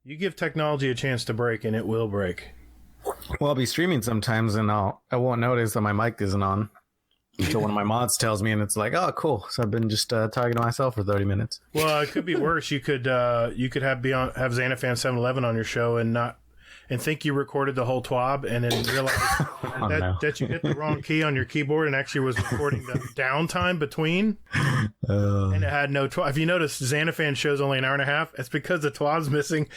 You give technology a chance to break, and it will break. Well, I'll be streaming sometimes, and I won't notice that my mic isn't on until one of my mods tells me, and it's like, oh, cool. So I've been just talking to myself for 30 minutes. Well, it could be worse. You could have Xanafan 711 on your show and think you recorded the whole TWAB, and then realize that you hit the wrong key on your keyboard and actually was recording the downtime between, and it had no TWAB. If you notice, Xanafan shows only an hour and a half. It's because the TWAB's missing.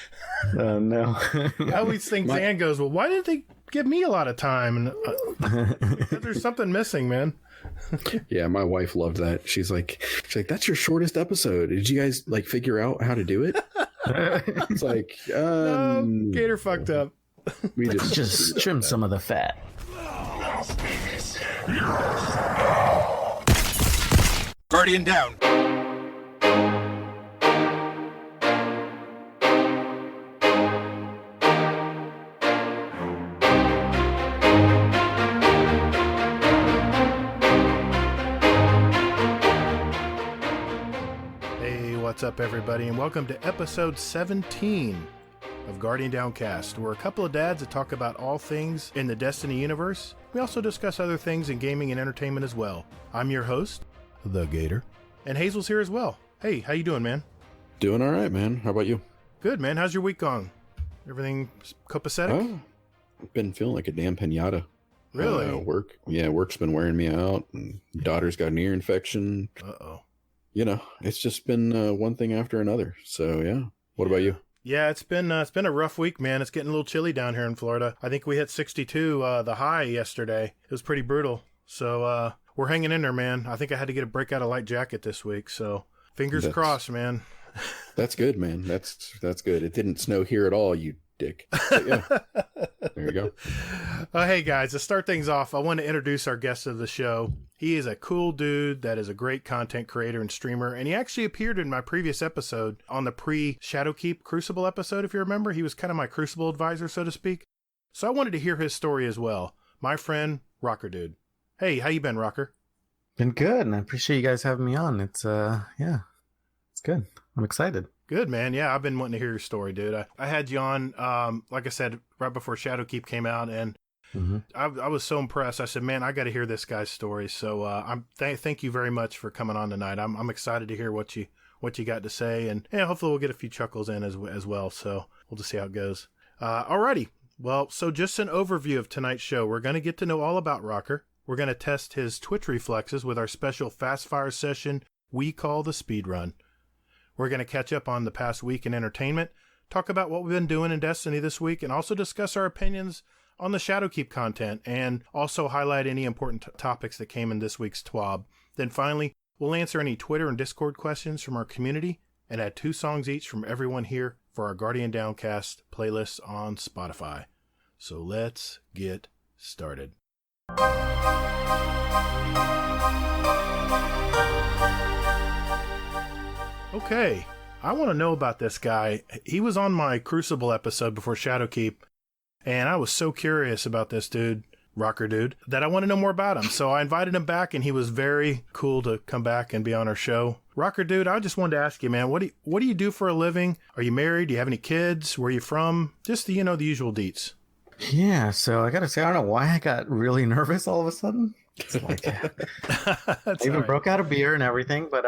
Oh, no. I always think Zan goes, well, why didn't they give me a lot of time? And there's something missing, man. Yeah, my wife loved that. She's like, that's your shortest episode. Did you guys figure out how to do it? It's like, no, Gatr fucked up. We just trim some of the fat. Guardian down. What's up, everybody, and welcome to episode 17 of Guardian Downcast. We're a couple of dads that talk about all things in the Destiny universe. We also discuss other things in gaming and entertainment as well. I'm your host, the Gatr, and Hazel's here as well. Hey, how you doing, man? Doing all right, man. How about you? Good, man. How's your week gone? Everything copacetic? Oh, I've been feeling like a damn pinata. Really? Work's been wearing me out, and daughter's got an ear infection. Uh-oh. You know, it's just been one thing after another. So, yeah. What about you? Yeah, it's been a rough week, man. It's getting a little chilly down here in Florida. I think we hit 62, the high yesterday. It was pretty brutal. So, we're hanging in there, man. I think I had to get a breakout a light jacket this week. So, fingers crossed, man. That's good, man. That's good. It didn't snow here at all, you dick. But yeah. There you go. Hey, guys, to start things off, I want to introduce our guest of the show. He is a cool dude that is a great content creator and streamer, and he actually appeared in my previous episode on the pre-Shadowkeep Crucible episode, if you remember. He was kind of my Crucible advisor, so to speak. So I wanted to hear his story as well. My friend, RockerDude. Hey, how you been, Rocker? Been good, and I appreciate you guys having me on. It's good. I'm excited. Good, man. Yeah, I've been wanting to hear your story, dude. I had you on, like I said, right before Shadowkeep came out, and I was so impressed. I said, man, I got to hear this guy's story. So thank you very much for coming on tonight. I'm excited to hear what you got to say, and hopefully we'll get a few chuckles in as well. So we'll just see how it goes. Alrighty. Well, so just an overview of tonight's show. We're going to get to know all about Rocker. We're going to test his Twitch reflexes with our special fast fire session we call the speed run. We're going to catch up on the past week in entertainment, talk about what we've been doing in Destiny this week, and also discuss our opinions on the Shadowkeep content, and also highlight any important topics that came in this week's TWAB. Then finally, we'll answer any Twitter and Discord questions from our community, and add 2 songs each from everyone here for our Guardian Downcast playlist on Spotify. So let's get started. Okay, I want to know about this guy. He was on my Crucible episode before Shadowkeep, and I was so curious about this dude, RockerDude, that I want to know more about him. So I invited him back, and he was very cool to come back and be on our show. RockerDude, I just wanted to ask you, man, what do you do for a living? Are you married? Do you have any kids? Where are you from? Just the usual deets. Yeah, so I gotta say, I don't know why I got really nervous all of a sudden. It's like, I even broke out a beer and everything, but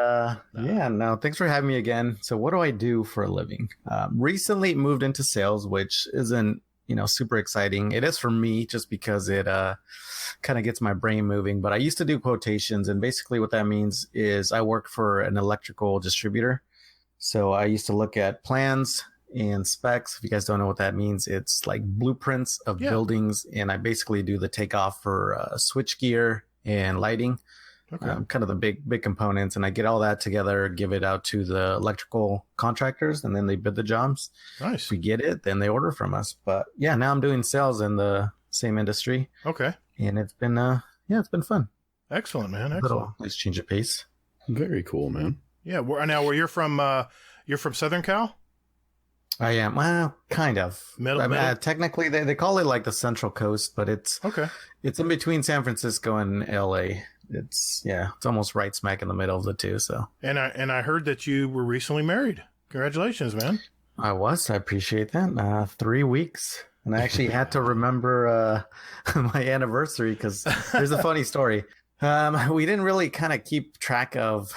thanks for having me again. So what do I do for a living? Recently moved into sales, which isn't, super exciting. It is for me just because it kind of gets my brain moving, but I used to do quotations, and basically what that means is I work for an electrical distributor. So I used to look at plans and specs. If you guys don't know what that means, it's like blueprints of buildings, and I basically do the takeoff for switch gear and lighting. Okay. Kind of the big components, and I get all that together, give it out to the electrical contractors, and then they bid the jobs. Nice. If we get it, then they order from us. But yeah, now I'm doing sales in the same industry. Okay. And it's been it's been fun. Excellent, man. Excellent. Little nice change of pace. Very cool, man. Yeah. Now, where you're from Southern Cal? I am. Well, kind of. Middle. Technically, they call it like the Central Coast, but it's okay. It's in between San Francisco and LA. It's almost right smack in the middle of the two. So. And I heard that you were recently married. Congratulations, man. I appreciate that. 3 weeks. And I actually had to remember my anniversary because there's a funny story. We didn't really kind of keep track of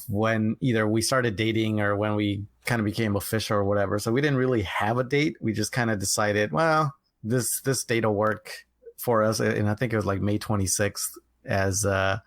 when either we started dating or when we kind of became official or whatever. So we didn't really have a date. We just kind of decided, well, this date will work for us. And I think it was like May 26th as I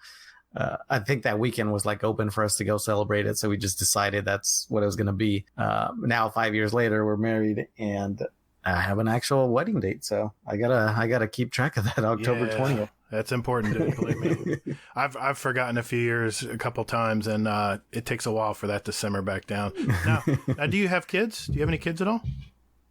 think that weekend was like open for us to go celebrate it. So we just decided that's what it was going to be. Now, 5 years later, we're married and I have an actual wedding date. So I gotta keep track of that October 20th. That's important, dude. Believe me. I've forgotten a couple times, and it takes a while for that to simmer back down. Now, do you have kids? Do you have any kids at all?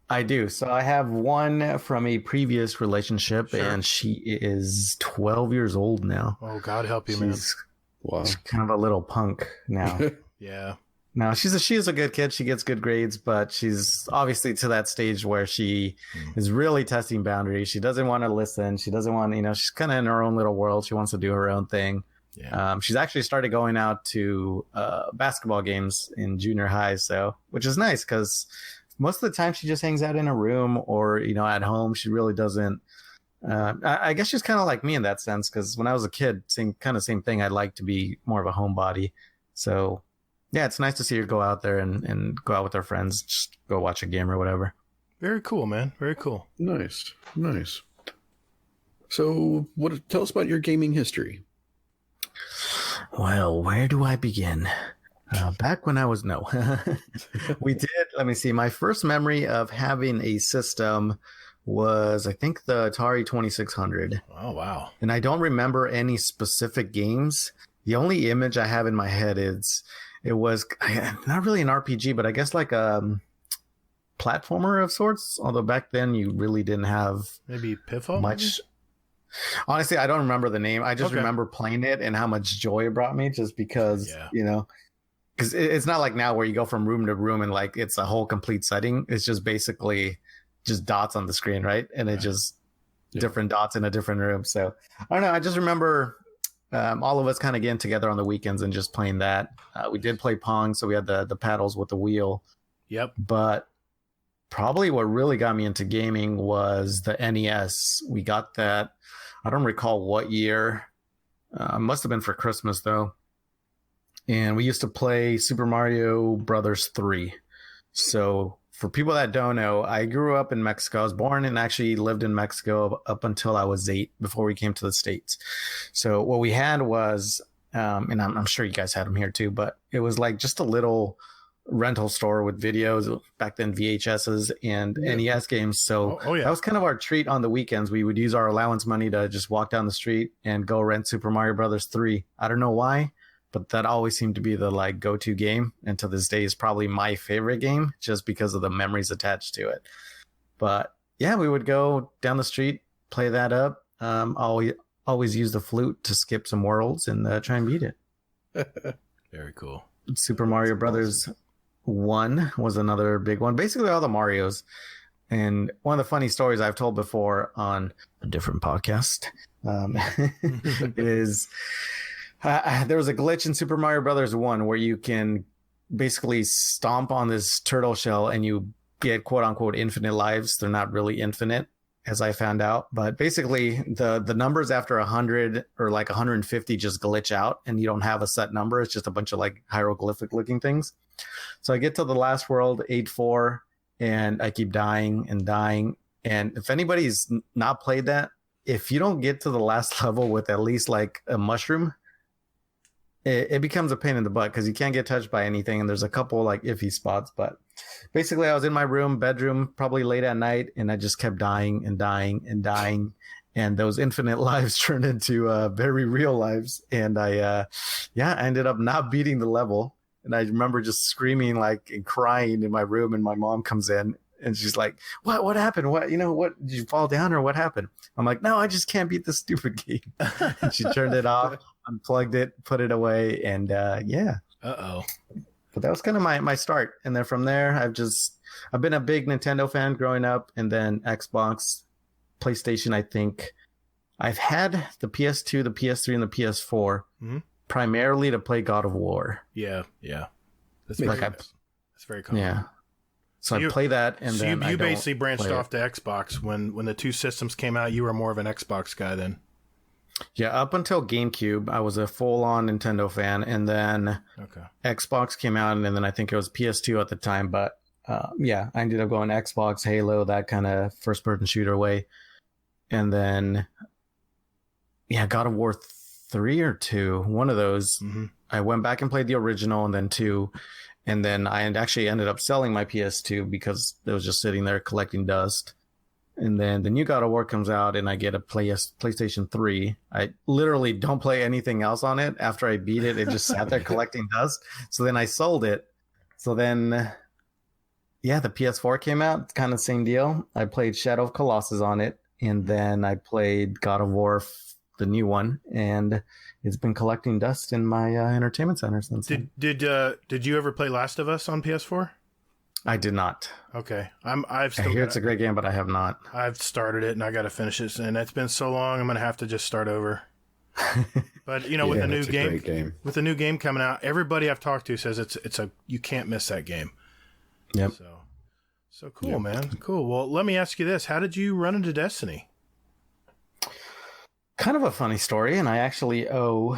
I do. So I have one from a previous relationship, Sure. and she is 12 years old now. Oh, God help you, She's Wow. kind of a little punk now. man. Yeah. No, she is a good kid. She gets good grades, but she's obviously to that stage where she is really testing boundaries. She doesn't want to listen. She doesn't want, she's kind of in her own little world. She wants to do her own thing. Yeah. She's actually started going out to basketball games in junior high, which is nice because most of the time she just hangs out in a room or, at home. She really doesn't. I guess she's kind of like me in that sense because when I was a kid, same thing. I'd like to be more of a homebody. So. Yeah, it's nice to see her go out there and go out with her friends, just go watch a game or whatever. Very cool, man. Very cool. Nice. So, tell us about your gaming history. Well, where do I begin? Back when I was we did. Let me see. My first memory of having a system was, I think, the Atari 2600. Oh, wow. And I don't remember any specific games. The only image I have in my head is it was not really an RPG, but I guess like a platformer of sorts. Although back then you really didn't have maybe Piffle much. Maybe? Honestly, I don't remember the name. I just remember playing it and how much joy it brought me just because, because it's not like now where you go from room to room and like it's a whole complete setting. It's just basically just dots on the screen, right? And it just different dots in a different room. So I don't know. I just remember all of us kind of getting together on the weekends and just playing that. We did play Pong, so we had the paddles with the wheel. Yep. But probably what really got me into gaming was the NES. We got that. I don't recall what year. Must have been for Christmas, though. And we used to play Super Mario Brothers 3. So for people that don't know, I grew up in Mexico. I was born and actually lived in Mexico up until I was 8 before we came to the States. So what we had was, and I'm sure you guys had them here too, but it was like just a little rental store with videos, back then VHSs and NES games. So that was kind of our treat on the weekends. We would use our allowance money to just walk down the street and go rent Super Mario Brothers 3. I don't know why, but that always seemed to be the like go-to game, and to this day is probably my favorite game just because of the memories attached to it. But yeah, we would go down the street, play that up. Always use the flute to skip some worlds and try and beat it. Very cool. Super Mario Brothers 1 was another big one. Basically all the Marios. And one of the funny stories I've told before on a different podcast is there was a glitch in Super Mario Brothers 1 where you can basically stomp on this turtle shell and you get quote unquote infinite lives. They're not really infinite, as I found out. But basically the numbers after 100 or like 150 just glitch out and you don't have a set number. It's just a bunch of like hieroglyphic looking things. So I get to the last world, 8-4, and I keep dying and dying. And if anybody's not played that, if you don't get to the last level with at least like a mushroom, it becomes a pain in the butt because you can't get touched by anything. And there's a couple like iffy spots. But basically I was in my bedroom, probably late at night, and I just kept dying and dying and dying. And those infinite lives turned into very real lives. And I ended up not beating the level. And I remember just screaming like and crying in my room. And my mom comes in and she's like, what happened? What did you fall down or what happened? I'm like, no, I just can't beat this stupid game. And she turned it off, unplugged it, put it away. And Uh-oh. But that was kind of my start. And then from there, I've been a big Nintendo fan growing up, and then Xbox, PlayStation. I think I've had the PS2, the PS3, and the PS4 primarily to play God of War. Yeah. That's Like very common. Yeah. So I play that, and then you basically branched off to Xbox when the two systems came out. You were more of an Xbox guy then. Yeah, up until GameCube, I was a full-on Nintendo fan, and then Xbox came out, and then I think it was PS2 at the time. But yeah, I ended up going Xbox, Halo, that kind of first-person shooter way, and then God of War 3 or 2, one of those. Mm-hmm. I went back and played the original, and then 2, and then I actually ended up selling my PS2 because it was just sitting there collecting dust. And then the new God of War comes out, and I get a PlayStation 3. I literally don't play anything else on it. After I beat it, it just sat there collecting dust. So then I sold it. So then, the PS4 came out. Kind of same deal. I played Shadow of Colossus on it, and then I played God of War, the new one, and it's been collecting dust in my entertainment center since. Did you ever play Last of Us on PS4? I did not. Okay, I hear it's a great game, but I have not. I've started it and I got to finish it, and it's been so long. I'm gonna have to just start over. But with the new game coming out, everybody I've talked to says it's a you can't miss that game. Yep. So cool, man. Cool. Well, let me ask you this: how did you run into Destiny? Kind of a funny story, and I actually owe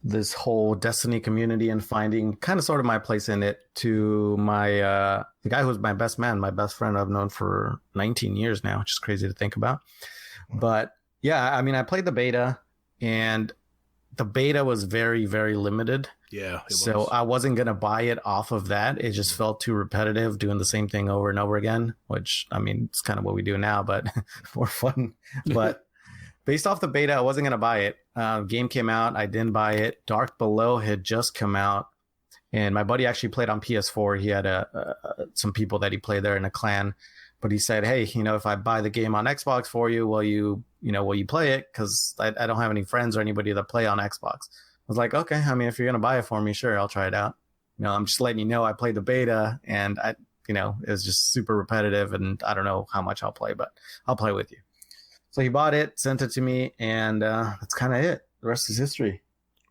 this whole Destiny community and finding kind of sort of my place in it to my the guy who's my best man, my best friend I've known for 19 years now, which is crazy to think about. But yeah, I mean, I played the beta, and the beta was very, very limited. Yeah. So I wasn't going to buy it off of that. It just felt too repetitive doing the same thing over and over again, which, I mean, it's kind of what we do now, but for fun. But based off the beta, I wasn't going to buy it. Game came out. I didn't buy it. Dark Below had just come out, and my buddy actually played on PS4. He had some people that he played there in a clan, but he said, "Hey, if I buy the game on Xbox for you, will you play it? Because I don't have any friends or anybody that play on Xbox." I was like, "Okay. I mean, if you're going to buy it for me, sure, I'll try it out." I'm just letting you know I played the beta, and it was just super repetitive, and I don't know how much I'll play, but I'll play with you. So he bought it, sent it to me, and that's kind of it. The rest is history.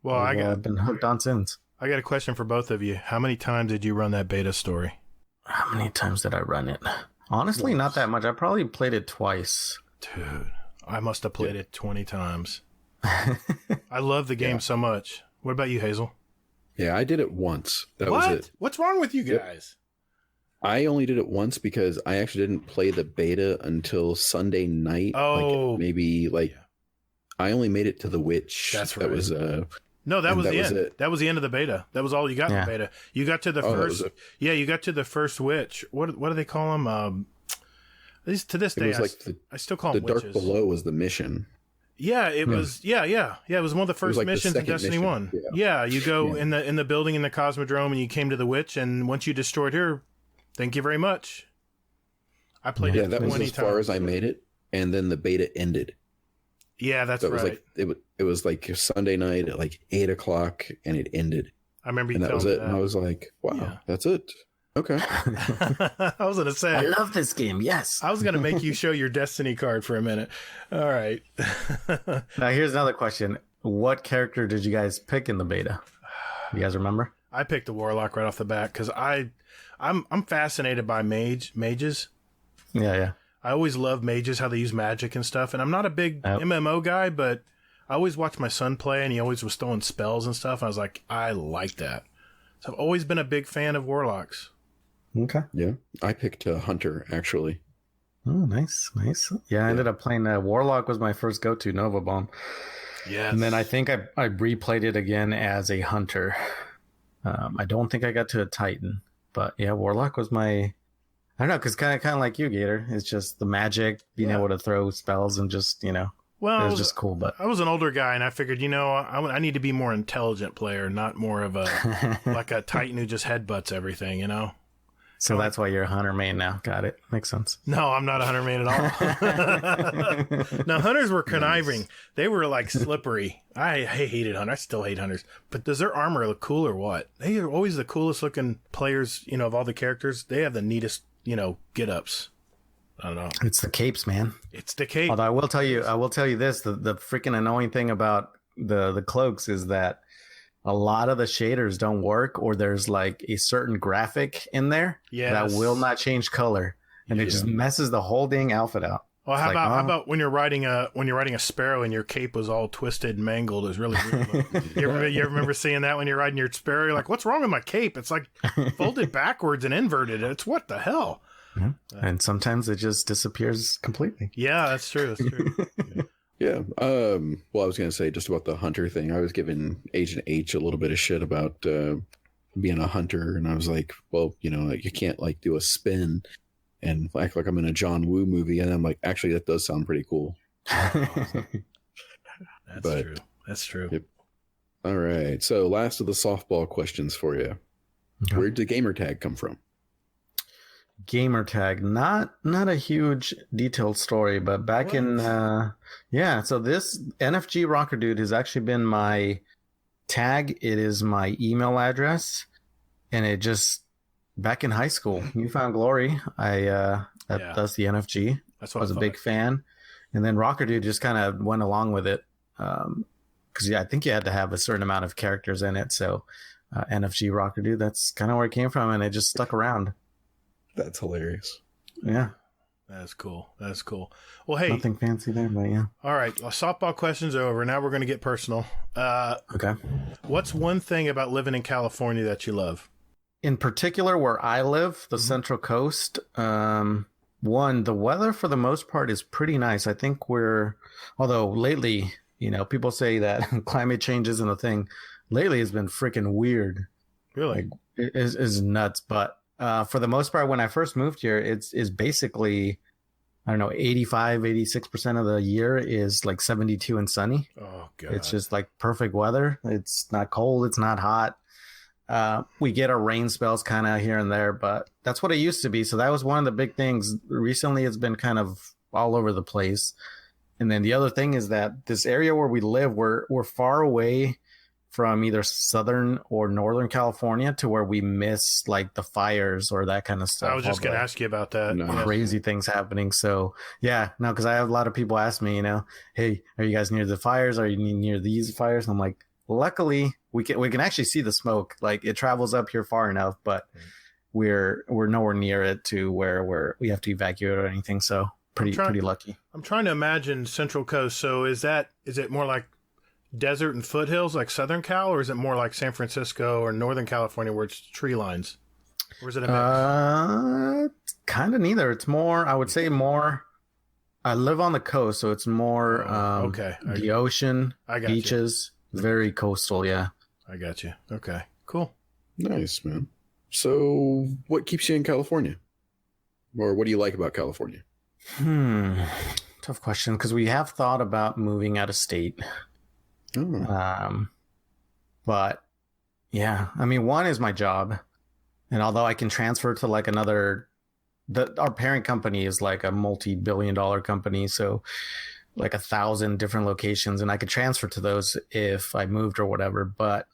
Well, I've been hooked on since. I got a question for both of you. How many times did you run that beta story? How many times did I run it? Honestly, not that much. I probably played it twice. Dude, I must have played it 20 times. I love the game so much. What about you, Hazel? Yeah, I did it once. That was it. What's wrong with you guys? I only did it once because I actually didn't play the beta until Sunday night. Oh, I only made it to the witch. That's right. That was no, that was the end. That was the end of the beta. That was all you got in the beta. You got to the first. Yeah, you got to the first witch. What do they call them? At least to this day, I still call them witches. The Dark Below was the mission. Yeah, it was. Yeah. It was one of the first missions in Destiny 1. Yeah, you go in the building in the Cosmodrome, and you came to the witch, and once you destroyed her, thank you very much. I played it 20 times. Yeah, that was as far as I made it, and then the beta ended. Yeah, that's right. It was like Sunday night at 8:00, and it ended. I remember you and that was it. That. And I was like, wow, that's it. Okay. I was going to say. I love this game, yes. I was going to make you show your Destiny card for a minute. All right. Now, here's another question. What character did you guys pick in the beta? You guys remember? I picked the Warlock right off the bat because I'm fascinated by mages. Yeah. I always love mages, how they use magic and stuff. And I'm not a big MMO guy, but I always watched my son play, and he always was throwing spells and stuff. I was like, I like that. So I've always been a big fan of Warlocks. Okay. Yeah. I picked Hunter, actually. Oh, nice. Yeah, I ended up playing Warlock was my first go-to Nova Bomb. Yes. And then I think I replayed it again as a Hunter. I don't think I got to a Titan. But yeah, Warlock was my... I don't know, because kind of like you, Gatr. It's just the magic, being able to throw spells and just, well, it was just cool. But I was an older guy, and I figured, I need to be more intelligent player, not more of like a Titan who just headbutts everything, So that's why you're a Hunter main now. Got it. Makes sense. No, I'm not a Hunter main at all. Now, Hunters were conniving. Nice. They were slippery. I hated Hunters. I still hate Hunters. But does their armor look cool or what? They are always the coolest looking players, of all the characters. They have the neatest, get-ups. I don't know. It's the capes, man. It's the capes. Although I will tell you this, the freaking annoying thing about the cloaks is that a lot of the shaders don't work, or there's like a certain graphic in there that will not change color, and it just messes the whole dang outfit out. Well, how about when you're riding a sparrow and your cape was all twisted and mangled? It was really weird. You ever remember seeing that when you're riding your sparrow? You're like, what's wrong with my cape? It's like folded backwards and inverted. It's what the hell? Yeah. And sometimes it just disappears completely. Yeah, that's true. That's true. Yeah. Well, I was going to say just about the hunter thing. I was giving Agent H a little bit of shit about being a hunter, and I was like, well, you can't like do a spin and act like I'm in a John Woo movie. And I'm like, actually, that does sound pretty cool. That's true. That's true. Yep. All right. So last of the softball questions for you. Okay. Where did the gamer tag come from? Gamer tag, not a huge detailed story, but back in so this NFG RockerDude has actually been my tag. It is my email address, and it just back in high school, You Found Glory. That's the NFG. That's what I was a big fan, and then RockerDude just kind of went along with it because I think you had to have a certain amount of characters in it. So NFG RockerDude, that's kind of where it came from, and it just stuck around. That's hilarious. Yeah. That's cool. That's cool. Well, hey. Nothing fancy there, but yeah. All right. Well, softball questions are over. Now we're going to get personal. Okay. What's one thing about living in California that you love? In particular, where I live, the Central Coast, the weather for the most part is pretty nice. I think although lately, people say that climate change isn't a thing. Lately, it's been freaking weird. Really? Like, it is nuts, but for the most part, when I first moved here, it's basically, I don't know, 86% of the year is like 72 and sunny. Oh, God. It's just like perfect weather. It's not cold. It's not hot. We get our rain spells kind of here and there, but that's what it used to be. So that was one of the big things. Recently, it's been kind of all over the place. And then the other thing is that this area where we live, we're far away from either Southern or Northern California to where we miss like the fires or that kind of stuff. I was just going to ask you about that. Crazy things happening. So because I have a lot of people ask me, hey, are you guys near the fires? Are you near these fires? And I'm like, luckily we can actually see the smoke. Like it travels up here far enough, but we're nowhere near it to where we have to evacuate or anything. So pretty lucky. I'm trying to imagine Central Coast. So is it more like desert and foothills like Southern Cal, or is it more like San Francisco or Northern California where it's tree lines? Or is it a mix? Kind of neither. It's more, I would say more, I live on the coast, so it's more the ocean, beaches, very coastal, yeah. I got you. Okay, cool. Nice, man. So what keeps you in California? Or what do you like about California? Tough question, because we have thought about moving out of state. But yeah, I mean, one is my job, and although I can transfer to like our parent company is like a multi-billion-dollar company, so like 1,000 different locations, and I could transfer to those if I moved or whatever. But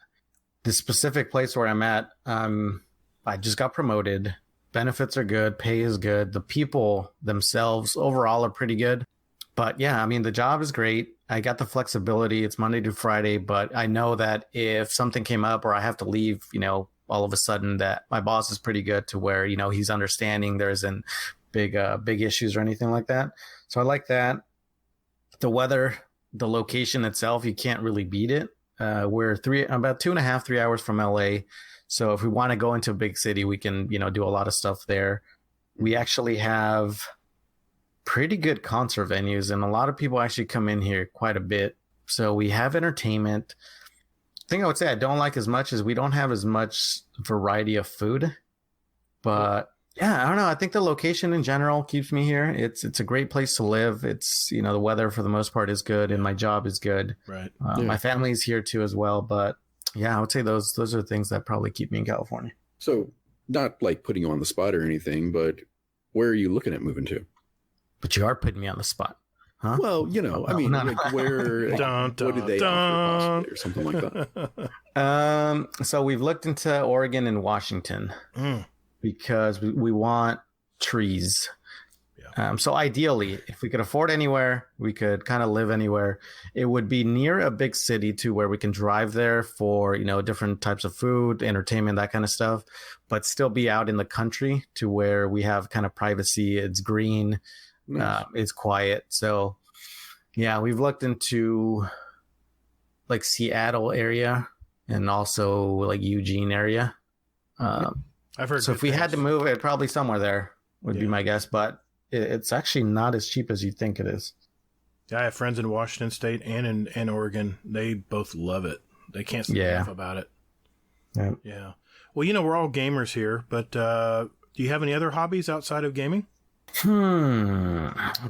the specific place where I'm at, I just got promoted. Benefits are good, pay is good, the people themselves overall are pretty good. But yeah, I mean, the job is great. I got the flexibility. It's Monday to Friday, but I know that if something came up or I have to leave, all of a sudden that my boss is pretty good to where, he's understanding there isn't big issues or anything like that. So I like that. The weather, the location itself, you can't really beat it. We're about 2.5, 3 hours from LA. So if we want to go into a big city, we can, do a lot of stuff there. We actually have pretty good concert venues, and a lot of people actually come in here quite a bit. So we have entertainment. The thing I would say I don't like as much is we don't have as much variety of food. But yeah, I don't know. I think the location in general keeps me here. It's a great place to live. It's, the weather for the most part is good, and my job is good. Right. My family's here too as well. But yeah, I would say those are things that probably keep me in California. So not like putting you on the spot or anything, but where are you looking at moving to? But you are putting me on the spot, huh? Well, like where, what did they offer possibly or something like that? So we've looked into Oregon and Washington because we want trees. So ideally, if we could afford anywhere, we could kind of live anywhere. It would be near a big city to where we can drive there for, different types of food, entertainment, that kind of stuff, but still be out in the country to where we have kind of privacy. It's green, it's quiet. So yeah, we've looked into like Seattle area and also like Eugene area. I've heard. So if we had to move it, probably somewhere there would be my guess, but it's actually not as cheap as you think it is. Yeah, I have friends in Washington State and in Oregon. They both love it. They can't say enough about it. Yeah. Well, we're all gamers here, but do you have any other hobbies outside of gaming?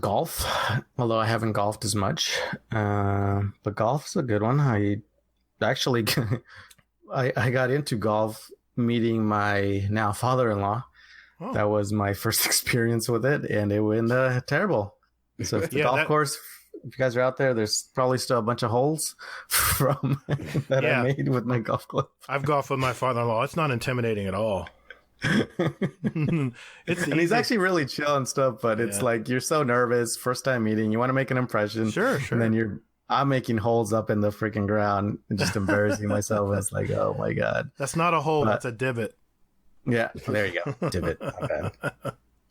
Golf. Although I haven't golfed as much, but golf's a good one. I actually I got into golf meeting my now father-in-law. Oh. That was my first experience with it, and it went terrible. So if the golf course, if you guys are out there, there's probably still a bunch of holes from that I made with my golf club. I've golfed with my father-in-law. It's not intimidating at all. And he's actually really chill and stuff, but it's like you're so nervous, first time meeting, you want to make an impression. Sure. And then I'm making holes up in the freaking ground and just embarrassing myself. It's like, oh my God. That's not a hole, that's a divot. Yeah, there you go. Divot. Okay.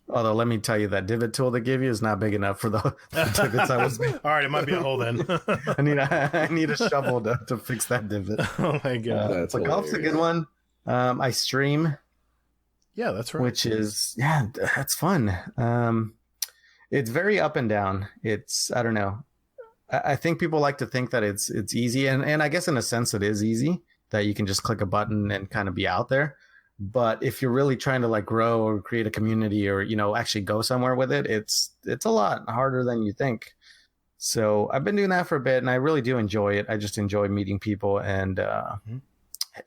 Although, let me tell you, that divot tool they give you is not big enough for the divots I was making. All right, it might be a hole then. I need a shovel to fix that divot. Oh my God. But golf's a good one. I stream. Yeah, that's right. Which is, that's fun. It's very up and down. I don't know. I think people like to think that it's easy. And I guess in a sense it is easy, that you can just click a button and kind of be out there. But if you're really trying to like grow or create a community or, actually go somewhere with it, it's a lot harder than you think. So I've been doing that for a bit and I really do enjoy it. I just enjoy meeting people and,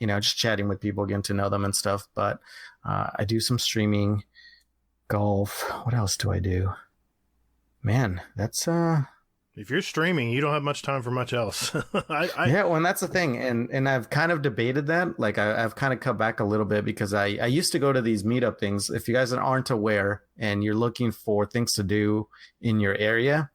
just chatting with people, getting to know them and stuff. But I do some streaming, golf. What else do I do? Man, that's if you're streaming, you don't have much time for much else. And that's the thing. And I've kind of debated that. Like I've kind of cut back a little bit because I used to go to these meetup things. If you guys aren't aware and you're looking for things to do in your area,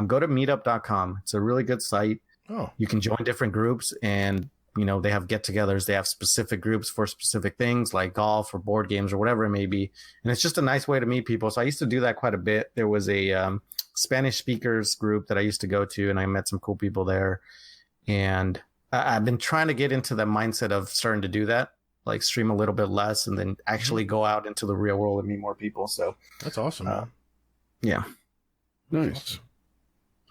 go to meetup.com. It's a really good site. Oh. You can join different groups and, they have get-togethers. They have specific groups for specific things like golf or board games or whatever it may be. And it's just a nice way to meet people. So I used to do that quite a bit. There was a Spanish speakers group that I used to go to, and I met some cool people there. And I've been trying to get into the mindset of starting to do that, like stream a little bit less and then actually go out into the real world and meet more people. So that's awesome. Yeah. Nice.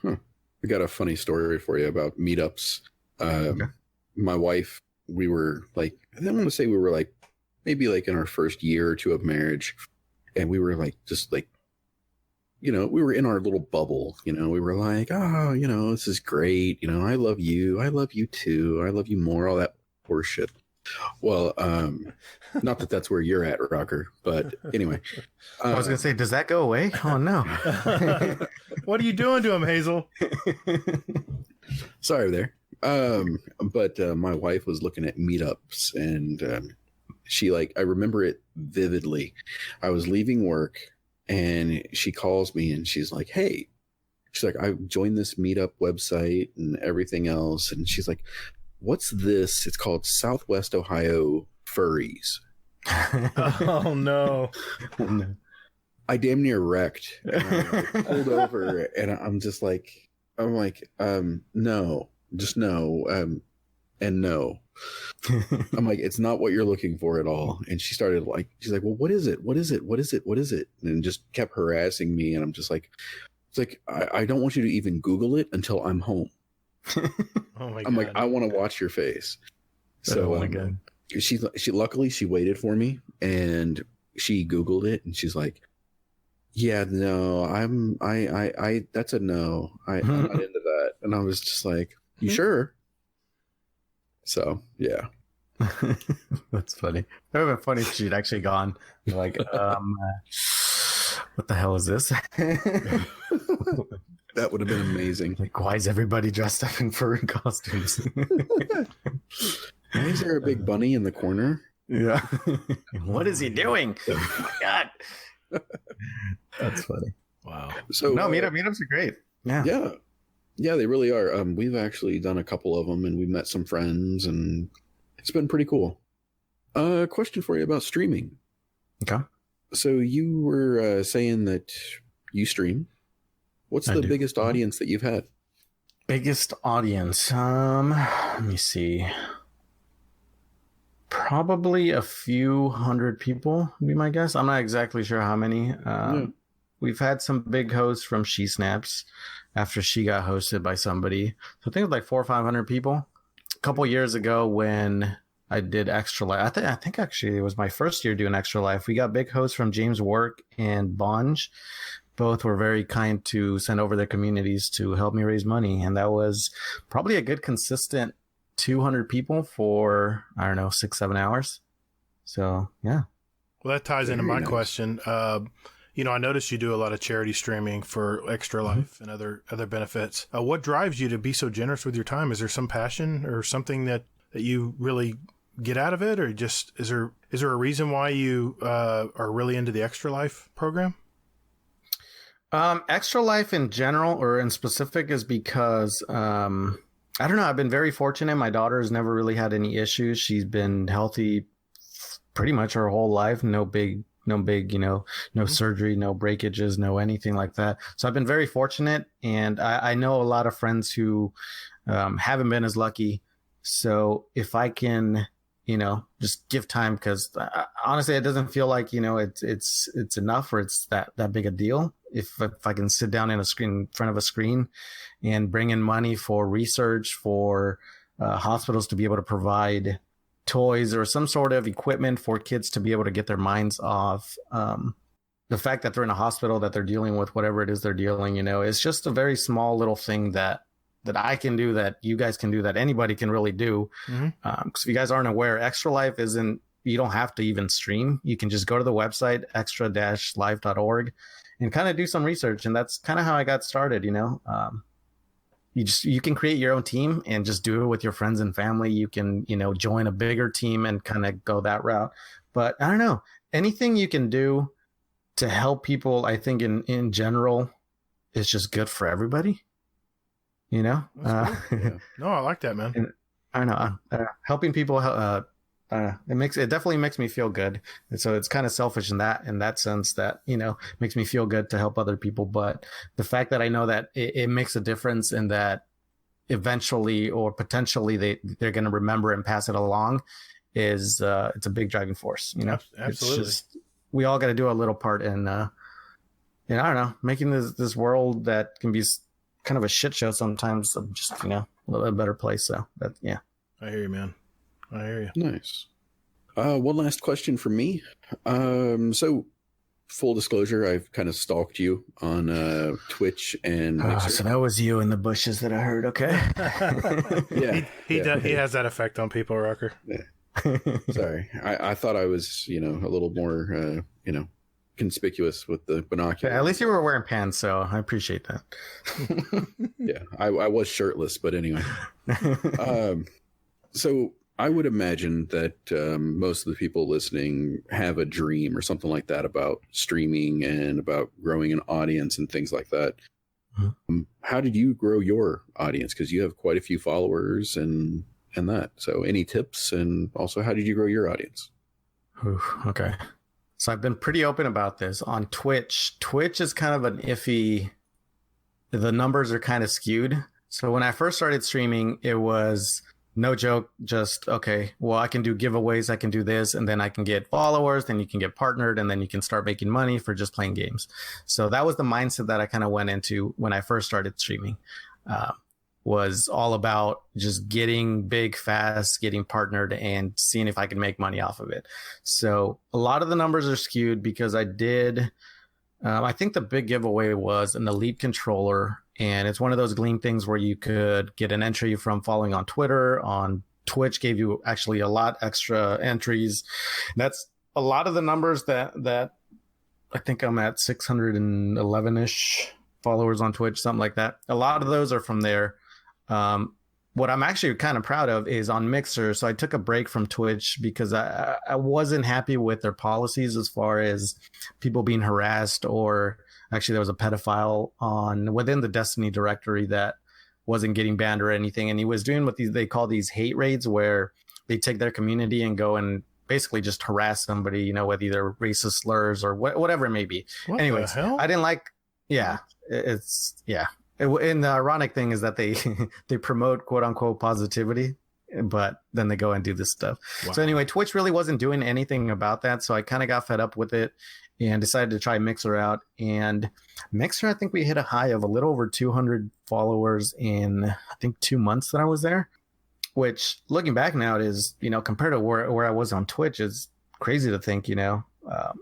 Huh. I got a funny story for you about meetups. Okay. My wife, we were like, I don't want to say we were like, maybe like in our first year or two of marriage. And we were like, just like, we were in our little bubble, we were like, oh, this is great. I love you. I love you too. I love you more. All that horseshit. Well, not that that's where you're at, Rocker, but anyway. I was going to say, does that go away? Oh, no. What are you doing to him, Hazel? Sorry there. But my wife was looking at meetups and she I remember it vividly. I was leaving work and she calls me and she's like, hey, she's like, I joined this meetup website and everything else. And she's like, what's this? It's called Southwest Ohio Furries. Oh, no. I damn near wrecked. I pulled over and I'm like, no, just no. And no. I'm like, it's not what you're looking for at all. And she's like, well, what is it? What is it? What is it? What is it? And just kept harassing me. And I'm just like, it's like, I don't want you to even Google it until I'm home. Oh my God. I'm like, I want to watch your face. So, oh my God. She luckily she waited for me and she Googled it and she's like, yeah, no, I that's a no. I'm not into that. And I was just like, you sure? So, yeah. That's funny. It would have been funny if she'd actually gone like, what the hell is this? That would have been amazing. Like, why is everybody dressed up in furry costumes? Why is there a big bunny in the corner? Yeah. What is he doing? Oh my God. That's funny. Wow. So No, meetups are great. Yeah. Yeah, they really are. We've actually done a couple of them, and we've met some friends, and it's been pretty cool. Question for you about streaming. Okay. So you were saying that you stream. What's the biggest audience that you've had? Biggest audience. Let me see. Probably a few hundred people, would be my guess. I'm not exactly sure how many. We've had some big hosts from She Snaps after she got hosted by somebody. So I think it was like 400 or 500 people. A couple years ago when I did Extra Life, I think actually it was my first year doing Extra Life. We got big hosts from James Work and Bonge. Both were very kind to send over their communities to help me raise money. And that was probably a good consistent 200 people for, I don't know, 6-7 hours. So, yeah. Well, that ties into my question. I noticed you do a lot of charity streaming for Extra Life and other benefits. What drives you to be so generous with your time? Is there some passion or something that you really get out of it? Or just, is there a reason why you are really into the Extra Life program? Extra Life in general or in specific is because I don't know. I've been very fortunate. My daughter has never really had any issues. She's been healthy pretty much her whole life. No big, no surgery, no breakages, no anything like that. So I've been very fortunate. And I know a lot of friends who haven't been as lucky. So if I can, just give time, because honestly, it doesn't feel like, it's enough or it's that big a deal. If I can sit down in front of a screen and bring in money for research, for hospitals to be able to provide toys or some sort of equipment for kids to be able to get their minds off the fact that they're in a hospital, that they're dealing with whatever it is they're dealing, it's just a very small little thing that I can do, that you guys can do, that anybody can really do. Because if you guys aren't aware, Extra Life you don't have to even stream. You can just go to the website, extra-life.org, and kind of do some research. And that's kind of how I got started, you can create your own team and just do it with your friends and family. You can, join a bigger team and kind of go that route. But I don't know, anything you can do to help people, I think in general, is just good for everybody. No, I like that, man. And I don't know, helping people, it definitely makes me feel good. And so it's kind of selfish in that sense that, makes me feel good to help other people. But the fact that I know that it makes a difference and that eventually or potentially they're going to remember and pass it along is, it's a big driving force, Absolutely. It's just, we all got to do a little part in, I don't know, making this world that can be kind of a shit show sometimes, just, a little bit better place. So that, yeah. I hear you, man. I hear you. Nice. One last question from me. So full disclosure, I've kind of stalked you on Twitch and Mixer. So that was you in the bushes that I heard. Okay. Yeah. He has that effect on people, Rocker. Yeah. Sorry. I thought I was, a little more, conspicuous with the binoculars. At least you were wearing pants, so I appreciate that. Yeah. I was shirtless, but anyway. So I would imagine that most of the people listening have a dream or something like that about streaming and about growing an audience and things like that. Mm-hmm. How did you grow your audience? Because you have quite a few followers and that. So any tips? And also, how did you grow your audience? Okay. So I've been pretty open about this on Twitch. Twitch is kind of an iffy. The numbers are kind of skewed. So when I first started streaming, it was no joke, just, okay, well, I can do giveaways, I can do this, and then I can get followers, then you can get partnered, and then you can start making money for just playing games. So that was the mindset that I kind of went into when I first started streaming. Was all about just getting big fast, getting partnered, and seeing if I can make money off of it. So a lot of the numbers are skewed because I did, I think the big giveaway was an Elite controller. And it's one of those Gleam things where you could get an entry from following on Twitter. On Twitch gave you actually a lot extra entries. That's a lot of the numbers that I think I'm at 611-ish followers on Twitch, something like that. A lot of those are from there. What I'm actually kind of proud of is on Mixer. So I took a break from Twitch because I wasn't happy with their policies as far as people being harassed or actually there was a pedophile within the Destiny directory that wasn't getting banned or anything, and he was doing what they call these hate raids, where they take their community and go and basically just harass somebody, you know, with either racist slurs or whatever it may be. What Anyways, the hell? I didn't like. Yeah, and the ironic thing is that they they promote quote unquote positivity, but then they go and do this stuff. Wow. So anyway, Twitch really wasn't doing anything about that, so I kind of got fed up with it and decided to try Mixer out. And Mixer, I think we hit a high of a little over 200 followers in, I think, 2 months that I was there, which looking back now, it is, you know, compared to where I was on Twitch, is crazy to think, you know,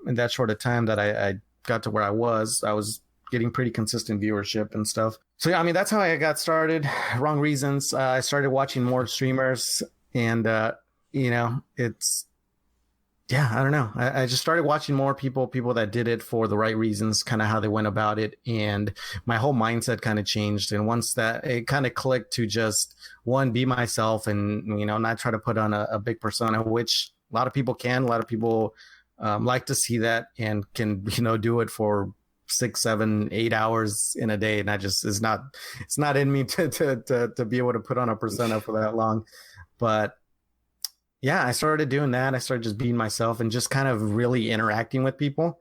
in that short of time that I got to where I was getting pretty consistent viewership and stuff. So yeah, I mean, that's how I got started. Wrong reasons. I started watching more streamers, and you know, I don't know. I just started watching more people that did it for the right reasons, kind of how they went about it, and my whole mindset kind of changed. And once that, it kind of clicked to just be myself, and, you know, not try to put on a big persona, which a lot of people can. A lot of people like to see that and can, you know, do it for 6, 7, 8 hours in a day, and it's not in me to be able to put on a persona for that long. But yeah, I started doing that. I started just being myself and just kind of really interacting with people.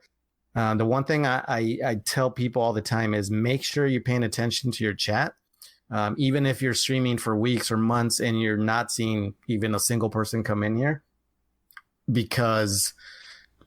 The one thing I tell people all the time is make sure you're paying attention to your chat. Even if you're streaming for weeks or months and you're not seeing even a single person come in here, because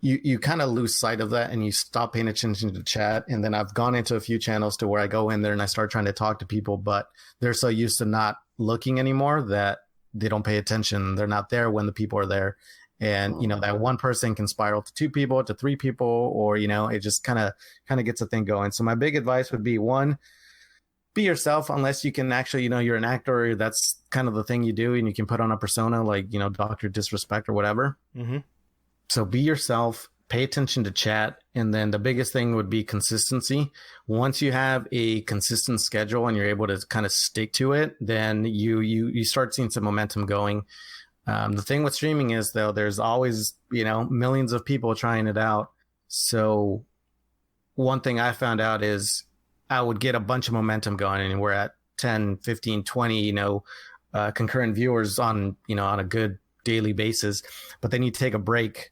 you kind of lose sight of that and you stop paying attention to chat. And then I've gone into a few channels to where I go in there and I start trying to talk to people, but they're so used to not looking anymore that they don't pay attention. They're not there when the people are there. And, you know, that one person can spiral to 2 people, to 3 people, or, you know, it just kind of gets a thing going. So my big advice would be, 1, be yourself, unless you can actually, you know, you're an actor, or that's kind of the thing you do, and you can put on a persona like, you know, Dr. Disrespect or whatever. Mm-hmm. So be yourself, pay attention to chat. And then the biggest thing would be consistency. Once you have a consistent schedule and you're able to kind of stick to it, then you start seeing some momentum going. The thing with streaming is, though, there's always, you know, millions of people trying it out. So one thing I found out is I would get a bunch of momentum going, and we're at 10, 15, 20, you know, concurrent viewers on a good daily basis. But then you take a break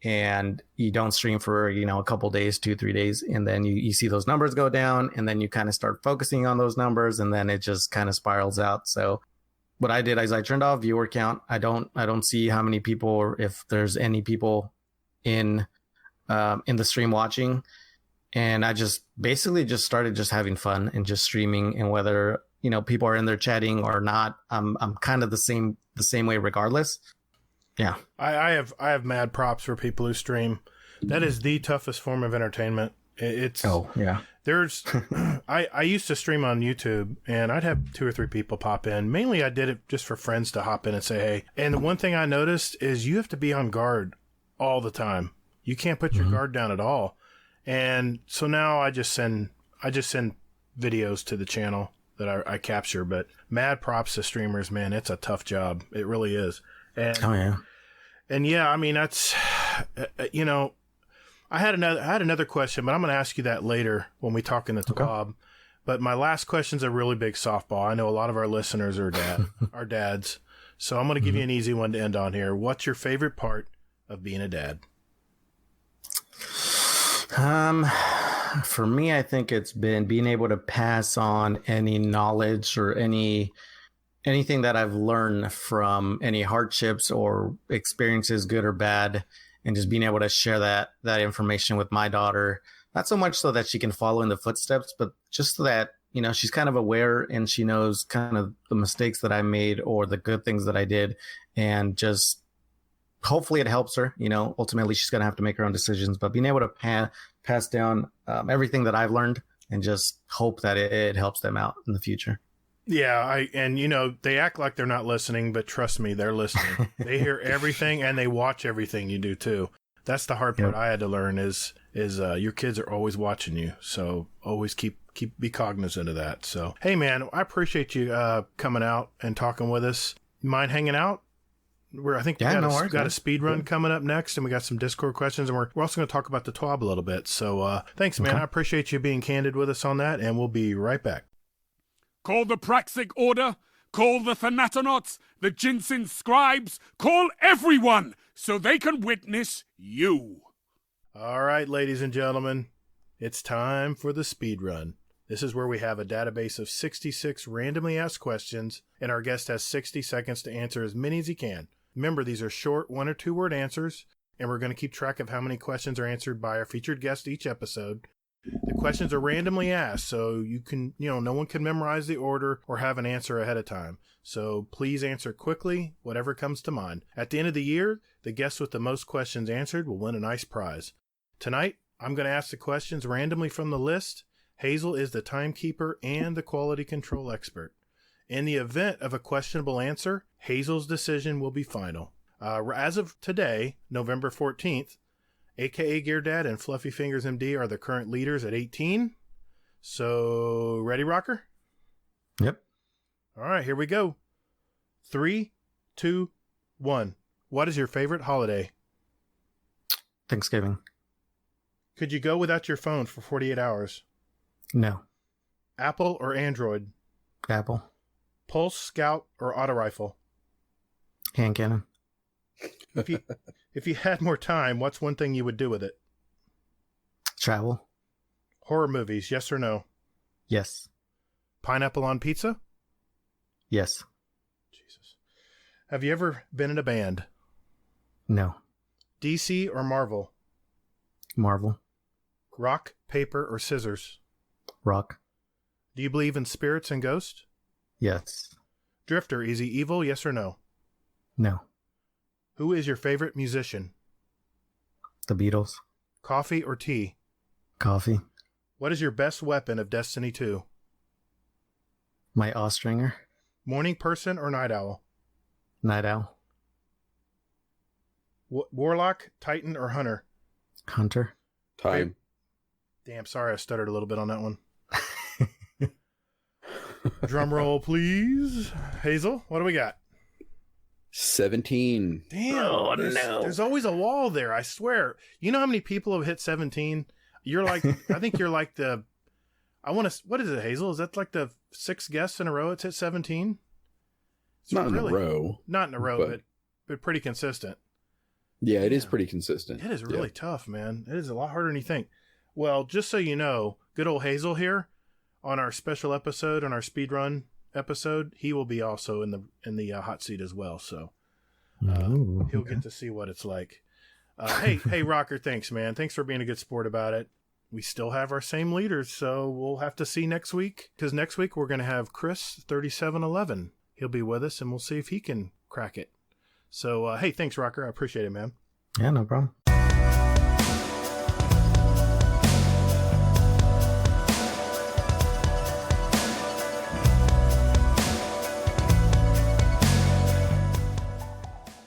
and you don't stream for, you know, a couple days, 2-3 days. And then you see those numbers go down, and then you kind of start focusing on those numbers, and then it just kind of spirals out. So what I did is I turned off viewer count. I don't see how many people, or if there's any people in the stream watching. And I just basically just started just having fun and just streaming, and whether, you know, people are in there chatting or not, I'm kind of the same way regardless. Yeah. I have mad props for people who stream. That is the toughest form of entertainment. There's I used to stream on YouTube, and I'd have 2 or 3 people pop in. Mainly I did it just for friends to hop in and say hey. And the one thing I noticed is you have to be on guard all the time. You can't put your guard down at all. And so now I just send videos to the channel that I capture. But mad props to streamers, man. It's a tough job. It really is. And, And yeah, I mean, that's, you know, I had another question, but I'm going to ask you that later when we talk in the TWAB. But my last question's a really big softball. I know a lot of our listeners are dads. So I'm going to give you an easy one to end on here. What's your favorite part of being a dad? For me, I think it's been being able to pass on any knowledge or anything that I've learned from any hardships or experiences, good or bad, and just being able to share that information with my daughter. Not so much so that she can follow in the footsteps, but just so that, you know, she's kind of aware and she knows kind of the mistakes that I made or the good things that I did, and just hopefully it helps her. You know, ultimately she's going to have to make her own decisions, but being able to pass down everything that I've learned, and just hope that it helps them out in the future. Yeah, and you know, they act like they're not listening, but trust me, they're listening. They hear everything and they watch everything you do too. That's the hard part I had to learn is your kids are always watching you. So always be cognizant of that. So, hey man, I appreciate you coming out and talking with us. Mind hanging out? I think we got a speed run coming up next, and we got some Discord questions, and we're also going to talk about the TWAB a little bit. So thanks, man. I appreciate you being candid with us on that, and we'll be right back. Call the Praxic Order, call the Thanatonauts, the Jinsen Scribes, call everyone so they can witness you. All right, ladies and gentlemen, it's time for the speed run. This is where we have a database of 66 randomly asked questions, and our guest has 60 seconds to answer as many as he can. Remember, these are short 1 or 2 word answers, and we're going to keep track of how many questions are answered by our featured guest each episode. The questions are randomly asked, so no one can memorize the order or have an answer ahead of time. So please answer quickly, whatever comes to mind. At the end of the year, the guest with the most questions answered will win a nice prize. Tonight, I'm going to ask the questions randomly from the list. Hazel is the timekeeper and the quality control expert. In the event of a questionable answer, Hazel's decision will be final. As of today, November 14th, a.k.a. Gear Dad and Fluffy Fingers MD are the current leaders at 18. So, ready, Rocker? Yep. All right, here we go. 3, 2, 1. What is your favorite holiday? Thanksgiving. Could you go without your phone for 48 hours? No. Apple or Android? Apple. Pulse, Scout, or Auto Rifle? Hand cannon. If you had more time, what's one thing you would do with it? Travel. Horror movies, yes or no? Yes. Pineapple on pizza? Yes. Jesus. Have you ever been in a band? No. DC or Marvel? Marvel. Rock, paper, or scissors? Rock. Do you believe in spirits and ghosts? Yes. Drifter, is he evil, yes or no? No. Who is your favorite musician? The Beatles. Coffee or tea? Coffee. What is your best weapon of Destiny 2? My Austringer. Morning person or night owl? Night owl. Warlock, Titan, or Hunter? Hunter. Time. Damn, sorry I stuttered a little bit on that one. Drum roll, please. Hazel, what do we got? 17. Damn. There's always a wall there, I swear. You know how many people have hit 17? You're like, I think you're like what is it, Hazel? Is that like the 6 guests in a row it's hit 17? Not in a row. Not in a row, but pretty consistent. Yeah, it is pretty consistent. It is really tough, man. It is a lot harder than you think. Well, just so you know, good old Hazel here on our special episode, on our speedrun episode, he will be also in the hot seat as well. So he'll get to see what it's like. Hey, Rocker, thanks, man. Thanks for being a good sport about it. We still have our same leaders, so we'll have to see next week. Because next week we're going to have Chris 3711. He'll be with us, and we'll see if he can crack it. So, hey, thanks, Rocker. I appreciate it, man. Yeah, no problem.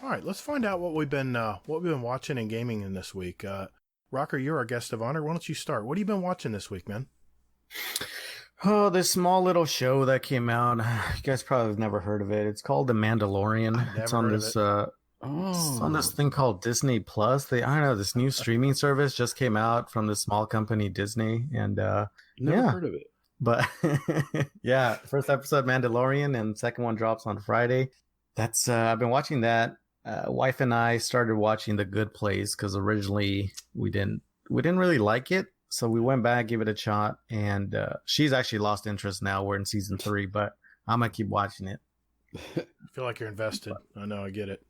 All right, let's find out what we've been watching and gaming in this week. Rocker, you're our guest of honor. Why don't you start? What have you been watching this week, man? Oh, this small little show that came out. You guys probably have never heard of it. It's called The Mandalorian. It's on this it's on this thing called Disney Plus. This new streaming service just came out from this small company, Disney, and Never heard of it. But yeah, first episode Mandalorian, and second one drops on Friday. That's I've been watching that. Wife and I started watching The Good Place because originally we didn't really like it, so we went back, give it a shot, and she's actually lost interest now. We're in season 3, but I'm gonna keep watching it. I feel like you're invested. I know, I get it.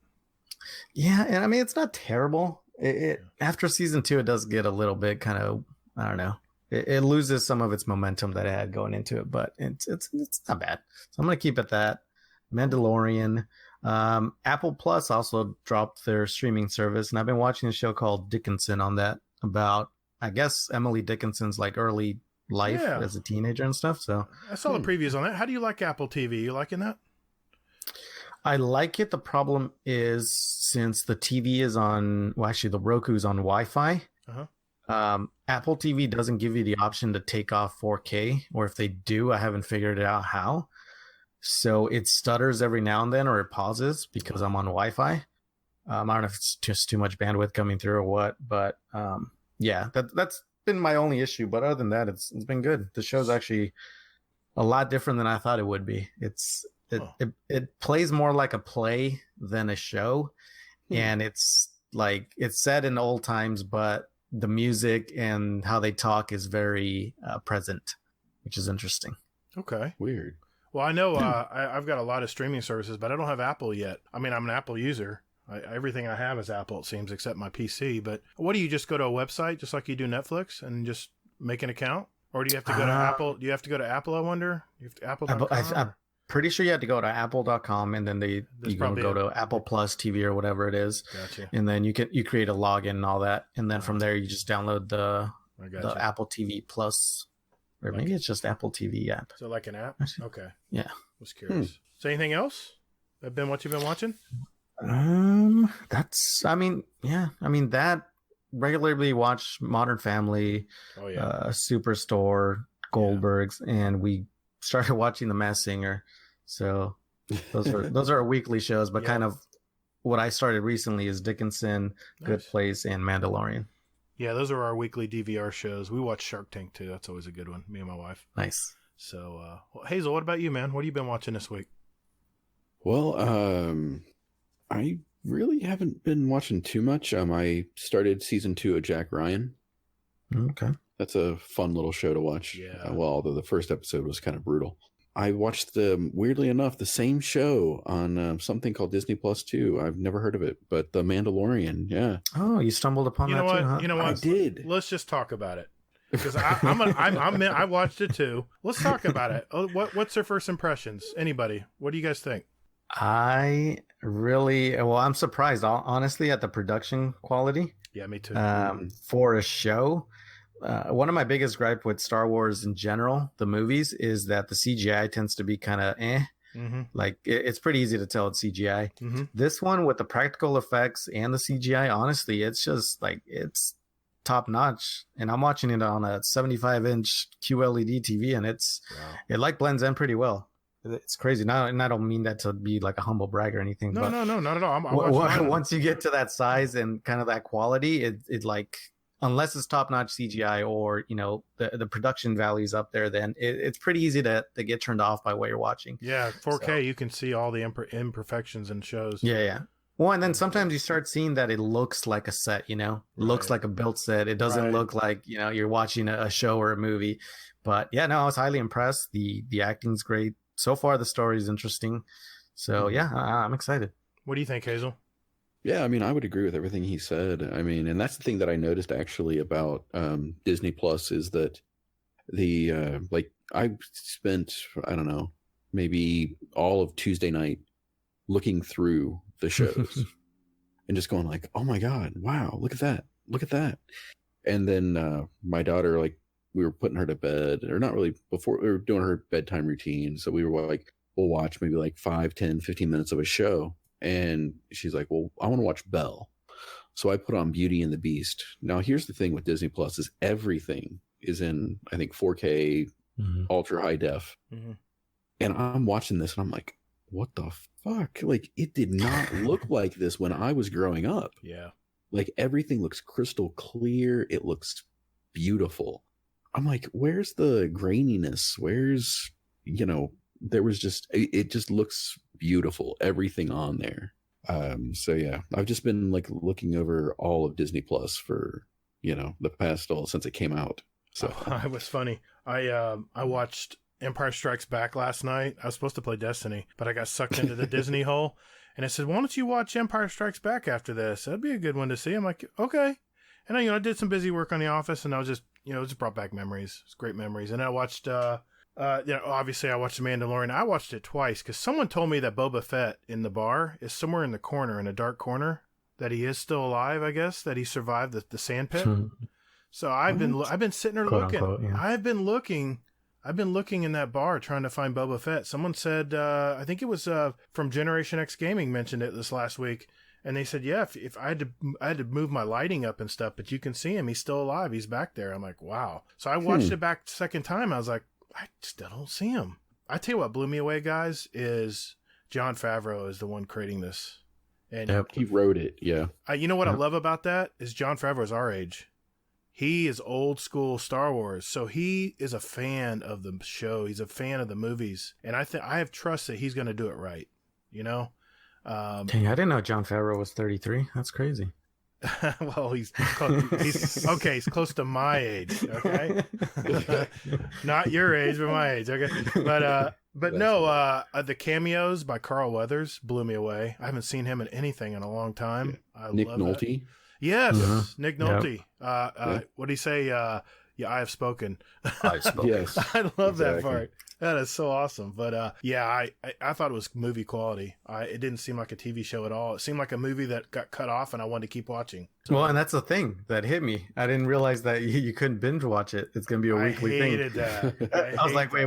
Yeah, and I mean it's not terrible. After season 2, it does get a little bit kind of, I don't know. It loses some of its momentum that it had going into it, but it's not bad. So I'm gonna keep it that. Mandalorian. Apple Plus also dropped their streaming service, and I've been watching a show called Dickinson on that about, I guess, Emily Dickinson's like early life as a teenager and stuff. So I saw the previews on that. How do you like Apple TV? You liking that? I like it. The problem is since the TV is on, well, actually the Roku's on Wi-Fi. Apple TV doesn't give you the option to take off 4K, or if they do, I haven't figured it out how. So it stutters every now and then, or it pauses because I'm on Wi-Fi. I don't know if it's just too much bandwidth coming through or what, but yeah, that's been my only issue. But other than that, it's been good. The show's actually a lot different than I thought it would be. It plays more like a play than a show, and it's set in old times, but the music and how they talk is very present, which is interesting. Okay. Weird. Well, I know I've got a lot of streaming services, but I don't have Apple yet. I mean, I'm an Apple user. Everything I have is Apple, it seems, except my PC. But what do you just go to a website, just like you do Netflix, and just make an account? Or do you have to go to Apple? Do you have to go to Apple, I wonder? You have to Apple.com? I'm pretty sure you have to go to apple.com, and then you can go to Apple Plus TV or whatever it is. Gotcha. And then you create a login and all that. And then from there, you just download the Apple TV Plus, or maybe it's just Apple TV app. So like an app? Okay. Yeah. I was curious. So anything else? That been what you've been watching? That regularly watch Modern Family, Superstore, Goldbergs, and we started watching The Masked Singer. So those are weekly shows, but kind of what I started recently is Dickinson, Good Place, and Mandalorian. Yeah, those are our weekly DVR shows. We watch Shark Tank too. That's always a good one. Me and my wife. Nice. So, Hazel, what about you, man? What have you been watching this week? Well, I really haven't been watching too much. I started season 2 of Jack Ryan. Okay. That's a fun little show to watch. Yeah. Well, although the first episode was kind of brutal. I watched weirdly enough, the same show on something called Disney Plus 2. I've never heard of it, but The Mandalorian. Yeah. Oh, you stumbled upon that too, huh? You know what? I did. Let's just talk about it. Because I watched it too. Let's talk about it. What's their first impressions? Anybody? What do you guys think? I'm surprised, honestly, at the production quality. Yeah, me too. For a show. One of my biggest gripe with Star Wars in general, the movies, is that the CGI tends to be kind of Mm-hmm. Like it's pretty easy to tell it's CGI. Mm-hmm. This one with the practical effects and the CGI, honestly, it's just it's top notch. And I'm watching it on a 75-inch QLED TV, and it blends in pretty well. It's crazy. Now, and I don't mean that to be like a humble brag or anything. No, not at all. Once you get to that size and kind of that quality, it unless it's top-notch CGI or the production values up there, then it's pretty easy to get turned off by what you're watching. Yeah, 4K, you can see all the imperfections in shows. Yeah. Well, and then sometimes you start seeing that it looks like a set. It looks like a built set. It doesn't look like you're watching a show or a movie. But yeah, no, I was highly impressed. The acting's great. So far, the story is interesting. So yeah, I'm excited. What do you think, Hazel? Yeah, I mean, I would agree with everything he said. I mean, and that's the thing that I noticed actually about Disney Plus is that I spent, I don't know, maybe all of Tuesday night looking through the shows and just going like, oh my God, wow, look at that. And then my daughter, we were putting her to bed, or not really, before we were doing her bedtime routine. So we were we'll watch maybe 5, 10, 15 minutes of a show. And she's like, well, I want to watch Belle. So I put on Beauty and the Beast. Now, here's the thing with Disney Plus is everything is in, I think, 4K, ultra high def. Mm-hmm. And I'm watching this and I'm like, what the fuck? It did not look like this when I was growing up. Yeah. Everything looks crystal clear. It looks beautiful. I'm like, where's the graininess? Where's, there was just, it just looks beautiful, everything on there. So yeah, I've just been looking over all of Disney Plus for the past since it came out. So it was funny. I watched Empire Strikes Back last night. I was supposed to play Destiny, but I got sucked into the Disney hole, and it said, why don't you watch Empire Strikes Back after this? That'd be a good one to see. I'm like, okay. And I did some busy work on The Office, and I was just it just brought back memories. It's great memories. And I watched obviously I watched The Mandalorian. I watched it twice because someone told me that Boba Fett in the bar is somewhere in the corner, in a dark corner, that he is still alive, I guess, that he survived the sand pit. So I've been sitting there looking. Unquote, yeah. I've been looking in that bar trying to find Boba Fett. Someone said, I think it was from Generation X Gaming mentioned it this last week. And they said, yeah, if I had to move my lighting up and stuff, but you can see him. He's still alive. He's back there. I'm like, wow. So I watched it back second time. I was like, I still don't see him. I tell you what blew me away, guys, is Jon Favreau is the one creating this. And he wrote it. Yeah. you know what I love about that is Jon Favreau is our age. He is old school Star Wars, so he is a fan of the show. He's a fan of the movies, and I have trust that he's going to do it right. You know. Dang, I didn't know Jon Favreau was 33. That's crazy. Well, he's okay. He's close to my age. Okay, not your age, but my age. Okay, but no, the cameos by Carl Weathers blew me away. I haven't seen him in anything in a long time. I Nick love Nolte. That. Yes, Nick Nolte. Yeah. What did he say? Yeah, I have spoken. I spoke. Yes. I love that part. That is so awesome. But yeah, I thought it was movie quality. It didn't seem like a TV show at all. It seemed like a movie that got cut off, and I wanted to keep watching. Well, and that's the thing that hit me. I didn't realize that you couldn't binge watch it. It's going to be a weekly thing. I hated that. I was like, wait,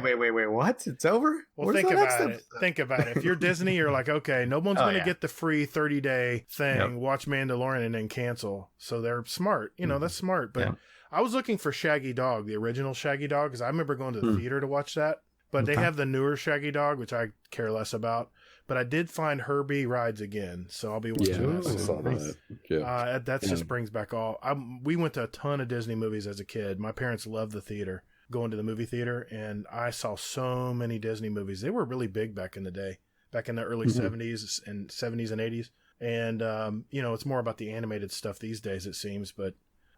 what? It's over? Well, Where's think the next about it. Think about it. If you're Disney, you're like, okay, no one's going to get the free 30-day thing. Yep. Watch Mandalorian and then cancel. So they're smart. You know, that's smart. But I was looking for Shaggy Dog, the original Shaggy Dog, because I remember going to the theater to watch that. But they have the newer Shaggy Dog, which I care less about. But I did find Herbie Rides Again, so I'll be watching that soon. Nice. That just brings back all. We went to a ton of Disney movies as a kid. My parents loved the theater, going to the movie theater, and I saw so many Disney movies. They were really big back in the day, back in the early 70s and 80s. And, you know, it's more about the animated stuff these days, it seems. But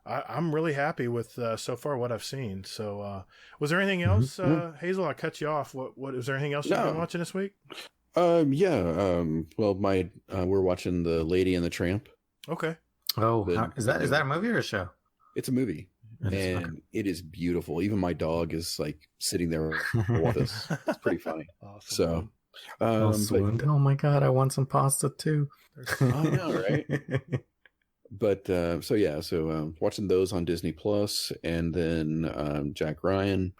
I'm really happy with so far what I've seen. So, was there anything else, Hazel? I cut you off. What was there anything else you've been watching this week? Well, we're watching The Lady and the Tramp. Okay. Oh, is that a movie or a show? It's a movie, and it is beautiful. Even my dog is like sitting there with us. It's pretty funny. Awesome. So, oh my God, I want some pasta too. I know, right? But watching those on Disney Plus, and then Jack Ryan.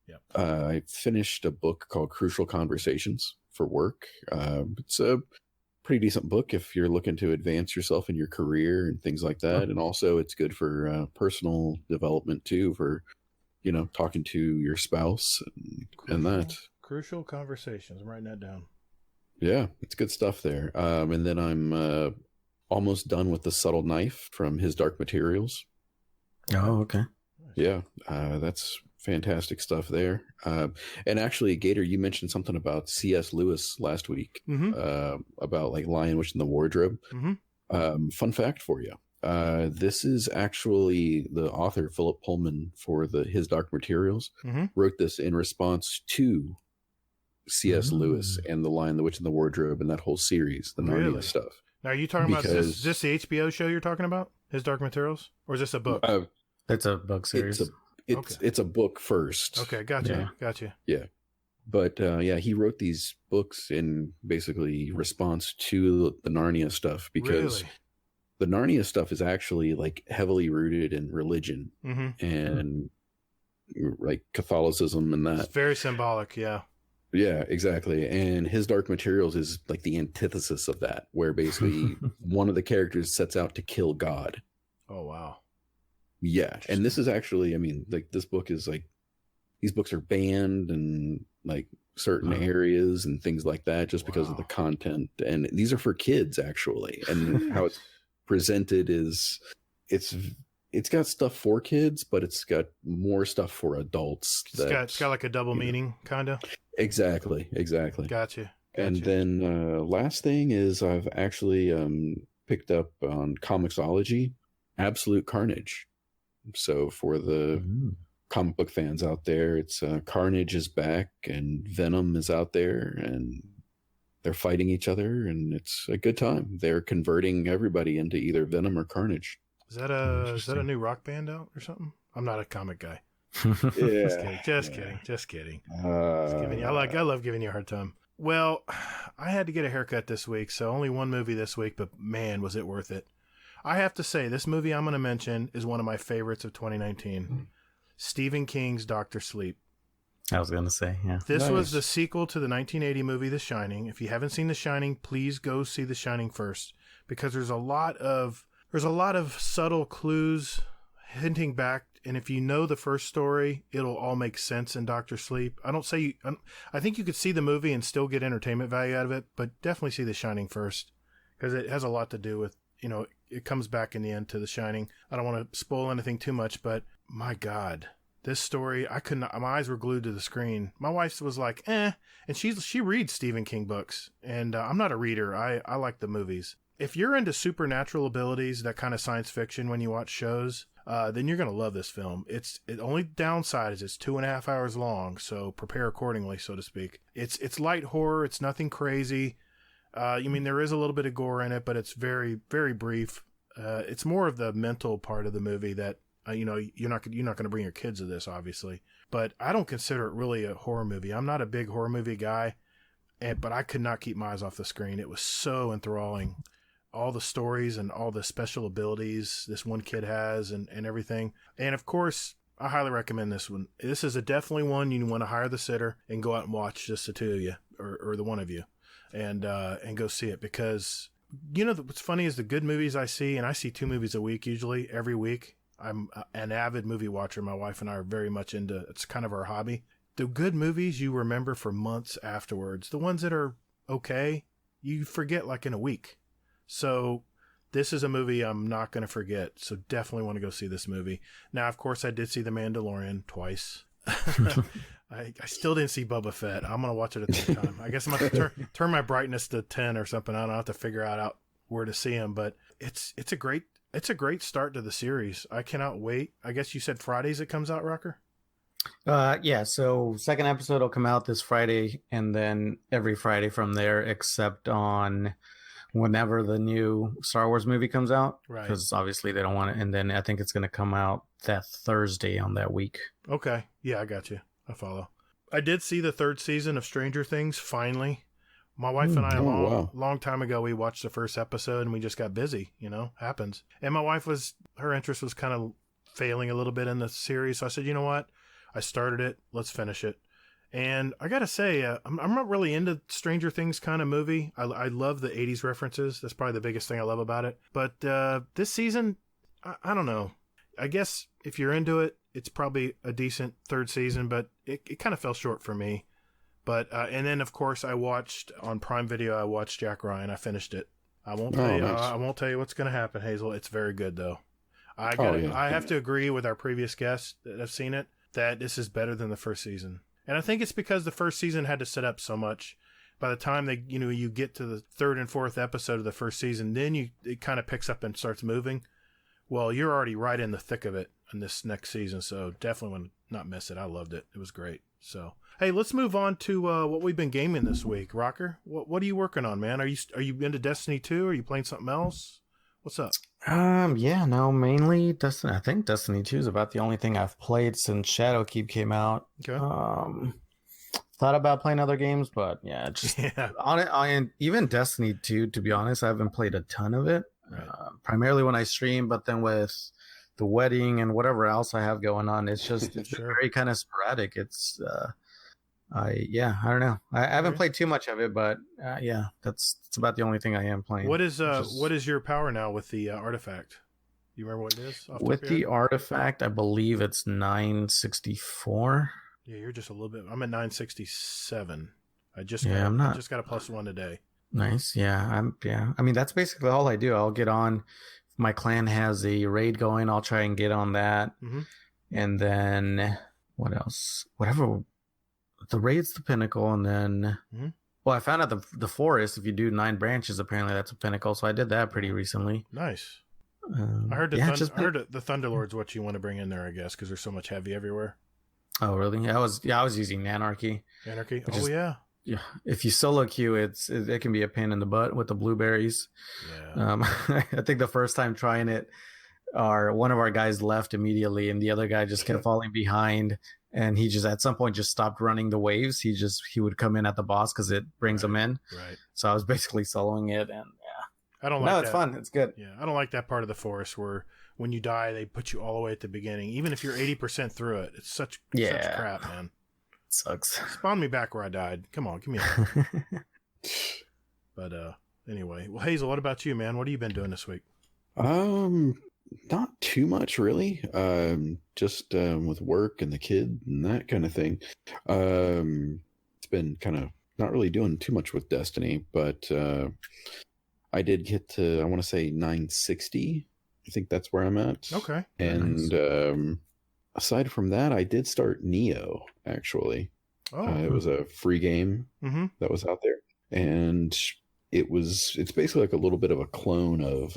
Yep. I finished a book called Crucial Conversations for work. It's a pretty decent book if you're looking to advance yourself in your career and things like that. And also it's good for personal development too, for, you know, talking to your spouse and that. Crucial Conversations. I'm writing that down. Yeah, it's good stuff there. And then I'm almost done with The Subtle Knife from His Dark Materials. Oh, okay. Yeah, that's fantastic stuff there. And actually, Gatr, you mentioned something about C.S. Lewis last week, about like Lion, Witch, and the Wardrobe. Fun fact for you. This is actually the author, Philip Pullman, for His Dark Materials, wrote this in response to C.S. Lewis and The Lion, the Witch, and the Wardrobe, and that whole series, the Narnia stuff. Now, are you talking about is this the HBO show you're talking about? His Dark Materials? Or is this a book? It's a book series. It's a book first. Okay, gotcha. Yeah. But he wrote these books in basically response to the Narnia stuff, because the Narnia stuff is actually like heavily rooted in religion and like Catholicism and that. It's very symbolic, yeah. Yeah, exactly. And His Dark Materials is like the antithesis of that, where basically one of the characters sets out to kill God. Oh, wow. Yeah. And this is actually, I mean, like this book is like, these books are banned in like certain areas and things like that just because of the content. And these are for kids actually. And how it's presented is it's got stuff for kids, but it's got more stuff for adults. It's got like a double meaning, kind of. Exactly. Gotcha. And then last thing is I've actually picked up on Comixology, Absolute Carnage. So for the comic book fans out there, it's Carnage is back and Venom is out there and they're fighting each other and it's a good time. They're converting everybody into either Venom or Carnage. Is that a new rock band out or something? I'm not a comic guy. Yeah. Just kidding. I love giving you a hard time. Well, I had to get a haircut this week, so only one movie this week, but man, was it worth it. I have to say, this movie I'm going to mention is one of my favorites of 2019. Stephen King's Dr. Sleep. I was going to say, yeah. This was the sequel to the 1980 movie The Shining. If you haven't seen The Shining, please go see The Shining first, because there's a lot of subtle clues hinting back and if you know the first story, it'll all make sense in Doctor Sleep. I think you could see the movie and still get entertainment value out of it, but definitely see The Shining first, because it has a lot to do with, it comes back in the end to The Shining. I don't want to spoil anything too much, but my God, this story, my eyes were glued to the screen. My wife was like, and she reads Stephen King books, and I'm not a reader. I like the movies. If you're into supernatural abilities, that kind of science fiction when you watch shows, then you're going to love this film. The only downside is it's 2.5 hours long, so prepare accordingly, so to speak. It's light horror. It's nothing crazy. There is a little bit of gore in it, but it's very, very brief. It's more of the mental part of the movie that, you're not going to bring your kids to this, obviously. But I don't consider it really a horror movie. I'm not a big horror movie guy, but I could not keep my eyes off the screen. It was so enthralling. All the stories and all the special abilities this one kid has and everything. And of course, I highly recommend this one. This is definitely one you want to hire the sitter and go out and watch, just the two of you or the one of you, and go see it, because what's funny is the good movies I see, and I see 2 movies a week, usually every week. I'm an avid movie watcher. My wife and I are very much into, it's kind of our hobby. The good movies you remember for months afterwards. The ones that are okay, you forget like in a week. So this is a movie I'm not going to forget. So definitely want to go see this movie. Now, of course, I did see The Mandalorian twice. I still didn't see Boba Fett. I'm going to watch it at the time. I guess I'm going to turn my brightness to 10 or something. I don't have to figure out where to see him, but it's a great start to the series. I cannot wait. I guess you said Fridays it comes out, Rocker? Yeah, so second episode will come out this Friday, and then every Friday from there, except on whenever the new Star Wars movie comes out. Right. Because obviously they don't want it. And then I think it's going to come out that Thursday on that week. Okay. Yeah, I got you. I follow. I did see the 3rd season of Stranger Things, finally. My wife and I, a long time ago, we watched the first episode and we just got busy, happens. And my wife her interest was kind of failing a little bit in the series. So I said, you know what? I started it. Let's finish it. And I got to say, I'm not really into Stranger Things kind of movie. I love the 80s references. That's probably the biggest thing I love about it. But this season, I don't know. I guess if you're into it, it's probably a decent 3rd season, but it kind of fell short for me. But and then, of course, I watched on Prime Video, I watched Jack Ryan. I finished it. I won't tell you. Nice. I won't tell you what's going to happen, Hazel. It's very good, though. I have to agree with our previous guests that have seen it, that this is better than the first season. And I think it's because the first season had to set up so much. By the time you get to the 3rd and 4th episode of the first season, then it kind of picks up and starts moving. Well, you're already right in the thick of it in this next season, so definitely want to not miss it. I loved it. It was great. So, hey, let's move on to what we've been gaming this week. Rocker, what are you working on, man? Are you into Destiny 2? Are you playing something else? What's up? Mainly Destiny. I think Destiny 2 is about the only thing I've played since Shadowkeep came out. Okay. Thought about playing other games, but even Destiny 2, to be honest, I haven't played a ton of it. Right. Primarily when I stream, but then with the wedding and whatever else I have going on, it's just very kind of sporadic. It's I don't know. I haven't played too much of it, but that's about the only thing I am playing. What is your power now with the artifact? You remember what it is? With the artifact, I believe it's 964. Yeah, you're just a little bit. I'm at 967. I just got a +1 today. Nice. Yeah. I mean, that's basically all I do. I'll get on. If my clan has a raid going, I'll try and get on that. Mm-hmm. And then what else? Whatever. The raid's the pinnacle, and then well, I found out the forest. If you do 9 branches, apparently that's a pinnacle. So I did that pretty recently. Nice. I heard the Thunderlord's what you want to bring in there, I guess, because there's so much heavy everywhere. Oh, really? I was using Anarchy. Anarchy. Yeah. If you solo queue, it can be a pain in the butt with the blueberries. Yeah. I think the first time trying it, one of our guys left immediately, and the other guy just kept falling behind. And he just at some point just stopped running the waves. He would come in at the boss because it brings him in. Right. So I was basically soloing it, and I don't like that. No, it's fun. It's good. Yeah, I don't like that part of the forest where when you die they put you all the way at the beginning, even if you're 80% through it. It's such crap, man. It sucks. Spawn me back where I died. Come on, give me a But anyway, well, Hazel, what about you, man? What have you been doing this week? Not too much, really. Just with work and the kid and that kind of thing. It's been kind of not really doing too much with Destiny, but I did get to, I want to say 960. I think that's where I'm at. Okay. And aside from that, I did start Neo, actually. Oh. It was a free game that was out there. And it's basically like a little bit of a clone of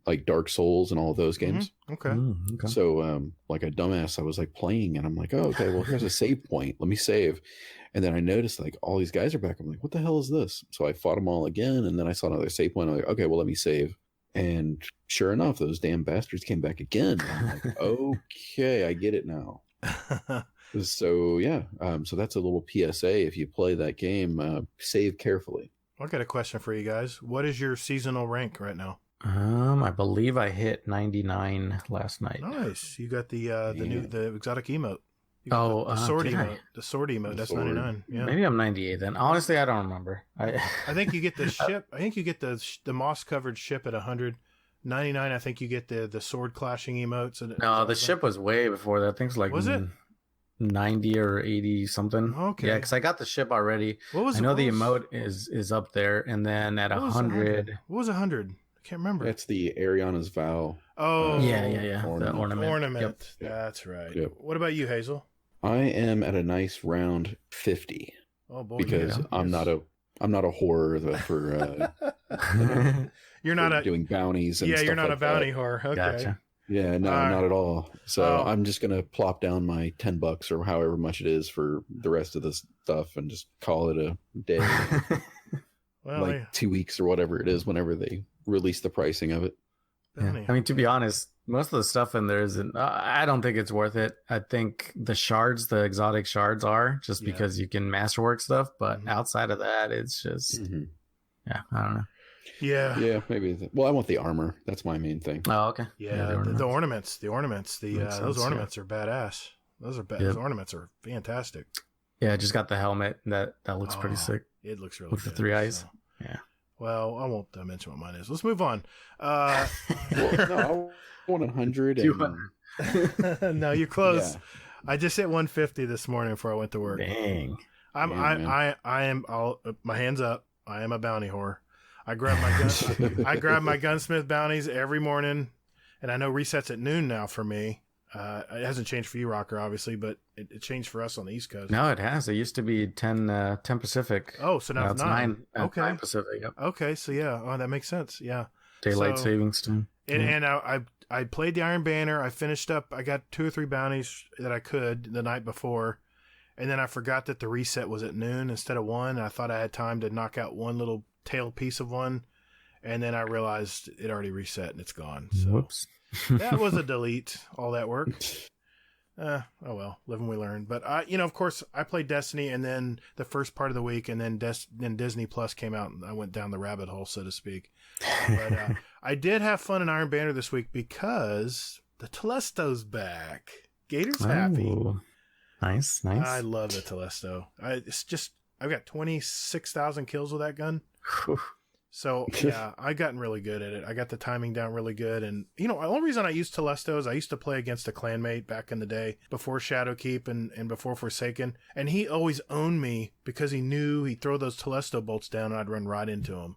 like Dark Souls and all of those games. Okay. Okay. So like a dumbass, I was like playing and I'm like, oh, okay, well, here's a save point. Let me save. And then I noticed like all these guys are back. I'm like, what the hell is this? So I fought them all again. And then I saw another save point. I'm like, okay, well, let me save. And sure enough, those damn bastards came back again. I'm like, okay, I get it now. So yeah, so that's a little PSA. If you play that game, save carefully. I got a question for you guys. What is your seasonal rank right now? I believe I hit 99 last night. Nice. You got the exotic emote. You got the sword did I? emote. The sword emote. That's sword. 99. Yeah. Maybe I'm 98 then. Honestly, I don't remember. I think you get the ship. I think you get the moss covered ship at 100. 99. I think you get the sword clashing emotes. No, the ship was way before that. I think it's like Was it 90 or 80 something? Okay. Yeah, because I got the ship already. What was I know the emote is up there, and then at 100. What was 100? I can't remember. That's the Ariana's Vow. Oh, Yeah. Ornament. The ornament. Yep. That's right. Yep. What about you, Hazel? I am at a nice round 50 Oh boy, because yeah. I'm not a whore for You're not for doing bounties. And yeah, stuff you're not like a bounty that. whore. Okay. Gotcha. Yeah, no, not at all. So Oh. I'm just gonna plop down my $10 or however much it is for the rest of this stuff and just call it a day, Well, like 2 weeks or whatever it is, whenever they release the pricing of it. bounty. Yeah. I mean, to be honest, most of the stuff in there isn't. I don't think it's worth it. I think the shards, the exotic shards, are just Yeah. because you can masterwork stuff. But Mhm. outside of that, it's just yeah. I don't know. Yeah. Yeah, maybe. Well, I want the armor. That's my main thing. Oh, okay. Yeah, the the ornaments. The ornaments. Makes Those sense, ornaments are badass. Those are Yep. Those ornaments are fantastic. Yeah, I just got the helmet. That looks pretty Oh, sick. It looks really With good. the 3 eyes. so. Yeah. Well, I won't mention what mine is. Let's move on. Well, no, I want 100. And, No, you're close. Yeah. I just hit 150 this morning before I went to work. Dang. I am all my hands up. I am a bounty whore. I grab my gun. I grab my gunsmith bounties every morning, and I know resets at noon now for me. It hasn't changed for you, Rocker, obviously, but it changed for us on the East Coast. No, it has. It used to be 10 Pacific. Oh, so now it's 9. Okay. 9 Pacific. Yep. Okay, so yeah, that makes sense. Yeah. Daylight So- savings time. And I played the Iron Banner. I finished up. I got 2 or 3 bounties that I could the night before, and then I forgot that the reset was at noon instead of 1. I thought I had time to knock out one little tail piece of one, and then I realized it already reset and it's gone. So Whoops. that was a delete. All that work. Oh well, live and we learn. But of course, I played Destiny, and then the first part of the week, and then then Disney Plus came out, and I went down the rabbit hole, so to speak. But I did have fun in Iron Banner this week because the Telesto's back. Gator's happy. Ooh. Nice. I love the Telesto. I've got 26,000 kills with that gun. Whew. So yeah, I've gotten really good at it. I got the timing down really good. And the only reason I used Telesto is I used to play against a clanmate back in the day before Shadowkeep and before Forsaken. And he always owned me because he knew he'd throw those Telesto bolts down and I'd run right into him.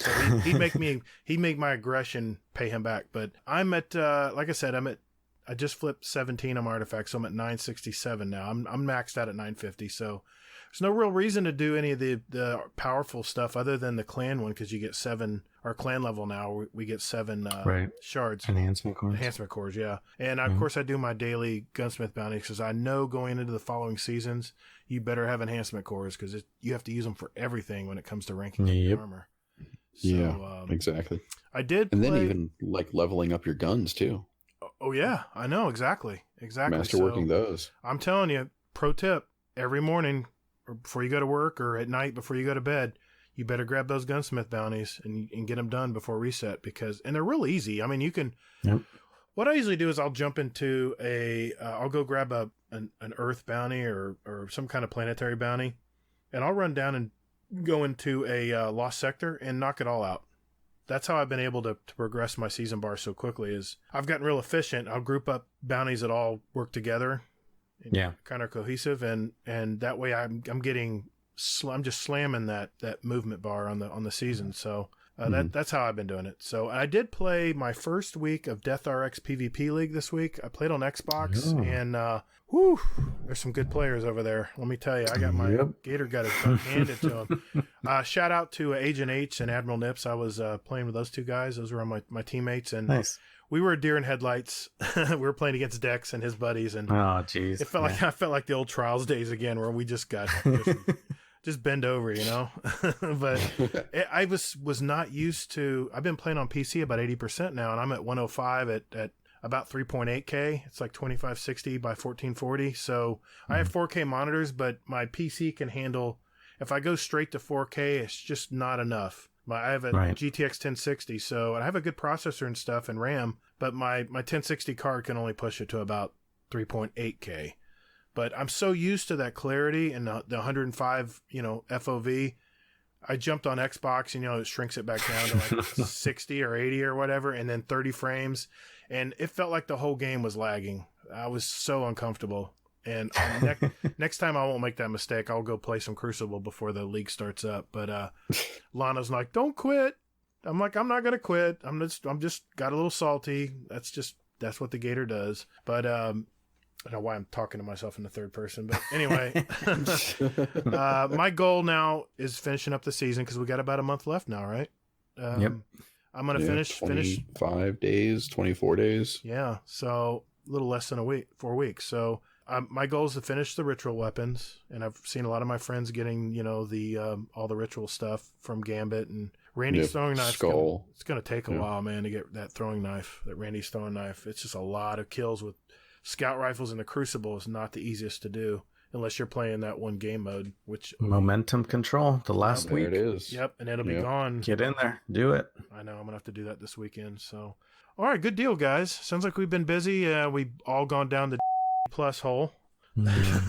So he'd make my aggression pay him back. But I'm at, like I said, I just flipped 17 on my artifacts. So I'm at 967 now. I'm maxed out at 950. So there's no real reason to do any of the powerful stuff other than the clan one, because you get 7, our clan level now, we get 7 Right. shards. Enhancement cores. Enhancement cores, yeah. And of course I do my daily gunsmith bounties because I know going into the following seasons, you better have enhancement cores because you have to use them for everything when it comes to ranking up your armor. So, yeah, exactly. I did And play... then even like leveling up your guns too. Oh yeah, I know, exactly. Masterworking those. I'm telling you, pro tip, every morning or before you go to work or at night before you go to bed, you better grab those gunsmith bounties and get them done before reset and they're real easy. I mean, you can, what I usually do is I'll jump into I'll go grab an earth bounty or some kind of planetary bounty, and I'll run down and go into a lost sector and knock it all out. that's how I've been able to progress my season bar so quickly. Is I've gotten real efficient. I'll group up bounties that all work together, Yeah. kind of cohesive, and that way I'm just slamming that movement bar on the season. So that's how I've been doing it. So I did play my first week of Death RX PvP League this week. I played on Xbox, and there's some good players over there. Let me tell you, I got my Gatr got his butt handed to him. Shout out to Agent H and Admiral Nips. I was playing with those two guys. Those were my teammates, and Nice. we were deer in headlights. We were playing against Dex and his buddies, and Oh, jeez. it felt like I felt like the old Trials days again, where we just got just bend over, But I was not used to. I've been playing on PC about 80% now, and I'm at 105 at about 3.8K. It's like 2560 by 1440. So I have 4K monitors, but my PC can handle. If I go straight to 4K, it's just not enough. I have a GTX 1060, so I have a good processor and stuff and RAM, but my 1060 card can only push it to about 3.8K. But I'm so used to that clarity and the 105, FOV. I jumped on Xbox and, it shrinks it back down to like 60 or 80 or whatever, and then 30 frames. And it felt like the whole game was lagging. I was so uncomfortable. And next time I won't make that mistake. I'll go play some Crucible before the league starts up. But Lana's like, "Don't quit." I'm like, "I'm not gonna quit. I'm just got a little salty. That's what the Gatr does." But I don't know why I'm talking to myself in the third person. But anyway, my goal now is finishing up the season because we got about a month left now, right? Yep. I'm gonna finish 25 days, 24 days. Yeah, so a little less than a week, 4 weeks. So. My goal is to finish the ritual weapons, and I've seen a lot of my friends getting, the all the ritual stuff from Gambit and Randy's throwing knife. Skull. It's going to take a while, man, to get that throwing knife, that Randy's throwing knife. It's just a lot of kills with scout rifles, and the Crucible is not the easiest to do unless you're playing that one game mode, which Momentum control, the last week. There it is. Yep, and it'll be gone. Get in there, do it. I know I'm gonna have to do that this weekend. So, all right, good deal, guys. Sounds like we've been busy. We've all gone down the plus hole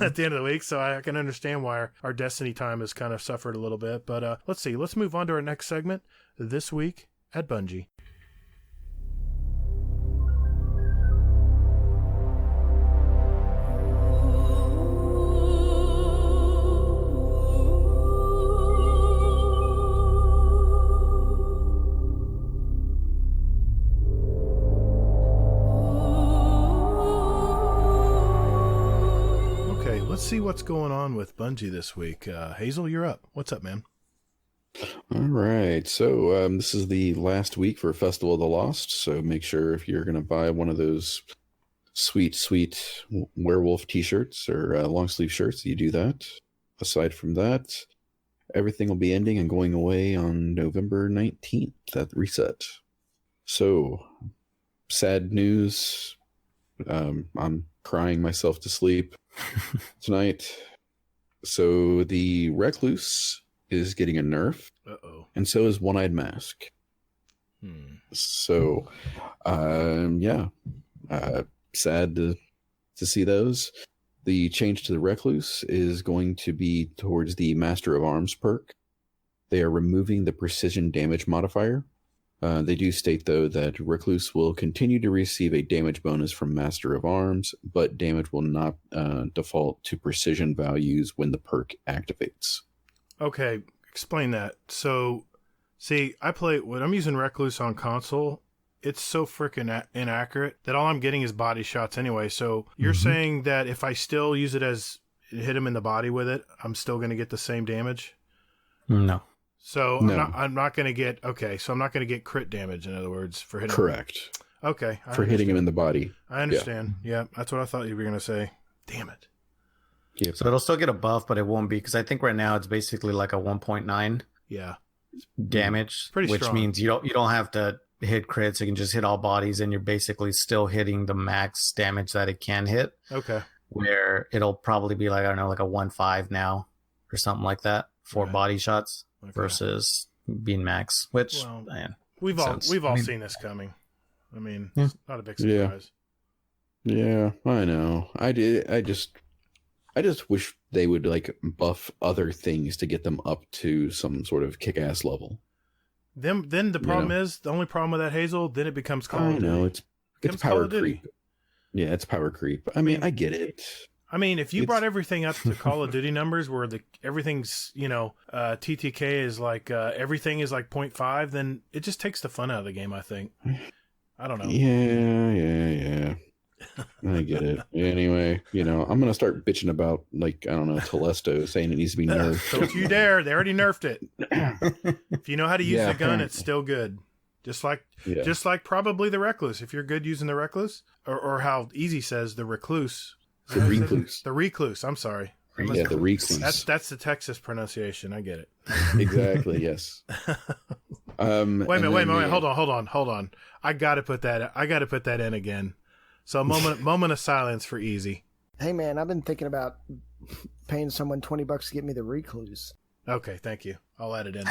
at the end of the week, so I can understand why our Destiny time has kind of suffered a little bit. But let's see. Let's move on to our next segment. This week at Bungie. Let's see what's going on with Bungie this week. Hazel, you're up. What's up, man? All right. So this is the last week for Festival of the Lost. So make sure if you're going to buy one of those sweet werewolf t-shirts or long sleeve shirts, you do that. Aside from that, everything will be ending and going away on November 19th at reset. So sad news. I'm crying myself to sleep tonight. So the Recluse is getting a nerf. And so is One-Eyed Mask. So, sad to see those. The change to the Recluse is going to be towards the Master of Arms perk. They are removing the precision damage modifier. They do state, though, that Recluse will continue to receive a damage bonus from Master of Arms, but damage will not default to precision values when the perk activates. Okay, explain that. So, see, when I'm using Recluse on console, it's so freaking inaccurate that all I'm getting is body shots anyway. So you're saying that if I still use it as hit him in the body with it, I'm still going to get the same damage? No. So no. I'm not going to get, so I'm not going to get crit damage, in other words, for hitting Correct. him. Okay. For hitting him in the body. I understand. Yeah, that's what I thought you were going to say. Damn it. Yep. So it'll still get a buff, but it won't be, because I think right now it's basically like a 1.9 damage, Pretty which strong. means you don't have to hit crits. You can just hit all bodies, and you're basically still hitting the max damage that it can hit. Okay. Where it'll probably be like, I don't know, like a 1.5 now or something like that for body shots versus being max, which man, we've all seen this coming. I mean, it's not a big surprise. Yeah, I know. I just wish they would like buff other things to get them up to some sort of kick-ass level. Then the problem is, the only problem with that, Hazel, then it becomes Call of Duty. I know, it's power creep. Yeah, it's power creep. I mean, I get it. I mean, if you brought everything up to Call of Duty numbers where everything's, TTK is like, everything is like 0.5, then it just takes the fun out of the game, I think. I don't know. Yeah. I get it. Anyway, I'm going to start bitching about, Telesto saying it needs to be nerfed. Don't you dare. They already nerfed it. If you know how to use the gun, it's still good. Just like probably the Recluse. If you're good using the Recluse, or how Easy says, the Recluse. The Recluse. The Recluse. I'm sorry. Yeah, the Recluse. That's the Texas pronunciation. I get it. Exactly. Yes. Wait a minute. Hold on. I gotta put that in again. So a moment of silence for Easy. Hey man, I've been thinking about paying someone $20 to get me the Recluse. Okay, thank you. I'll add it in.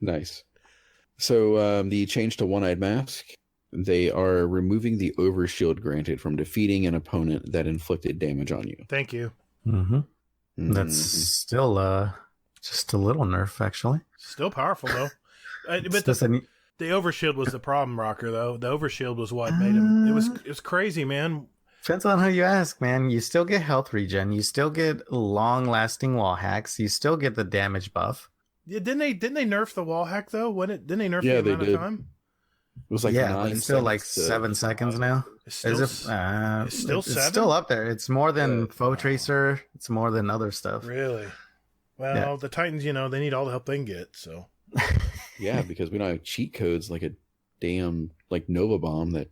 Nice. So the change to One-Eyed Mask. They are removing the overshield granted from defeating an opponent that inflicted damage on you. Thank you. Mm-hmm. That's still just a little nerf, actually. Still powerful, though. But the overshield was the problem, Rocker, though. The overshield was what made him... It was crazy, man. Depends on who you ask, man. You still get health regen. You still get long-lasting wall hacks. You still get the damage buff. Yeah, didn't they nerf the wall hack, though? Didn't they nerf the amount of time? It was like 9 it's still like 7 seconds now. It's still 7? It's still up there. It's more than Foe Tracer. It's more than other stuff. Really? Well, the Titans, they need all the help they can get, so. Yeah, because we don't have cheat codes like a damn, Nova Bomb that,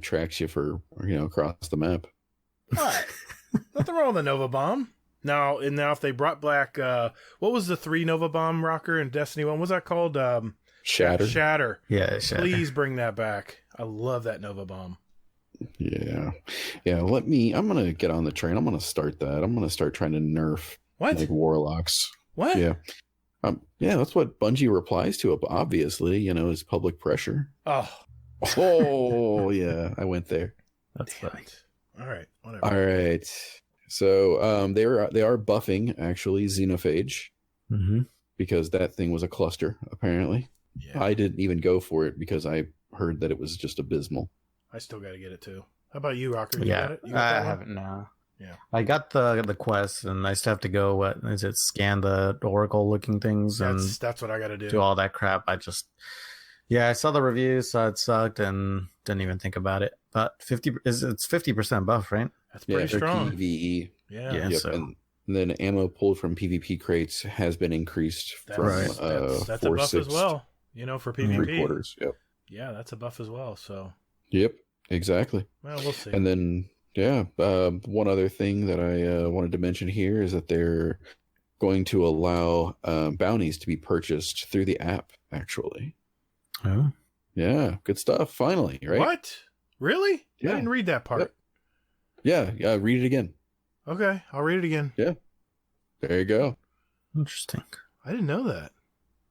tracks you for, across the map. What? Nothing wrong with the Nova Bomb. Now if they brought back, what was the 3 Nova Bomb, Rocker, in Destiny 1? What was that called? Shatter. Yeah, Shatter. Please bring that back. I love that Nova Bomb. Yeah. I'm going to get on the train. I'm going to start that. I'm going to start trying to nerf Warlocks. What? Yeah. That's what Bungie replies to, obviously, is public pressure. Oh, yeah, I went there. That's funny. All right, whatever. All right. So they are buffing, actually, Xenophage. Mm-hmm. Because that thing was a cluster, apparently. Yeah. I didn't even go for it because I heard that it was just abysmal. I still got to get it too. How about you, Rocker? You I haven't. No. Yeah. I got the quest, and I still have to go. Scan the Oracle looking things, that's what I got to do. Do all that crap. I saw the reviews, so it sucked, and didn't even think about it. But it's 50% buff, right? That's pretty strong. PvE. Yeah. Yep. So. And then ammo pulled from PvP crates has been increased that's a buff as well. For PvP. 3/4. Yep. Yeah, that's a buff as well. So. Yep. Exactly. Well, we'll see. And then. Yeah. One other thing that I wanted to mention here is that they're going to allow bounties to be purchased through the app, actually. Oh. Yeah. Good stuff. Finally, right? What? Really? Yeah. I didn't read that part. Yep. Yeah. Read it again. Okay. I'll read it again. Yeah. There you go. Interesting. I didn't know that.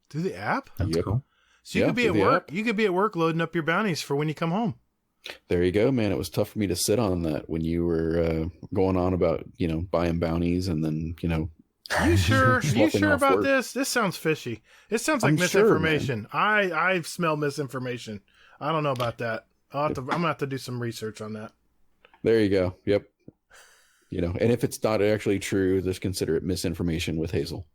Through the app? That's cool. So you could be at work. App. You could be at work loading up your bounties for when you come home. There you go, man. It was tough for me to sit on that when you were going on about, buying bounties and then, You sure about this? This sounds fishy. It sounds like misinformation. Sure, I smell misinformation. I don't know about that. I'm going to have to do some research on that. There you go. Yep. And if it's not actually true, just consider it misinformation with Hazel.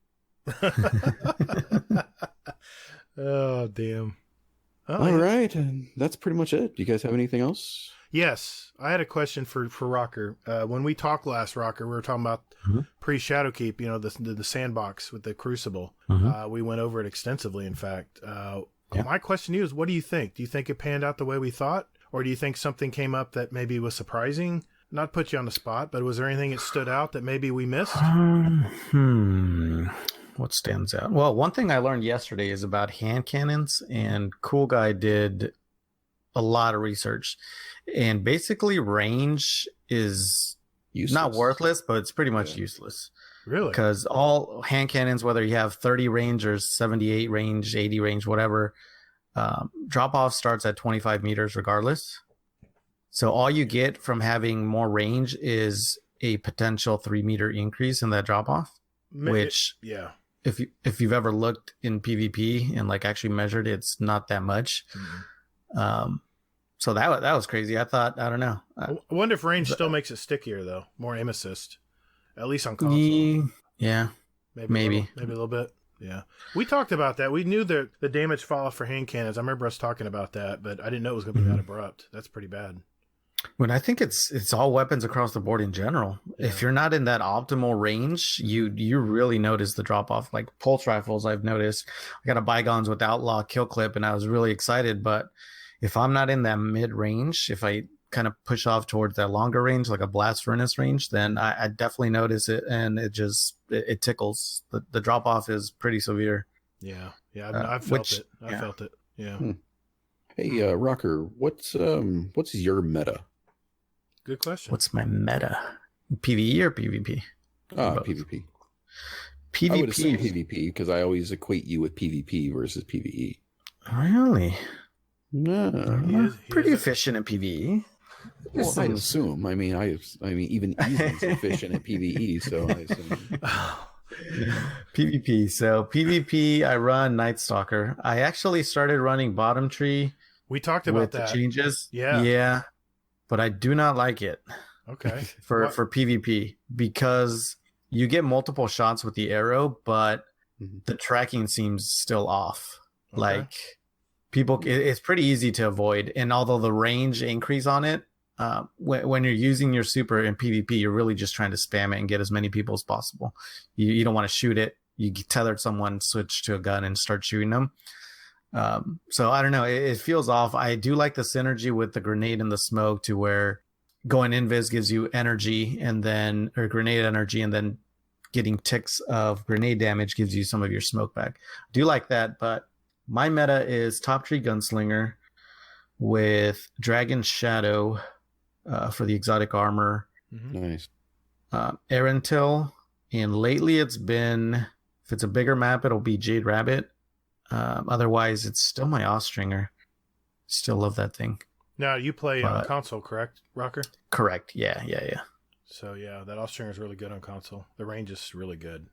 Oh, damn. All right. And that's pretty much it. Do you guys have anything else? Yes. I had a question for Rocker. When we talked last, Rocker, we were talking about pre-Shadowkeep, the sandbox with the Crucible. We went over it extensively, in fact. My question to you is, what do you think? Do you think it panned out the way we thought? Or do you think something came up that maybe was surprising? Not to put you on the spot, but was there anything that stood out that maybe we missed? What stands out? Well, one thing I learned yesterday is about hand cannons, and Cool Guy did a lot of research. And basically, range is useless. Not worthless, but it's pretty much useless. Really? Because all hand cannons, whether you have 30 range or 78 range, 80 range, whatever, drop-off starts at 25 meters regardless. So all you get from having more range is a potential 3-meter increase in that drop-off, which if you've ever looked in PvP and like actually measured, it's not that much. So that was crazy. I don't know. I wonder if range still makes it stickier though, more aim assist, at least on console. Yeah, maybe a little bit. Yeah, we talked about that. We knew that the damage fall off for hand cannons. I remember us talking about that, but I didn't know it was going to be that abrupt. That's pretty bad. When I think it's all weapons across the board in general. Yeah. If you're not in that optimal range, you really notice the drop off. Like pulse rifles, I've noticed. I got a Bygones with outlaw kill clip, and I was really excited. But if I'm not in that mid range, if I kind of push off towards that longer range, like a blast furnace range, then I definitely notice it, and it tickles. The drop off is pretty severe. Yeah, I've felt it. I felt it. Yeah. Hey, Rocker, what's your meta? Good question. What's my meta? PvE or PvP? PvP. PvP. I would assume PvP because I always equate you with PvP versus PvE. Really? No. Pretty efficient in PvE. Well, I assume. I mean, even Ethan's efficient at PvE, so I assume. PvP. So PvP, I run Night Stalker. I actually started running Bottom Tree. We talked about with that. The changes. Yeah. But I do not like it. Okay. for PvP because you get multiple shots with the arrow, but the tracking seems still off. Okay. Like it's pretty easy to avoid, and although the range increase on it, when you're using your super in PvP, you're really just trying to spam it and get as many people as possible. You don't want to shoot it. You tether someone, switch to a gun, and start shooting them. So I don't know. It feels off. I do like the synergy with the grenade and the smoke to where going invis gives you energy or grenade energy, and then getting ticks of grenade damage gives you some of your smoke back. I do like that, but my meta is Top Tree Gunslinger with Dragon Shadow for the exotic armor. Nice. Erentil, and lately it's been, if it's a bigger map, it'll be Jade Rabbit. Otherwise, it's still my Austringer. Still love that thing. Now, you play on console, correct, Rocker? Correct. Yeah. So, yeah, that Austringer is really good on console. The range is really good.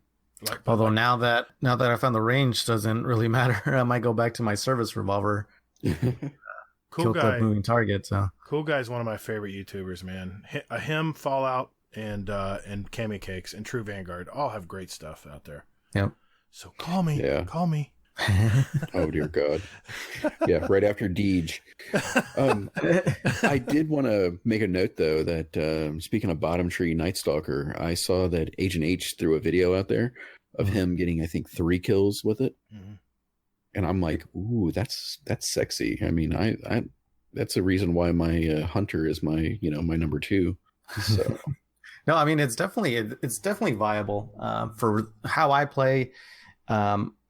Although now that I found the range doesn't really matter, I might go back to my service revolver. Cool guy. Moving target. So Cool Guy is one of my favorite YouTubers, man. Him, Fallout, and Kami Cakes, and True Vanguard all have great stuff out there. Yep. So call me. Yeah. Call me. Oh dear God. Yeah, right after Deej. I did want to make a note though that speaking of Bottom Tree Night Stalker, I saw that Agent H threw a video out there of him getting, I think, 3 kills with it. And I'm like, ooh, that's sexy. I mean, I that's a reason why my hunter is my my number 2. So no, I mean it's definitely viable for how I play.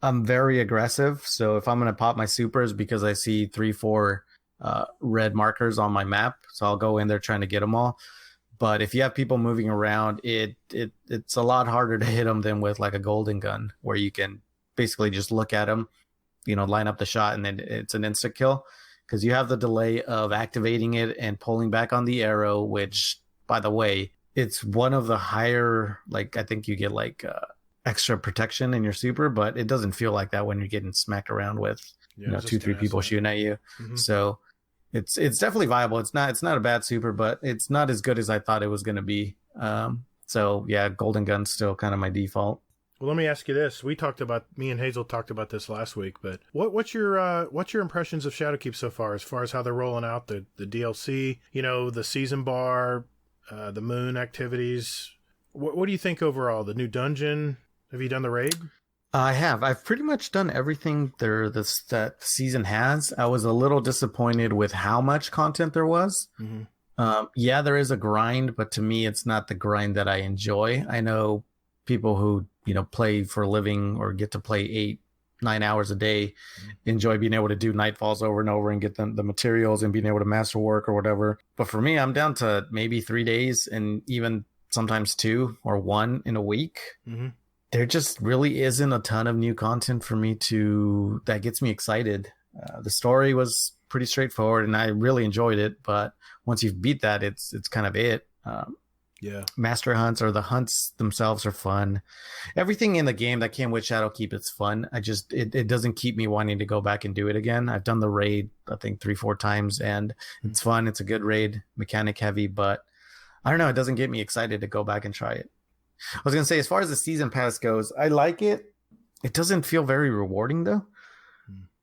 I'm very aggressive, so if I'm going to pop my supers because I see 3-4 red markers on my map, so I'll go in there trying to get them all. But if you have people moving around, it's a lot harder to hit them than with like a golden gun, where you can basically just look at them, line up the shot, and then it's an instant kill. Because you have the delay of activating it and pulling back on the arrow, which, by the way, it's one of the higher, like I think you get like extra protection in your super, but it doesn't feel like that when you're getting smacked around with 2-3 people shooting at you. So it's definitely viable. It's not a bad super, but it's not as good as I thought it was going to be. So yeah, golden gun's still kind of my default. Well, let me ask you this. Me and Hazel talked about this last week, but what's your impressions of Shadowkeep so far as how they're rolling out the DLC, the season bar, the moon activities? What do you think overall? The new dungeon? Have you done the raid? I have. I've pretty much done everything that the season has. I was a little disappointed with how much content there was. Yeah, there is a grind, but to me, it's not the grind that I enjoy. I know people who play for a living or get to play 8-9 hours a day enjoy being able to do nightfalls over and over and get the materials and being able to masterwork or whatever. But for me, I'm down to maybe 3 days and even sometimes 2 or 1 in a week. There just really isn't a ton of new content for me that gets me excited. The story was pretty straightforward and I really enjoyed it, but once you've beat that, it's kind of it. Yeah. Master hunts or the hunts themselves are fun. Everything in the game that came with Shadowkeep, it's fun. It doesn't keep me wanting to go back and do it again. I've done the raid, I think 3-4 times, and it's fun. It's a good raid, mechanic heavy, but I don't know. It doesn't get me excited to go back and try it. I was going to say, as far as the season pass goes, I like it. It doesn't feel very rewarding though.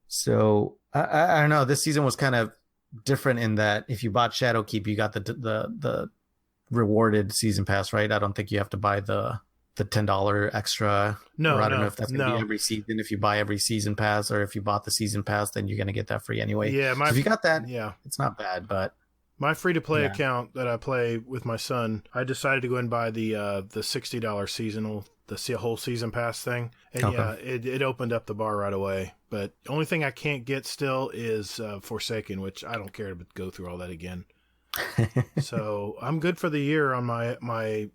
So I don't know. This season was kind of different in that if you bought Shadowkeep, you got the rewarded season pass, right? I don't think you have to buy the $10 extra. No, or I don't know if that's going to no. be every season. If you buy every season pass, or if you bought the season pass, then you're going to get that free anyway. Yeah, so if you got that, yeah, it's not bad. But my free-to-play account that I play with my son, I decided to go and buy the $60 seasonal, the whole season pass thing, and yeah, it opened up the bar right away. But the only thing I can't get still is Forsaken, which I don't care to go through all that again. So I'm good for the year on my I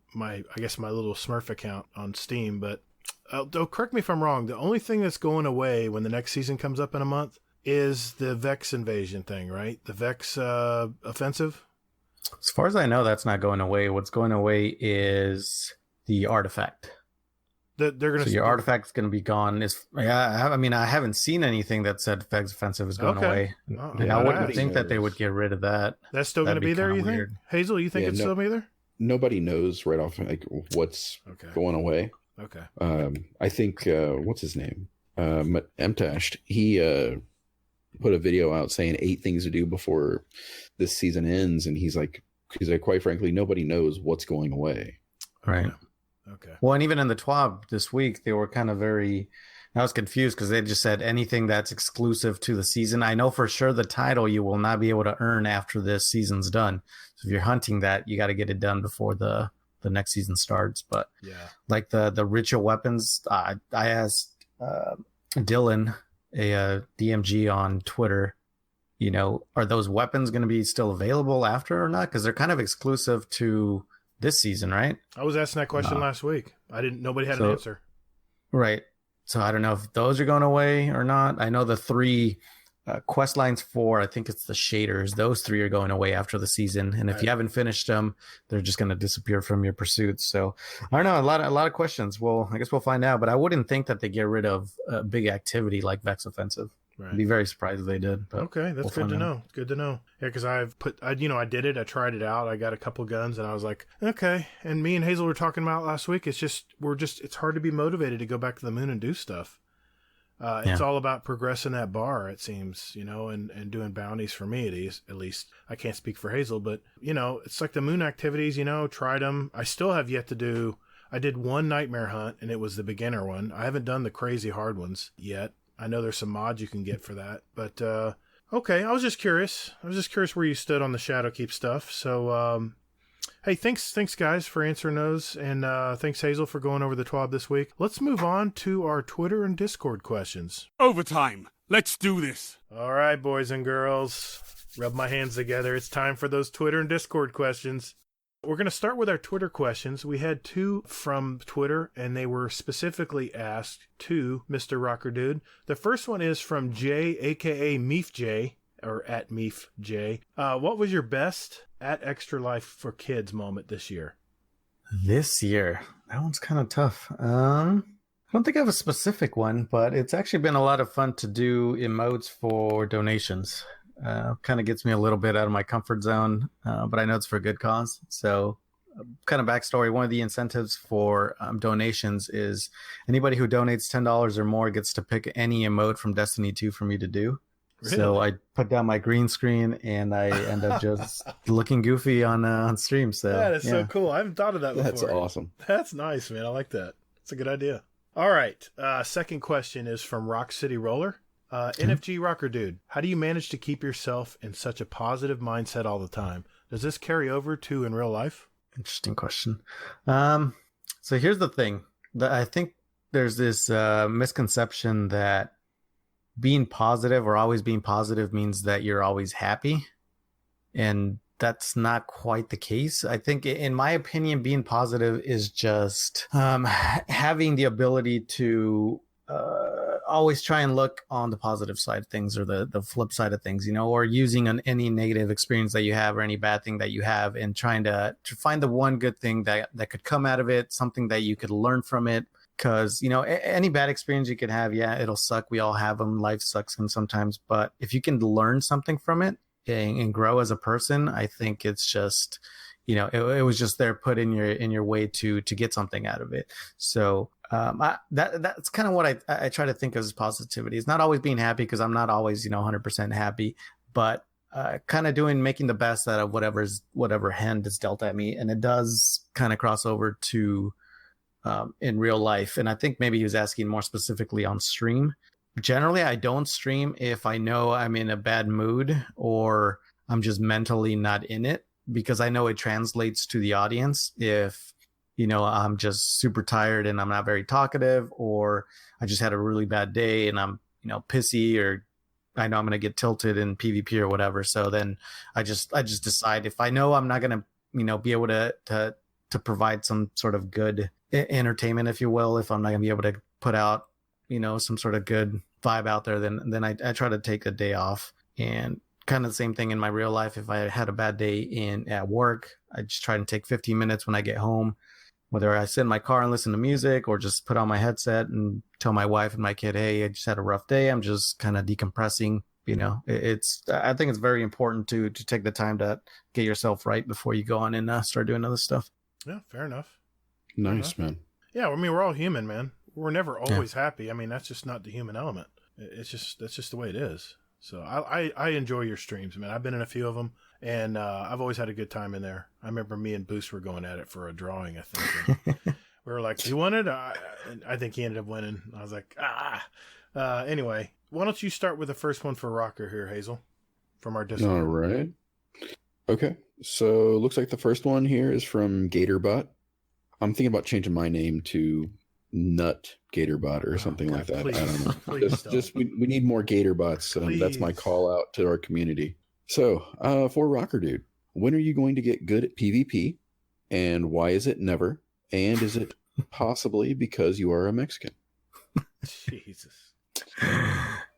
guess my little Smurf account on Steam. But though, correct me if I'm wrong, the only thing that's going away when the next season comes up in a month is the Vex invasion thing, right? The Vex offensive. As far as I know, that's not going away. What's going away is the artifact. They're going to. So your artifact's going to be gone. I mean, I haven't seen anything that said Vex offensive is going away. And I wouldn't think that they would get rid of that. That's still going to be there, you think? Hazel, you think it's still be there? Nobody knows right off like what's going away. Okay. I think what's his name? Mtashed. He put a video out saying 8 things to do before this season ends, and he's like, quite frankly, nobody knows what's going away. Right. Yeah. Okay. Well, and even in the TWAB this week, they were kind of I was confused because they just said anything that's exclusive to the season. I know for sure the title you will not be able to earn after this season's done. So if you're hunting that, you got to get it done before the next season starts. But yeah, like the ritual weapons, I asked Dylan, a DMG on Twitter, are those weapons going to be still available after or not? Because they're kind of exclusive to this season, right? I was asking that question last week. Nobody had an answer. Right. So I don't know if those are going away or not. I know the 3 quest lines for, I think it's the shaders. Those 3 are going away after the season. And if you haven't finished them, they're just going to disappear from your pursuits. So I don't know. A lot of questions. Well, I guess we'll find out, but I wouldn't think that they get rid of a big activity like Vex Offensive. Right. I'd be very surprised if they did. But okay, that's good to know. Good to know. Yeah, because I did it. I tried it out. I got a couple guns, and I was like, okay. And me and Hazel were talking about last week. It's hard to be motivated to go back to the moon and do stuff. It's all about progressing that bar, it seems, and doing bounties for me at least. I can't speak for Hazel, but it's like the moon activities. Tried them. I still have yet to do. I did one nightmare hunt, and it was the beginner one. I haven't done the crazy hard ones yet. I know there's some mods you can get for that, but okay. I was just curious. Where you stood on the Shadowkeep stuff. So, hey, thanks guys for answering those, and thanks Hazel for going over the TWAB this week. Let's move on to our Twitter and Discord questions. Overtime. Let's do this. All right, boys and girls, rub my hands together. It's time for those Twitter and Discord questions. We're going to start with our Twitter questions. We had 2 from Twitter, and they were specifically asked to Mr. RockerDude. The first one is from Jay, a.k.a. MeefJ, or at MeefJ. What was your best at Extra Life for Kids moment this year? This year? That one's kind of tough. I don't think I have a specific one, but it's actually been a lot of fun to do emotes for donations. Kind of gets me a little bit out of my comfort zone, but I know it's for a good cause. So kind of backstory, one of the incentives for donations is anybody who donates $10 or more gets to pick any emote from Destiny 2 for me to do. Really? So I put down my green screen and I end up just looking goofy on stream. So that is so cool. I haven't thought of that before. That's awesome. That's nice, man. I like that. It's a good idea. All right. Second question is from Rock City Roller. NFG RockerDude, how do you manage to keep yourself in such a positive mindset all the time? Does this carry over to in real life? Interesting question. So here's the thing. I think there's this misconception that being positive or always being positive means that you're always happy. And that's not quite the case. I think, in my opinion, being positive is just having the ability to always try and look on the positive side of things, or the flip side of things, or using any negative experience that you have or any bad thing that you have, and trying to find the one good thing that could come out of it, something that you could learn from it. Because, any bad experience you could have, yeah, it'll suck. We all have them. Life sucks them sometimes. But if you can learn something from it and grow as a person, I think it's just, it was just there put in your way to get something out of it. So that's kind of what I try to think of as positivity. It's not always being happy, because I'm not always 100% happy, but kind of making the best out of whatever hand is dealt at me. And it does kind of cross over to in real life. And I think maybe he was asking more specifically on stream. Generally, I don't stream if I know I'm in a bad mood or I'm just mentally not in it, because I know it translates to the audience. If I'm just super tired and I'm not very talkative, or I just had a really bad day and I'm, pissy, or I know I'm going to get tilted in PvP or whatever. So then I just decide, if I know I'm not going to, be able to provide some sort of good entertainment, if you will, if I'm not going to be able to put out, some sort of good vibe out there, then I try to take a day off. And kind of the same thing in my real life. If I had a bad day at work, I just try to take 15 minutes when I get home, whether I sit in my car and listen to music, or just put on my headset and tell my wife and my kid, hey, I just had a rough day. I'm just kind of decompressing. I think it's very important to take the time to get yourself right before you go on and start doing other stuff. Yeah, fair enough. Nice, man. Yeah, I mean, we're all human, man. We're never always happy. I mean, that's just not the human element. That's just the way it is. So I enjoy your streams, man. I've been in a few of them, and I've always had a good time in there. I remember me and Boost were going at it for a drawing, I think. We were like, "You won it?" I think he ended up winning. I was like, Anyway, why don't you start with the first one for Rocker here, Hazel, from our Discord. All right. Okay. So looks like the first one here is from GatorBot. I'm thinking about changing my name to Nut GatorBot or something like that. Please, I don't know. please we need more GatorBots. That's my call out to our community. So for RockerDude, when are you going to get good at PvP, and why is it never? And is it possibly because you are a Mexican? Jesus.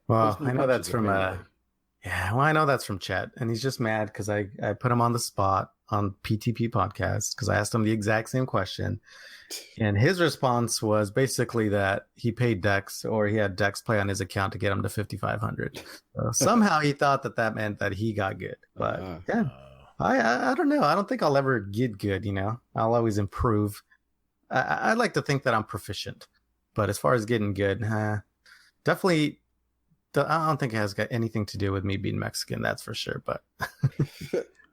Well, I know that's from I know that's from Chet, and he's just mad because I put him on the spot on PTP podcast because I asked him the exact same question, and his response was basically that he paid Dex, or he had Dex play on his account to get him to 5,500. So somehow he thought that meant that he got good, but yeah, I don't know. I don't think I'll ever get good. I'll always improve. I like to think that I'm proficient, but as far as getting good, definitely. I don't think it has got anything to do with me being Mexican. That's for sure. But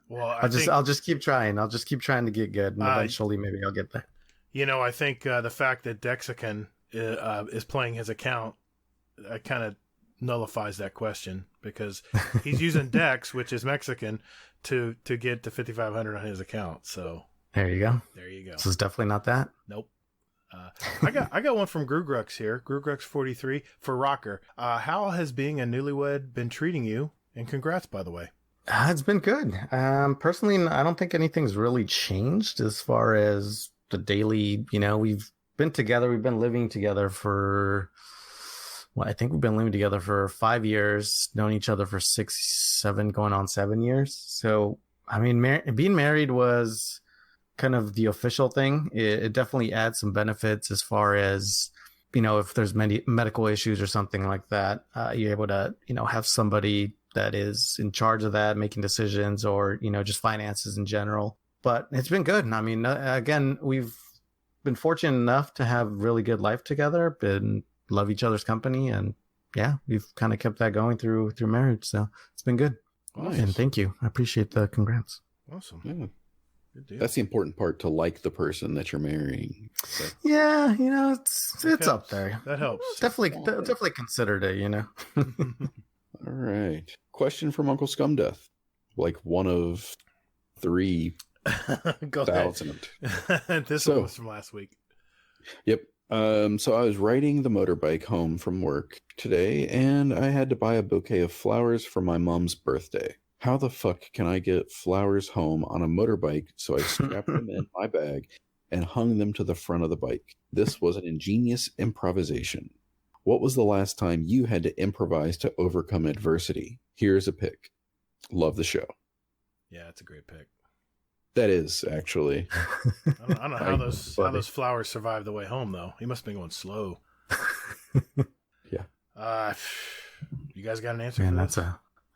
well, I'll just keep trying. I'll just keep trying to get good, and eventually maybe I'll get there. I think the fact that Dexican is playing his account kind of nullifies that question, because he's using Dex, which is Mexican, to get to 5,500 on his account. So there you go. There you go. This is definitely not that. Nope. I got one from Grugrux here. Grugrux43 for Rocker. How has being a newlywed been treating you? And congrats, by the way. It's been good. Personally, I don't think anything's really changed as far as the daily. We've been together. We've been living together for. Well, I think we've been living together for 5 years. Known each other for 6, 7, going on 7 years. So, I mean, being married was kind of the official thing. It definitely adds some benefits as far as, if there's many medical issues or something like that, you're able to, have somebody that is in charge of that, making decisions, or, just finances in general. But it's been good. I mean, again, we've been fortunate enough to have really good life together, and love each other's company. And yeah, we've kind of kept that going through marriage. So it's been good. Nice. And thank you. I appreciate the congrats. Awesome. Yeah. That's the important part, to like the person that you're marrying. So. Yeah, it's up there. That helps. Definitely considered it, All right. Question from Uncle Scumdeath. Like one of 3,000. This one was from last week. Yep. So I was riding the motorbike home from work today, and I had to buy a bouquet of flowers for my mom's birthday. How the fuck can I get flowers home on a motorbike? So I strapped them in my bag and hung them to the front of the bike. This was an ingenious improvisation. What was the last time you had to improvise to overcome adversity? Here's a pick. Love the show. Yeah, it's a great pick. That is actually. I don't know how those flowers survived the way home, though. He must have been going slow. Yeah. You guys got an answer? Man, for that's this?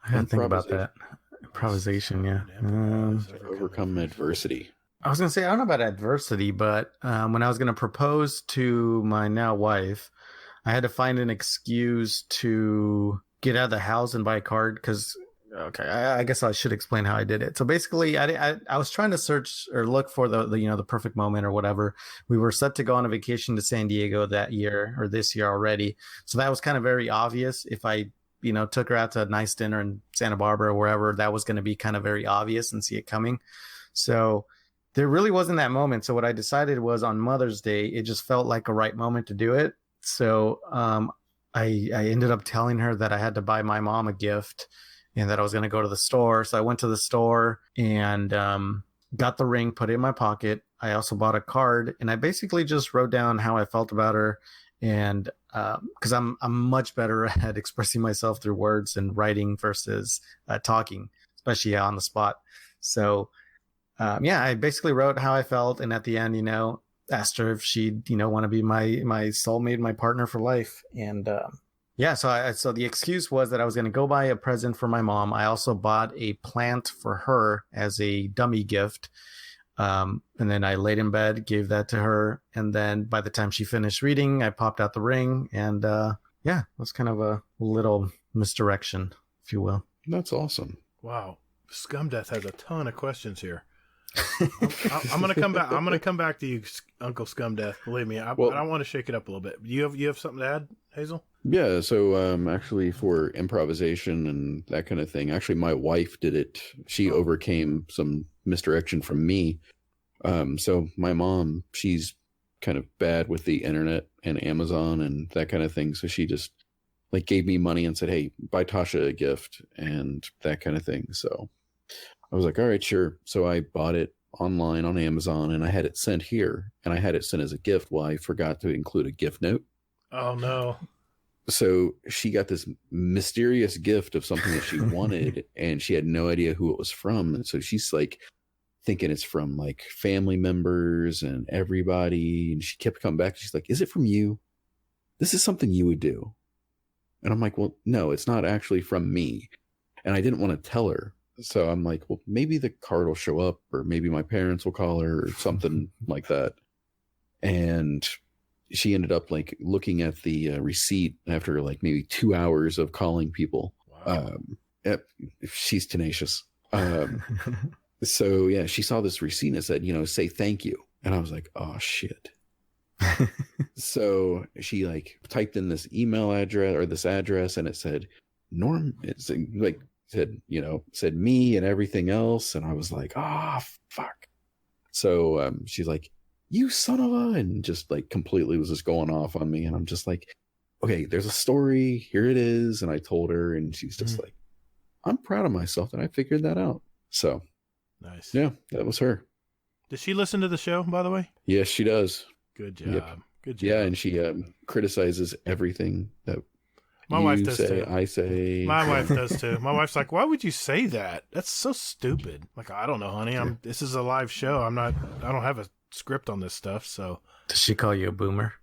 I gotta think about that. Improvisation, yeah. Overcome adversity. I was gonna say I don't know about adversity, but when I was gonna propose to my now wife, I had to find an excuse to get out of the house and buy a card because. Okay, I guess I should explain how I did it. So basically, I was trying to search or look for the perfect moment or whatever. We were set to go on a vacation to San Diego that year or this year already, so that was kind of very obvious. If I took her out to a nice dinner in Santa Barbara or wherever, that was going to be kind of very obvious and see it coming. So there really wasn't that moment. So what I decided was on Mother's Day, it just felt like a right moment to do it. So I ended up telling her that I had to buy my mom a gift. And that I was going to go to the store. So I went to the store and got the ring, put it in my pocket. I also bought a card, and I basically just wrote down how I felt about her. And because I'm much better at expressing myself through words and writing versus talking, especially on the spot. So I basically wrote how I felt. And at the end, asked her if she'd, want to be my soulmate, my partner for life. And so the excuse was that I was going to go buy a present for my mom. I also bought a plant for her as a dummy gift. And then I laid in bed, gave that to her. And then by the time she finished reading, I popped out the ring. And it was kind of a little misdirection, if you will. That's awesome. Wow. Scumdeath has a ton of questions here. I'm gonna come back. I'm gonna come back to you, Uncle Scumdeath. Believe me, I want to shake it up a little bit. You have something to add, Hazel? Yeah. So actually, for improvisation and that kind of thing, actually, my wife did it. She overcame some misdirection from me. So my mom, she's kind of bad with the internet and Amazon and that kind of thing. So she just gave me money and said, "Hey, buy Tasha a gift," and that kind of thing. So I was like, all right, sure. So I bought it online on Amazon and I had it sent here and I had it sent as a gift. Well, I forgot to include a gift note. Oh, no. So she got this mysterious gift of something that she wanted and she had no idea who it was from. And so she's thinking it's from family members and everybody. And she kept coming back. She's like, is it from you? This is something you would do. And I'm like, well, no, it's not actually from me. And I didn't want to tell her. So I'm like, well, maybe the card will show up or maybe my parents will call her or something like that. And she ended up looking at the receipt after maybe 2 hours of calling people. Wow. She's tenacious. So yeah, she saw this receipt and it said, say thank you. And I was like, oh shit. So she typed in this email address or this address and it said, Norm, it's said me and everything else. And I was like, fuck. So she's like, you son of a, and just completely was just going off on me. And I'm just like, okay, there's a story. Here it is. And I told her and she's just like, I'm proud of myself that I figured that out. So nice. Yeah, that was her. Does she listen to the show, by the way? Yes, she does. Good job. Yep. Good job. Yeah. And she criticizes everything that my wife does say, too. I say. My wife does too. My wife's like, why would you say that? That's so stupid. I don't know, honey. This is a live show. I don't have a script on this stuff. So Does she call you a boomer?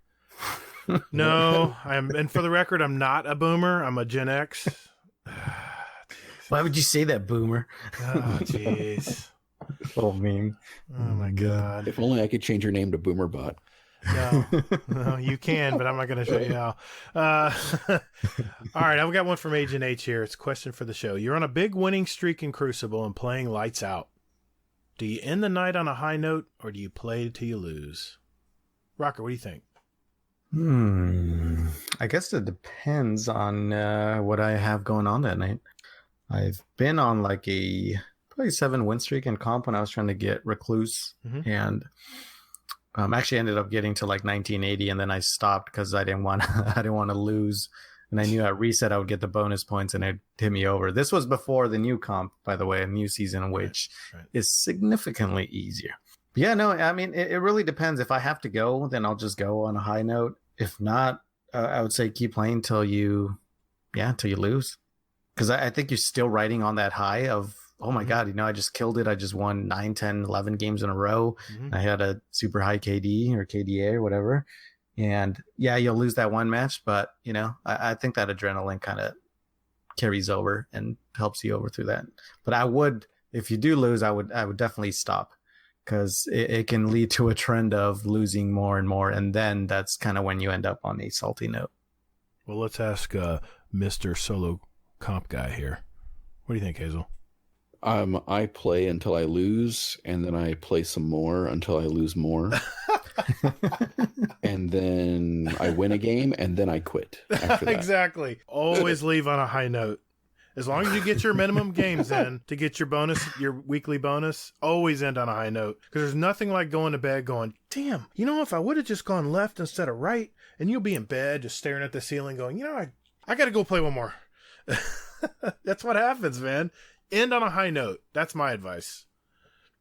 No, and for the record, I'm not a boomer. I'm a Gen X. Why would you say that, boomer? Oh, jeez. Oh, meme. Oh my God. If only I could change your name to Boomerbot. No, you can, but I'm not going to show you how. All right, I've got one from Agent H here. It's a question for the show. You're on a big winning streak in Crucible and playing lights out. Do you end the night on a high note, or do you play till you lose? Rocker, what do you think? I guess it depends on what I have going on that night. I've been on a probably 7 win streak in comp when I was trying to get Recluse, and actually ended up getting to 1980, and then I stopped because I didn't want to lose, and I knew at reset I would get the bonus points and it hit me over. This was before the new comp, by the way, a new season, which is significantly easier. But yeah, no, I mean it really depends. If I have to go, then I'll just go on a high note. If not, I would say keep playing till you lose. Because I think you're still riding on that high of, oh my God, I just killed it. I just won 9, 10, 11 games in a row. I had a super high KD or KDA or whatever. And yeah, you'll lose that one match, but I think that adrenaline kind of carries over and helps you over through that. But I would, if you do lose, I would definitely stop, because it can lead to a trend of losing more and more. And then that's kind of when you end up on a salty note. Well, let's ask Mr. Solo Comp Guy here. What do you think, Hazel? I play until I lose, and then I play some more until I lose more. And then I win a game, and then I quit after that. Exactly. Always leave on a high note. As long as you get your minimum games in to get your bonus, your weekly bonus, always end on a high note. Because there's nothing like going to bed going, damn, if I would have just gone left instead of right, and you'll be in bed just staring at the ceiling going, I got to go play one more. That's what happens, man. End on a high note. That's my advice.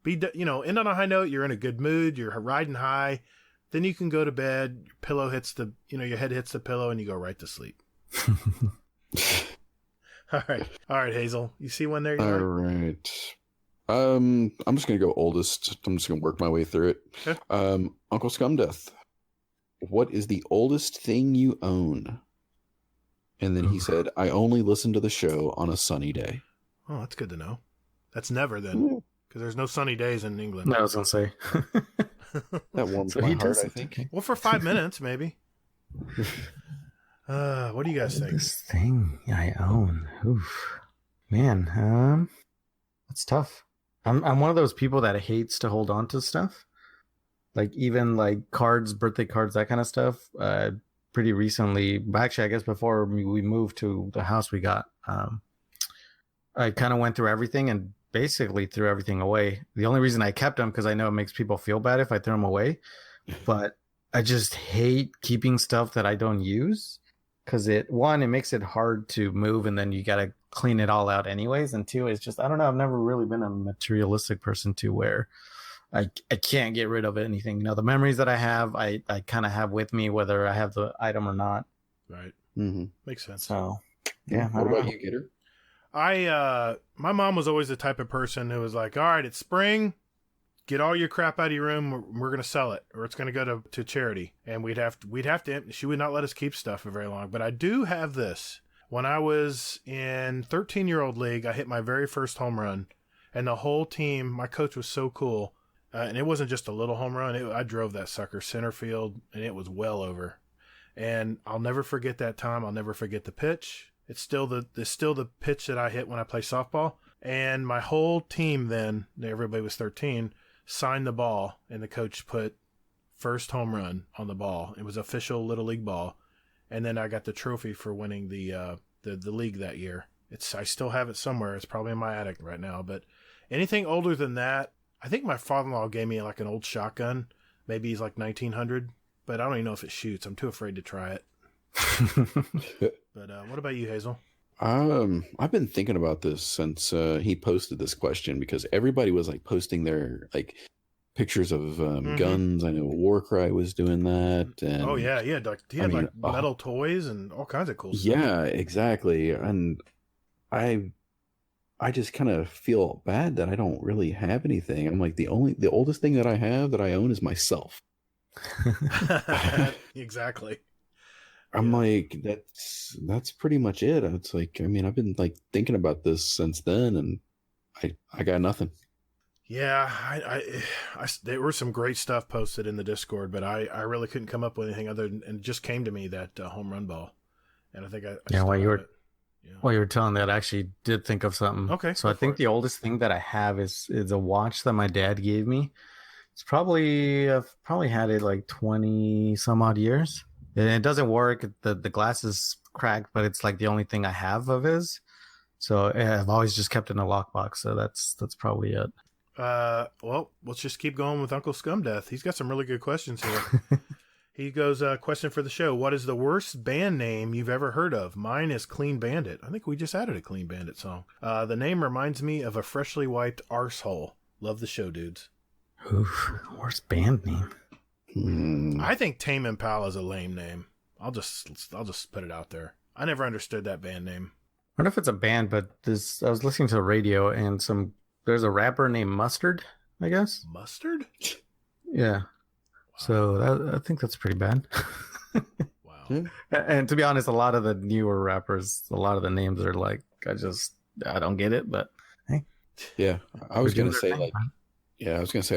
End on a high note. You're in a good mood. You're riding high. Then you can go to bed. Your pillow hits your head hits the pillow, and you go right to sleep. All right, Hazel. You see one there? All right. I'm just gonna go oldest. I'm just gonna work my way through it. Okay. Uncle Scumdeath, what is the oldest thing you own? And then he said, I only listen to the show on a sunny day. Oh, that's good to know. That's never then, because there's no sunny days in England. No, I was gonna say. That warms my heart, I think. Well, for 5 minutes, maybe. What do you guys think? This thing I own. Oof. Man, that's tough. I'm one of those people that hates to hold on to stuff. Like even like cards, birthday cards, that kind of stuff. Pretty recently, actually, I guess before we moved to the house we got, I kind of went through everything and basically threw everything away. The only reason I kept them because I know it makes people feel bad if I throw them away, but I just hate keeping stuff that I don't use, because it makes it hard to move, and then you got to clean it all out anyways. And two, it's just, I don't know, I've never really been a materialistic person to where I can't get rid of anything. The memories that I have, I kind of have with me, whether I have the item or not. Right. Mm-hmm. Makes sense. So, yeah. What about you, Gatr? My mom was always the type of person who was like, all right, it's spring, get all your crap out of your room. We're going to sell it, or it's going to go to charity. And we'd have to, she would not let us keep stuff for very long. But I do have this. When I was in 13-year-old league, I hit my very first home run, and the whole team, my coach was so cool. And it wasn't just a little home run. I drove that sucker center field, and it was well over. And I'll never forget that time. I'll never forget the pitch. It's still the pitch that I hit when I play softball. And my whole team then, everybody was 13, signed the ball, and the coach put first home run on the ball. It was official Little League ball. And then I got the trophy for winning the league that year. I still have it somewhere. It's probably in my attic right now. But anything older than that, I think my father-in-law gave me like an old shotgun. Maybe he's like 1900, but I don't even know if it shoots. I'm too afraid to try it. But what about you, Hazel? I've been thinking about this since he posted this question, because everybody was like posting their like pictures of guns. I know Warcry was doing that. And oh yeah, he had like metal toys and all kinds of cool stuff. Yeah, exactly. And I just kind of feel bad that I don't really have anything. I'm like, the oldest thing that I have that I own is myself. Exactly. I'm like, that's pretty much it. It's like, I mean, I've been like thinking about this since then, and I got nothing. Yeah, I there were some great stuff posted in the Discord, but I really couldn't come up with anything other than, and it just came to me that home run ball, and I think while you were telling that, I actually did think of something. Okay, so I think the oldest thing that I have is a watch that my dad gave me. It's I've probably had it like 20 some odd years. It doesn't work. The glass is cracked, but it's like the only thing I have of his. So I've always just kept it in a lockbox. So that's probably it. Well, let's just keep going with Uncle Scumdeath. He's got some really good questions here. He goes, question for the show. What is the worst band name you've ever heard of? Mine is Clean Bandit. I think we just added a Clean Bandit song. The name reminds me of a freshly wiped arsehole. Love the show, dudes. Oof, worst band name. I think Tame Impala is a lame name. I'll just put it out there. I never understood that band name. I don't know if it's a band, but I was listening to the radio and there's a rapper named Mustard, I guess. Mustard? Yeah. Wow. So I think that's pretty bad. Wow. And to be honest, a lot of the newer rappers, a lot of the names are like, I don't get it, but hey. Yeah. I was going to say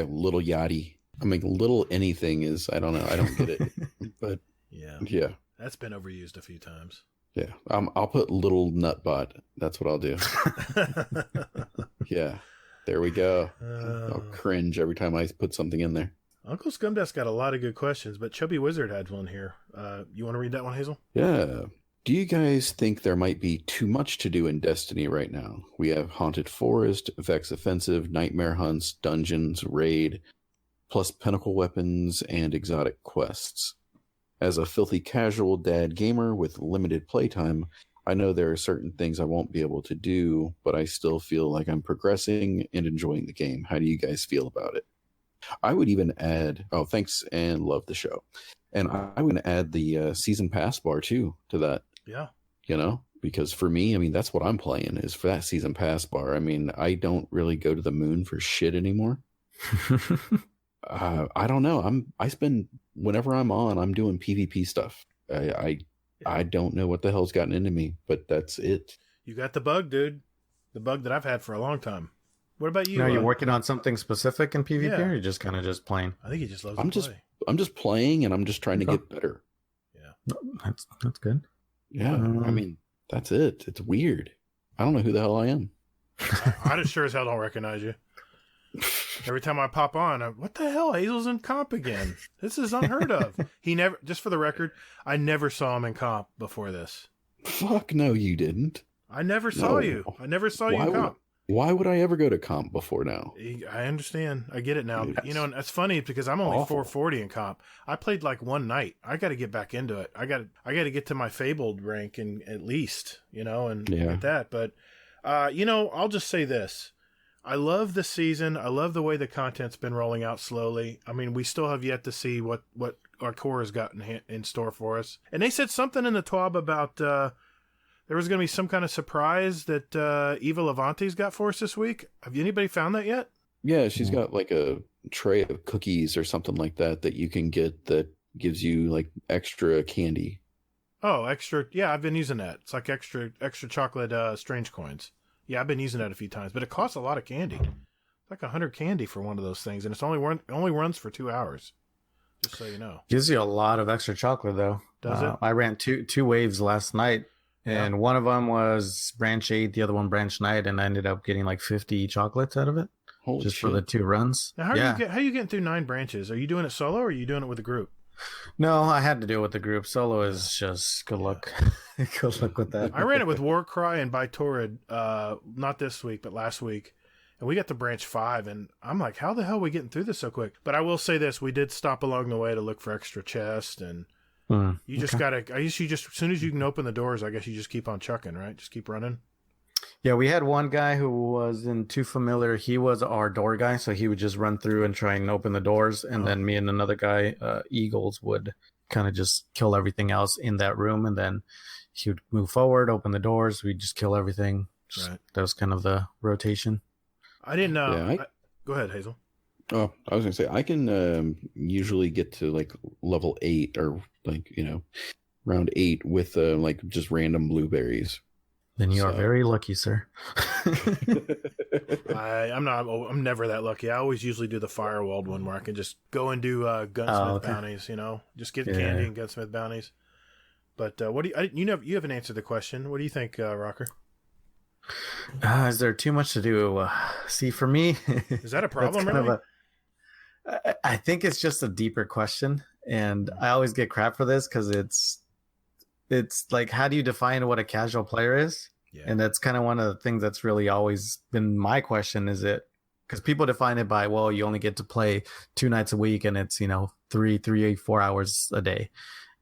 Little Yachty. I mean, little anything is, I don't know. I don't get it. But yeah. That's been overused a few times. Yeah. I'll put Little Nutbot. That's what I'll do. Yeah. There we go. I'll cringe every time I put something in there. Uncle Scumdesk got a lot of good questions, but Chubby Wizard had one here. You want to read that one, Hazel? Yeah. Do you guys think there might be too much to do in Destiny right now? We have Haunted Forest, Vex Offensive, Nightmare Hunts, Dungeons, Raid, plus Pinnacle Weapons and exotic quests. As a filthy casual dad gamer with limited playtime, I know there are certain things I won't be able to do, but I still feel like I'm progressing and enjoying the game. How do you guys feel about it? I would even add, thanks and love the show. And I would add the season pass bar too to that. Yeah. You know, because for me, I mean, that's what I'm playing is for that season pass bar. I mean, I don't really go to the moon for shit anymore. I don't know. I spend whenever I'm on, I'm doing PvP stuff. I don't know what the hell's gotten into me, but that's it. You got the bug, dude. The bug that I've had for a long time. What about you? Are you working on something specific in PvP, Yeah. or you're just kind of just playing? I think he just loves I'm to just play. I'm just playing and I'm just trying to get better. Yeah. That's good. Yeah. I mean, that's it. It's weird. I don't know who the hell I am. I just sure as hell don't recognize you. Every time I pop on, what the hell? Hazel's in comp again. This is unheard of. He never, just for the record, I never saw him in comp before this. Fuck no, you didn't. I never saw you. I never saw you in comp. Why would I ever go to comp before now? I understand. I get it now. Yes. You know, and that's funny because I'm only Awful. 440 in comp. I played like one night. I got to get back into it. I got to get to my fabled rank and at least, you know, and get that. But, you know, I'll just say this. I love the season. I love the way the content's been rolling out slowly. I mean, we still have yet to see what our core has got in store for us. And they said something in the TWAB about there was going to be some kind of surprise that Eva Levante's got for us this week. Have anybody found that yet? Yeah, she's got like a tray of cookies or something like that you can get that gives you like extra candy. Oh, extra. Yeah, I've been using that. It's like extra chocolate strange coins. Yeah, I've been using that a few times, but it costs a lot of candy. It's like 100 candy for one of those things, and it's only runs for 2 hours. Just so you know. Gives you a lot of extra chocolate, though. Does it? I ran two waves last night, and one of them was branch 8, the other one branch 9, and I ended up getting like 50 chocolates out of it. Holy just shit. for the 2 runs. Now, how are you getting through 9 branches? Are you doing it solo, or are you doing it with a group? No, I had to do it with the group. Solo is just good luck. Good luck with that. I ran it with Warcry and Torrid, not this week, but last week. And we got to branch 5, and I'm like, how the hell are we getting through this so quick? But I will say this, we did stop along the way to look for extra chests, and you just gotta, I guess you just, as soon as you can open the doors, I guess you just keep on chucking, right? Just keep running. Yeah, we had one guy who wasn't too familiar. He was our door guy, so he would just run through and try and open the doors. And then me and another guy, Eagles, would kind of just kill everything else in that room. And then he would move forward, open the doors. We'd just kill everything. Right. That was kind of the rotation. I didn't know. Yeah, Go ahead, Hazel. Oh, I was going to say, I can usually get to like level 8 or like, you know, round 8 with like just random blueberries. Then you are very lucky, sir. I'm never that lucky. I always usually do the firewalled one where I can just go and do gunsmith bounties, you know, just get candy and gunsmith bounties. But what do you haven't answered the question. What do you think, Rocker? Is there too much to do? See, for me, is that a problem? Really? I think it's just a deeper question, and I always get crap for this because it's like, how do you define what a casual player is? Yeah. And that's kind of one of the things that's really always been my question. Is it because people define it by, well, you only get to play 2 nights a week and it's, you know, 4 hours a day.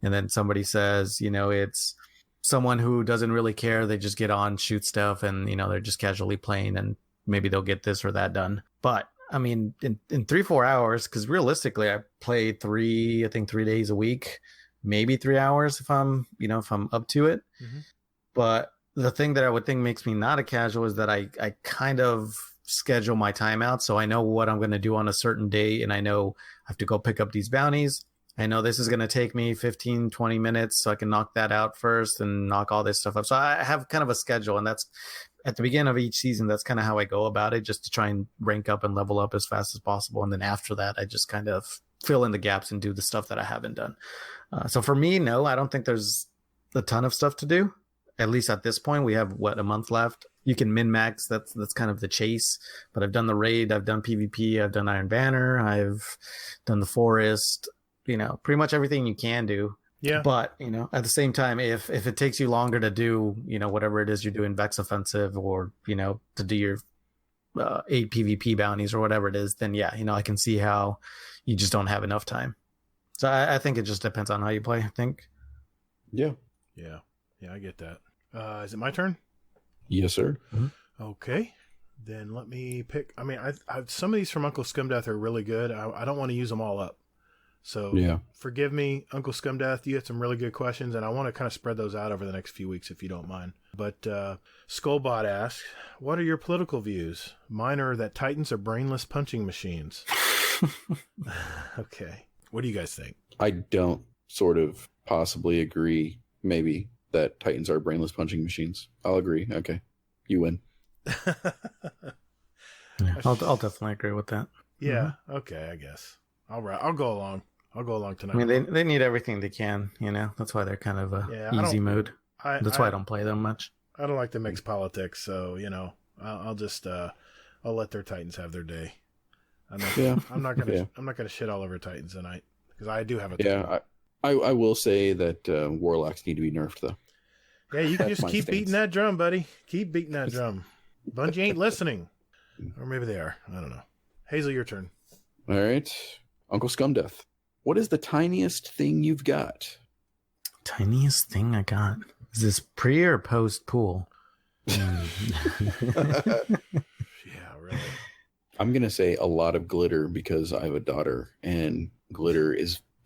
And then somebody says, you know, it's someone who doesn't really care. They just get on, shoot stuff, and, you know, they're just casually playing and maybe they'll get this or that done. But I mean, in 3-4 hours, because realistically I play 3 days a week. maybe 3 hours if I'm up to it. Mm-hmm. But the thing that I would think makes me not a casual is that I kind of schedule my time out. So I know what I'm going to do on a certain day, and I know I have to go pick up these bounties. I know this is going to take me 15, 20 minutes, so I can knock that out first and knock all this stuff up. So I have kind of a schedule, and that's at the beginning of each season. That's kind of how I go about it, just to try and rank up and level up as fast as possible. And then after that, I just kind of fill in the gaps and do the stuff that I haven't done. So for me, no, I don't think there's a ton of stuff to do. At least at this point, we have a month left. You can min max. That's kind of the chase. But I've done the raid. I've done PvP. I've done Iron Banner. I've done the forest. Pretty much everything you can do. Yeah. But, at the same time, if it takes you longer to do, whatever it is you're doing, Vex Offensive, or, to do your 8 PvP bounties or whatever it is, then yeah, I can see how you just don't have enough time. So I think it just depends on how you play, I think. Yeah. Yeah. Yeah, I get that. Is it my turn? Yes, sir. Mm-hmm. Okay. Then let me pick. I mean, some of these from Uncle Scumdeath are really good. I don't want to use them all up. So yeah, forgive me, Uncle Scumdeath. You had some really good questions, and I want to kind of spread those out over the next few weeks if you don't mind. But Skullbot asks, what are your political views? Mine are that Titans are brainless punching machines. Okay. What do you guys think? I don't sort of possibly agree, maybe, that Titans are brainless punching machines. I'll agree. Okay. You win. Yeah, I'll definitely agree with that. Yeah. Mm-hmm. Okay, I guess. All right. I'll go along. I'll go along tonight. I mean, they need everything they can, That's why they're kind of easy mode. That's why I don't play them much. I don't like to mix politics, so, I'll just I'll let their Titans have their day. I'm not gonna shit all over Titans tonight, because I do have a Titan. Yeah, I will say that Warlocks need to be nerfed, though. Yeah, you can just keep beating that drum, buddy. Keep beating that drum. Bungie ain't listening. Or maybe they are. I don't know. Hazel, your turn. All right. Uncle Scumdeath, what is the tiniest thing you've got? Tiniest thing I got? Is this pre or post pool? Yeah, really. I'm going to say a lot of glitter, because I have a daughter, and glitter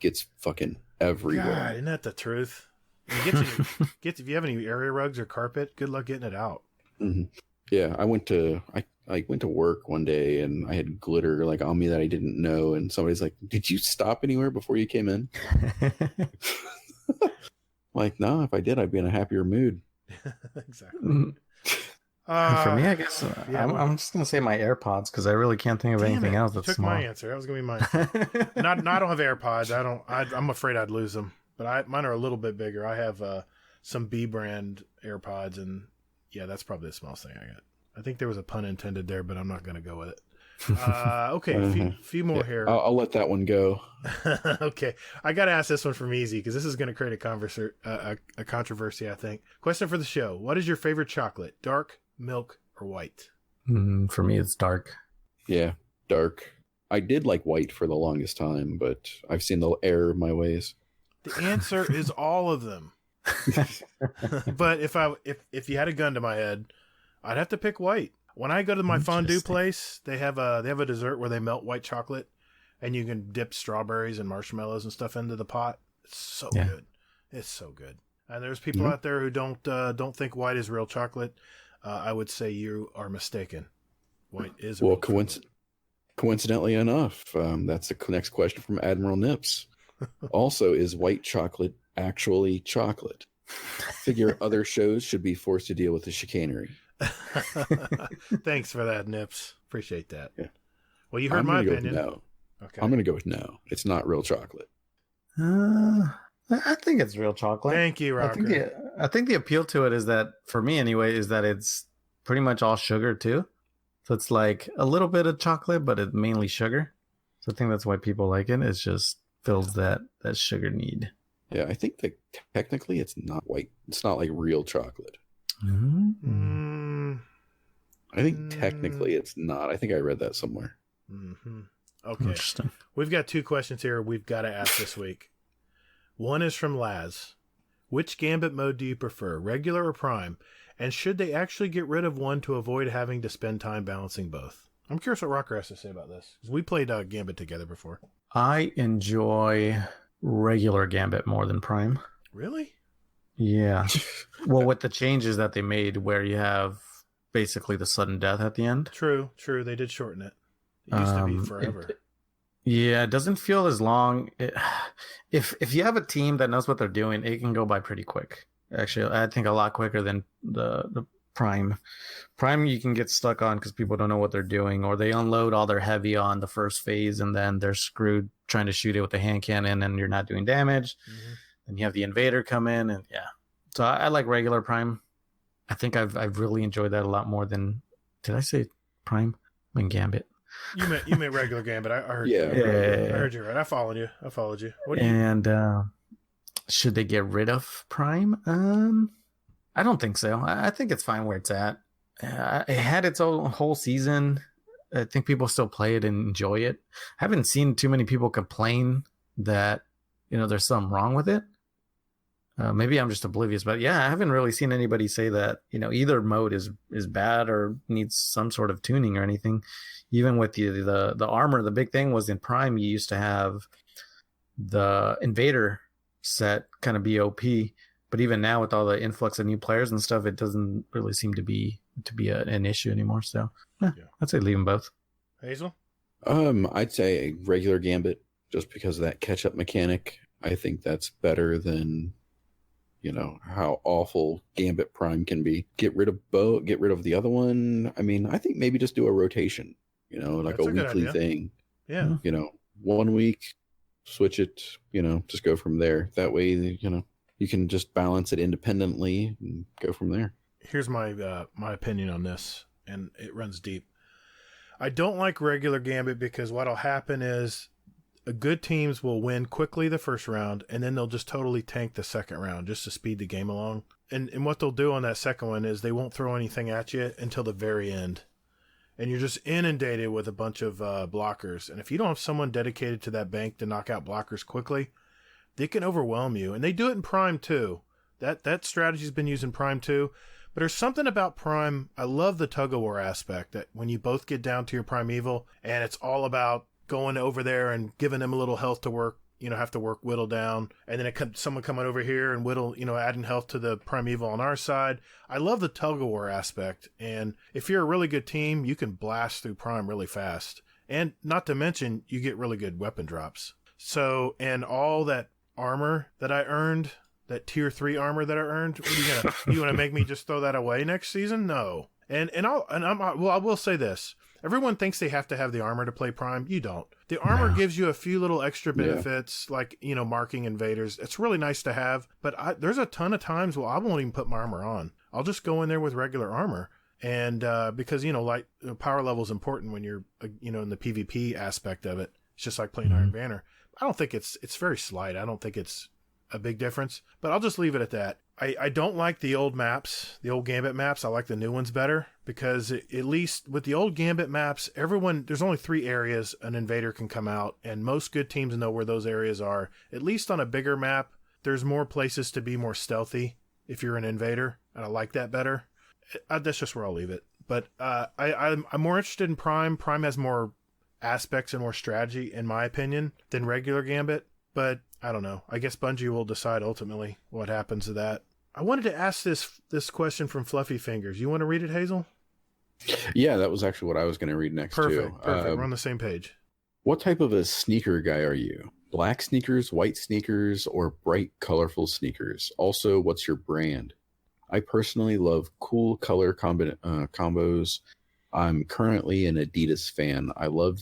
gets fucking everywhere. God, isn't that the truth? If you have any area rugs or carpet, good luck getting it out. Mm-hmm. Yeah, I went to work one day, and I had glitter on me that I didn't know, and somebody's like, "Did you stop anywhere before you came in?" No, if I did, I'd be in a happier mood. Exactly. For me, I guess I'm just gonna say my AirPods, because I really can't think of anything else that's took small. my answer. That was gonna be mine. I don't have AirPods. I'm afraid I'd lose them. But mine are a little bit bigger. I have some B brand AirPods, and yeah, that's probably the smallest thing I got. I think there was a pun intended there, but I'm not going to go with it. Okay, few more here. I'll let that one go. Okay, I got to ask this one from Easy, because this is going to create a controversy, I think. Question for the show: what is your favorite chocolate? Dark, milk, or white? For me, it's dark. Yeah, dark. I did like white for the longest time, but I've seen the error of my ways. The answer is all of them. But if you had a gun to my head, I'd have to pick white. When I go to my fondue place, they have a dessert where they melt white chocolate, and you can dip strawberries and marshmallows and stuff into the pot. It's so good. It's so good. And there's people out there who don't think white is real chocolate. I would say you are mistaken. White is real chocolate. Coincidentally enough, that's the next question from Admiral Nips. Also, is white chocolate actually chocolate? Figure other shows should be forced to deal with the chicanery. Thanks for that, Nips. Appreciate that. Yeah. Well, you heard my opinion. No. Okay. I'm going to go with no. It's not real chocolate. I think it's real chocolate. Thank you, Rocker. I think the appeal to it is that, for me anyway, is that it's pretty much all sugar too. So it's like a little bit of chocolate, but it's mainly sugar. So I think that's why people like it. It just fills that sugar need. Yeah, I think that technically it's not white. It's not like real chocolate. I think technically it's not. I think I read that somewhere. Mm-hmm. Okay. Interesting. We've got 2 questions here we've got to ask this week. One is from Laz. Which Gambit mode do you prefer, regular or prime? And should they actually get rid of one to avoid having to spend time balancing both? I'm curious what Rocker has to say about this, because we played Gambit together before. I enjoy regular Gambit more than Prime. Really? Yeah. Well, with the changes that they made, where you have basically the sudden death at the end. True. They did shorten it. It used to be forever. It doesn't feel as long. If you have a team that knows what they're doing, it can go by pretty quick. Actually, I think a lot quicker than the Prime. Prime you can get stuck on because people don't know what they're doing, or they unload all their heavy on the first phase and then they're screwed trying to shoot it with a hand cannon and you're not doing damage. Mm-hmm. Then you have the invader come in, and so I like regular Prime. I think I've really enjoyed that a lot more than, did I say Prime? I mean Gambit. You meant regular Gambit. I heard you. I heard you right. I followed you. Should they get rid of Prime? I don't think so. I think it's fine where it's at. It had its own whole season. I think people still play it and enjoy it. I haven't seen too many people complain that there's something wrong with it. Maybe I'm just oblivious, but I haven't really seen anybody say that either mode is bad or needs some sort of tuning or anything. Even with the armor, the big thing was in Prime you used to have the invader set kind of be OP, but even now with all the influx of new players and stuff, it doesn't really seem to be an issue anymore. So I'd say leave them both. Hazel? I'd say a regular Gambit just because of that catch-up mechanic. I think that's better than how awful Gambit Prime can be. Get rid of both, get rid of the other one. I mean, I think maybe just do a rotation, like that's a weekly thing. Yeah. 1 week, switch it, just go from there. That way, you can just balance it independently and go from there. Here's my opinion on this, and it runs deep. I don't like regular Gambit because what'll happen is good teams will win quickly the first round, and then they'll just totally tank the second round just to speed the game along. And what they'll do on that second one is they won't throw anything at you until the very end. And you're just inundated with a bunch of blockers. And if you don't have someone dedicated to that bank to knock out blockers quickly, they can overwhelm you. And they do it in Prime too. That strategy's been used in Prime too. But there's something about Prime. I love the tug-of-war aspect, that when you both get down to your primeval, and it's all about going over there and giving them a little health to work, have to work whittle down, and then someone coming over here and whittle, adding health to the primeval on our side. I love the tug-of-war aspect, and if you're a really good team, you can blast through Prime really fast. And not to mention, you get really good weapon drops. So, and all that armor that I earned, that tier 3 armor that I earned, what are you want to make me just throw that away next season? No. I will say this. Everyone thinks they have to have the armor to play Prime. You don't. The armor gives you a few little extra benefits, like, marking invaders. It's really nice to have, but there's a ton of times where I won't even put my armor on. I'll just go in there with regular armor. And because, power level is important when you're, in the PvP aspect of it. It's just like playing Iron Banner. I don't think it's very slight. I don't think it's a big difference, but I'll just leave it at that. I don't like the old maps, the old Gambit maps. I like the new ones better because at least with the old Gambit maps, there's only 3 areas an invader can come out, and most good teams know where those areas are. At least on a bigger map, there's more places to be more stealthy if you're an invader, and I like that better. That's just where I'll leave it. But I'm more interested in Prime. Prime has more aspects and more strategy, in my opinion, than regular Gambit. But I don't know. I guess Bungie will decide ultimately what happens to that. I wanted to ask this question from Fluffy Fingers. You want to read it, Hazel? Yeah, that was actually what I was going to read next too. Perfect. We're on the same page. What type of a sneaker guy are you? Black sneakers, white sneakers, or bright, colorful sneakers? Also, what's your brand? I personally love cool color combos. I'm currently an Adidas fan. I love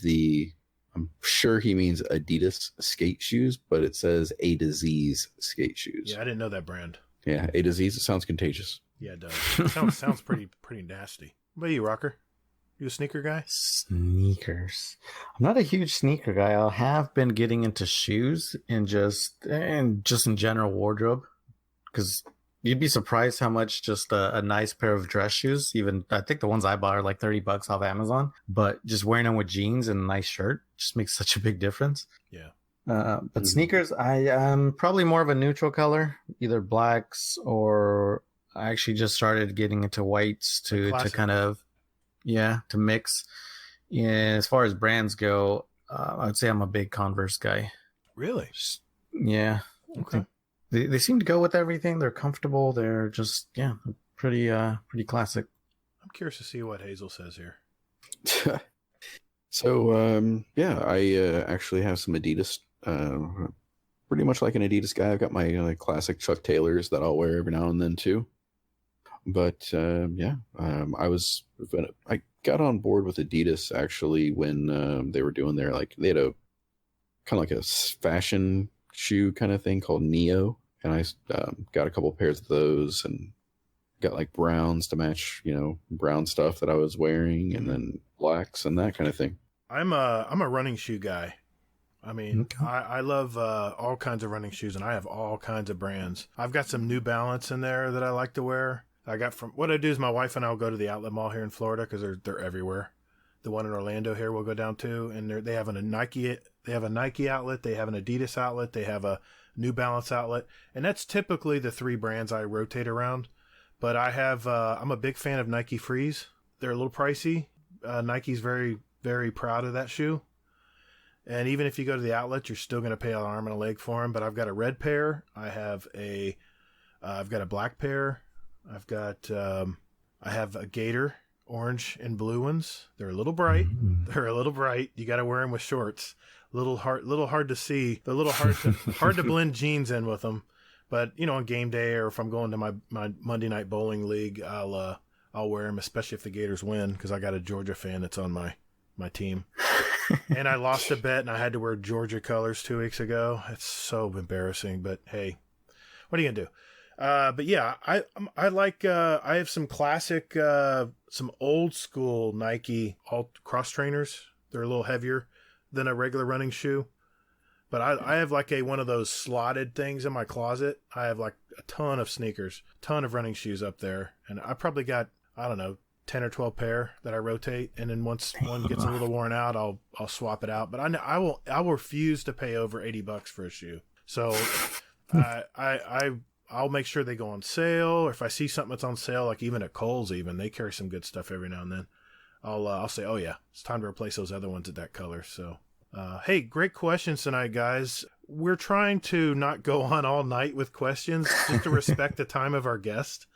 I'm sure he means Adidas skate shoes, but it says A to Z's skate shoes. Yeah, I didn't know that brand. Yeah, A to Z's. It sounds contagious. Yeah, it does. It sounds pretty nasty. What about you, Rocker? You a sneaker guy? Sneakers. I'm not a huge sneaker guy. I have been getting into shoes and just in general wardrobe, because you'd be surprised how much just a nice pair of dress shoes, even I think the ones I bought are like $30 off Amazon, but just wearing them with jeans and a nice shirt just makes such a big difference. Yeah. But sneakers, I am probably more of a neutral color, either blacks, or I actually just started getting into whites to kind of, to mix. Yeah, as far as brands go, I'd say I'm a big Converse guy. Really? Yeah. Okay. They seem to go with everything. They're comfortable. They're just, pretty classic. I'm curious to see what Hazel says here. So, I actually have some Adidas, pretty much like an Adidas guy. I've got my classic Chuck Taylors that I'll wear every now and then too. But I got on board with Adidas actually when they were doing they had a kind of like a fashion shoe kind of thing called Neo, and I got a couple pairs of those and got like browns to match, brown stuff that I was wearing, and then blacks and that kind of thing. I'm a running shoe guy. I mean, Okay. I love all kinds of running shoes, and I have all kinds of brands. I've got some New Balance in there that I like to wear. What I do is my wife and I will go to the outlet mall here in Florida because they're everywhere. The one in Orlando here we'll go down to, and they have a Nike outlet, they have an Adidas outlet, they have a New Balance outlet, and that's typically the three brands I rotate around. But I'm a big fan of Nike Frees. They're a little pricey. Nike's very, very proud of that shoe. And even if you go to the outlet, you're still going to pay an arm and a leg for them. But I've got a red pair. I've got a black pair. I have a Gatr, orange and blue ones. They're a little bright. You got to wear them with shorts. Little hard to see. They're a little hard to blend jeans in with them. But on game day, or if I'm going to my Monday night bowling league, I'll wear them, especially if the Gators win, because I got a Georgia fan that's on my team. And I lost a bet, and I had to wear Georgia colors 2 weeks ago. It's so embarrassing, but hey, what are you gonna do? But yeah, I have some classic, some old school Nike cross trainers. They're a little heavier than a regular running shoe. But I have like one of those slotted things in my closet. I have like a ton of sneakers, ton of running shoes up there. And I probably got, I don't know, 10 or 12 pair that I rotate. And then once one gets a little worn out, I'll swap it out. But I will refuse to pay over $80 for a shoe. So I'll make sure they go on sale. Or if I see something that's on sale, like even at Kohl's even, they carry some good stuff every now and then. I'll say, oh yeah, it's time to replace those other ones at that color. So. Hey, great questions tonight, guys. We're trying to not go on all night with questions just to respect the time of our guest.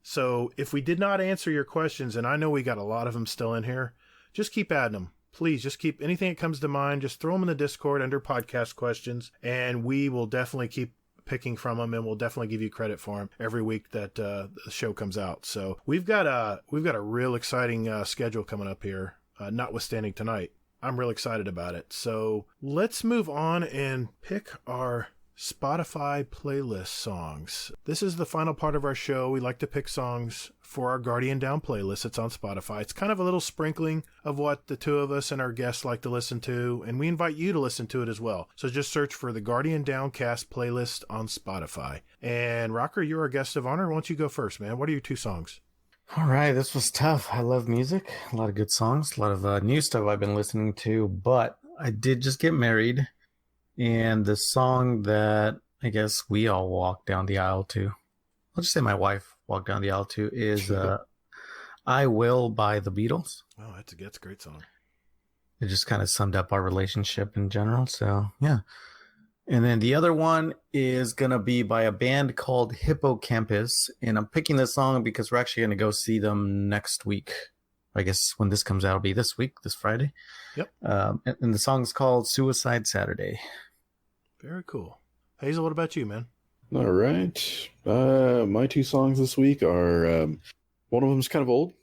So if we did not answer your questions, and I know we got a lot of them still in here, just keep adding them. Please just keep anything that comes to mind. Just throw them in the Discord under podcast questions, and we will definitely keep picking from them, and we'll definitely give you credit for them every week that the show comes out. So we've got a real exciting schedule coming up here, notwithstanding tonight. I'm real excited about it. So let's move on and pick our Spotify playlist songs. This is the final part of our show. We like to pick songs for our Guardian Down playlist. It's on Spotify. It's kind of a little sprinkling of what the two of us and our guests like to listen to, and we invite you to listen to it as well. So just search for the Guardian Downcast playlist on Spotify. And Rocker, you're our guest of honor. Why don't you go first, man? What are your two songs? All right, this was tough. I love music, a lot of good songs, a lot of new stuff I've been listening to, but I did just get married, and the song that I guess we all walked down the aisle to, I'll just say my wife walked down the aisle to, is I Will by the Beatles. Oh, that's a great song. It just kind of summed up our relationship in general, so yeah. And then the other one is going to be by a band called Hippocampus. And I'm picking this song because we're actually going to go see them next week. I guess when this comes out, it'll be this week, this Friday. Yep. And the song's called Suicide Saturday. Very cool. Hazel, what about you, man? All right. My two songs this week are, one of them's kind of old,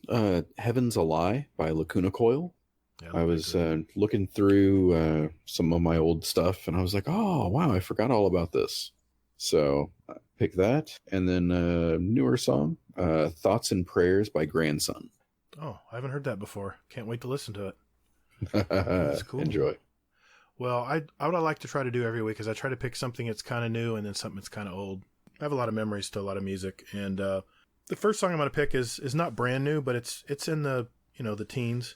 Heaven's a Lie by Lacuna Coil. Yeah, I was looking through some of my old stuff, and I was like, oh, wow, I forgot all about this. So I picked that. And then a newer song, Thoughts and Prayers by Grandson. Oh, I haven't heard that before. Can't wait to listen to it. That's cool. Enjoy. Well, what I like to try to do every week is I try to pick something that's kind of new and then something that's kind of old. I have a lot of memories to a lot of music. And the first song I'm going to pick is not brand new, but it's in the teens.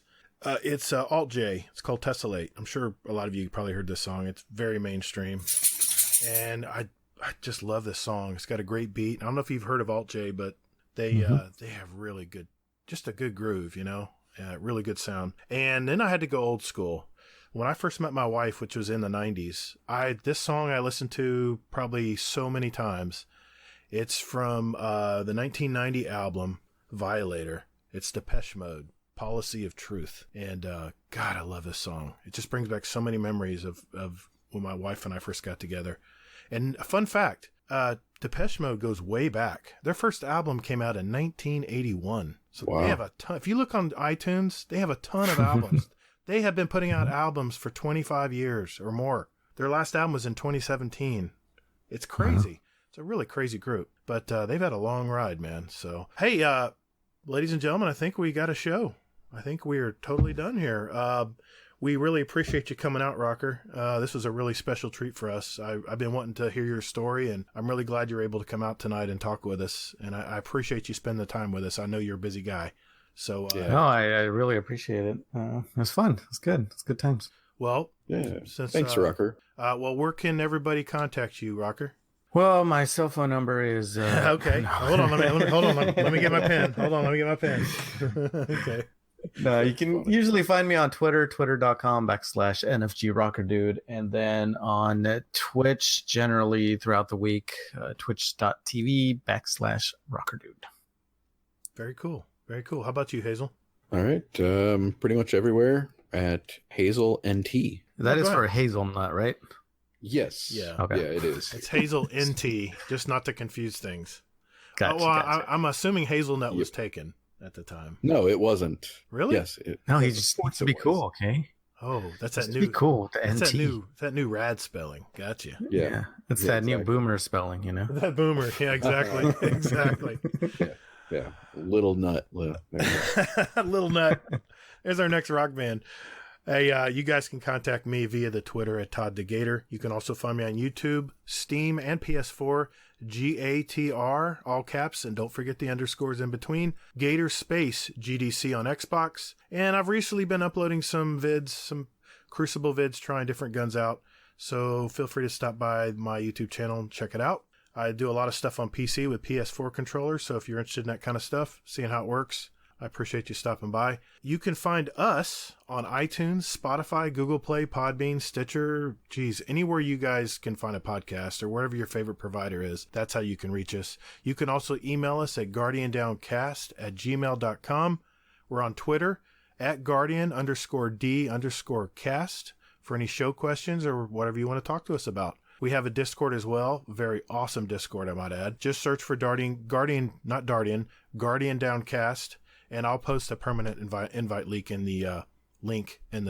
It's Alt J. It's called Tessellate. I'm sure a lot of you probably heard this song. It's very mainstream. And I just love this song. It's got a great beat. I don't know if you've heard of Alt J, but they have really good, just a good groove, really good sound. And then I had to go old school. when I first met my wife, which was in the 90s, this song I listened to probably so many times. It's from the 1990 album Violator. It's Depeche Mode, Policy of Truth. And God, I love this song. It just brings back so many memories of when my wife and I first got together. And a fun fact, Depeche Mode goes way back. Their first album came out in 1981. So They have a ton. If you look on iTunes, they have a ton of albums. They have been putting out albums for 25 years or more. Their last album was in 2017. It's crazy. It's a really crazy group. But they've had a long ride, man. So, hey, ladies and gentlemen, I think we got a show. I think we are totally done here. We really appreciate you coming out, Rocker. This was a really special treat for us. I've been wanting to hear your story, and I'm really glad you're able to come out tonight and talk with us. And I appreciate you spending the time with us. I know you're a busy guy. So no, I really appreciate it. It was fun. It's good. It's good times. Well, thanks, Rocker. Well, where can everybody contact you, Rocker? Well, my cell phone number is okay. No. Hold on. Let me get my pen. Hold on. Let me get my pen. Okay. No, you can usually find me on Twitter, twitter.com/NFG RockerDude, and then on Twitch generally throughout the week, twitch.tv/RockerDude. Very cool. Very cool. How about you, Hazel? All right. Pretty much everywhere at Hazel NT. That is for hazelnut, right? Yes. Yeah. Okay. Yeah, it is. It's Hazel NT, just not to confuse things. Gotcha. Gotcha. I'm assuming hazelnut was taken at the time. No, it wasn't. Really? Yes. No, he just wants to be cool, okay? Oh, that's that Just new. be cool. The That's NT. that new rad spelling. Gotcha. Yeah. It's Yeah, that new exactly. boomer spelling, you know? That boomer. Yeah, exactly. Exactly. Yeah. Little nut. There you go. Little nut. There's our next rock band. Hey, you guys can contact me via the Twitter at Todd the Gatr. You can also find me on YouTube, Steam, and PS4, GATR, all caps, and don't forget the underscores in between. Gatr space GDC on Xbox. And I've recently been uploading some vids, some Crucible vids, trying different guns out. So feel free to stop by my YouTube channel and check it out. I do a lot of stuff on PC with PS4 controllers, so if you're interested in that kind of stuff, seeing how it works, I appreciate you stopping by. You can find us on iTunes, Spotify, Google Play, Podbean, Stitcher, anywhere you guys can find a podcast or wherever your favorite provider is. That's how you can reach us. You can also email us at guardiandowncast@gmail.com. We're on Twitter at Guardian_D_cast for any show questions or whatever you want to talk to us about. We have a Discord as well. Very awesome Discord, I might add. Just search for Guardian Downcast. And I'll post a permanent invite link in the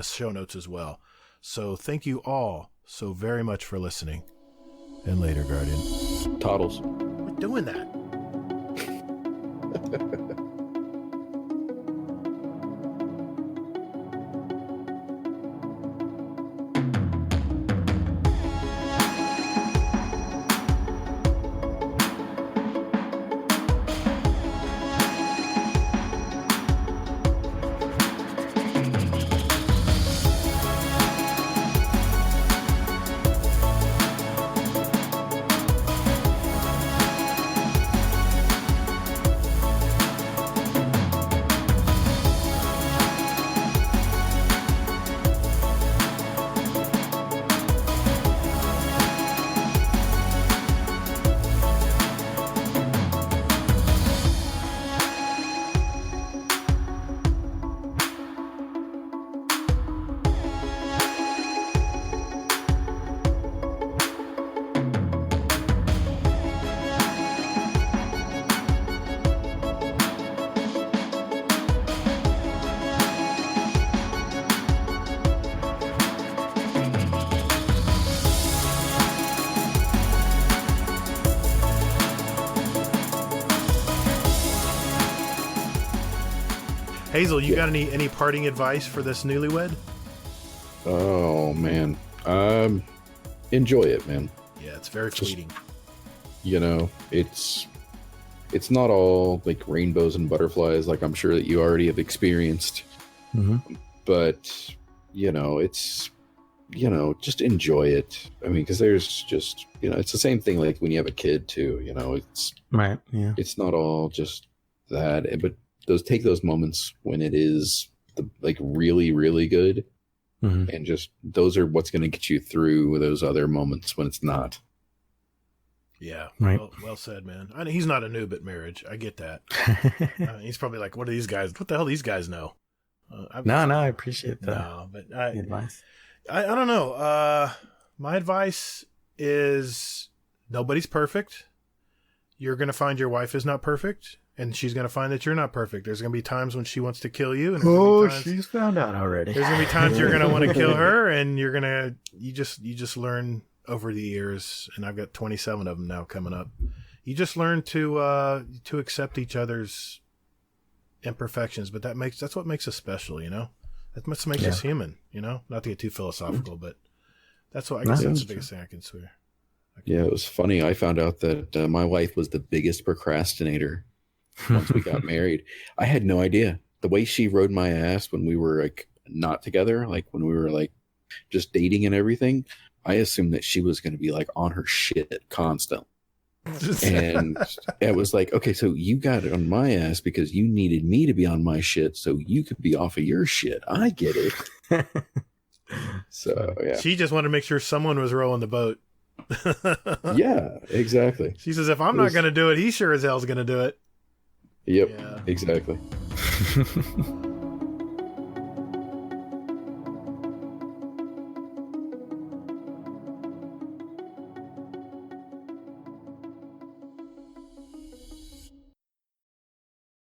show notes as well. So thank you all so very much for listening. And later, Guardian. Toddles. We're doing that. Hazel, you got any parting advice for this newlywed? Oh man. Enjoy it, man. Yeah, it's very fleeting. You know, it's not all like rainbows and butterflies like I'm sure that you already have experienced. Mm-hmm. But it's just enjoy it. I mean, because there's just it's the same thing like when you have a kid too. It's Right. Yeah. it's not all just that, but take those moments when it is like really, really good, And just those are what's going to get you through those other moments when it's not. Yeah. Right. Well said, man. I mean, he's not a noob at marriage. I get that. He's probably like, what the hell these guys know? No, I appreciate that. No, but The advice. I don't know. My advice is nobody's perfect. You're going to find your wife is not perfect, and she's going to find that you're not perfect. There's going to be times when she wants to kill you. And she's found out already. There's going to be times you're going to want to kill her, and you just learn over the years, and I've got 27 of them now coming up. You just learn to accept each other's imperfections, but that's what makes us special, you know? That makes us human, you know? Not to get too philosophical, but that's what I guess that's the biggest thing I can swear. Yeah, it was funny. I found out that my wife was the biggest procrastinator once we got married. I had no idea. The way she rode my ass when we were like not together, like when we were like just dating and everything, I assumed that she was going to be like on her shit constantly. And it was like, okay, so you got it on my ass because you needed me to be on my shit so you could be off of your shit. I get it. So, yeah. She just wanted to make sure someone was rowing the boat. Yeah, exactly. She says, if I'm not going to do it, he sure as hell's going to do it. Yep, Yeah. exactly.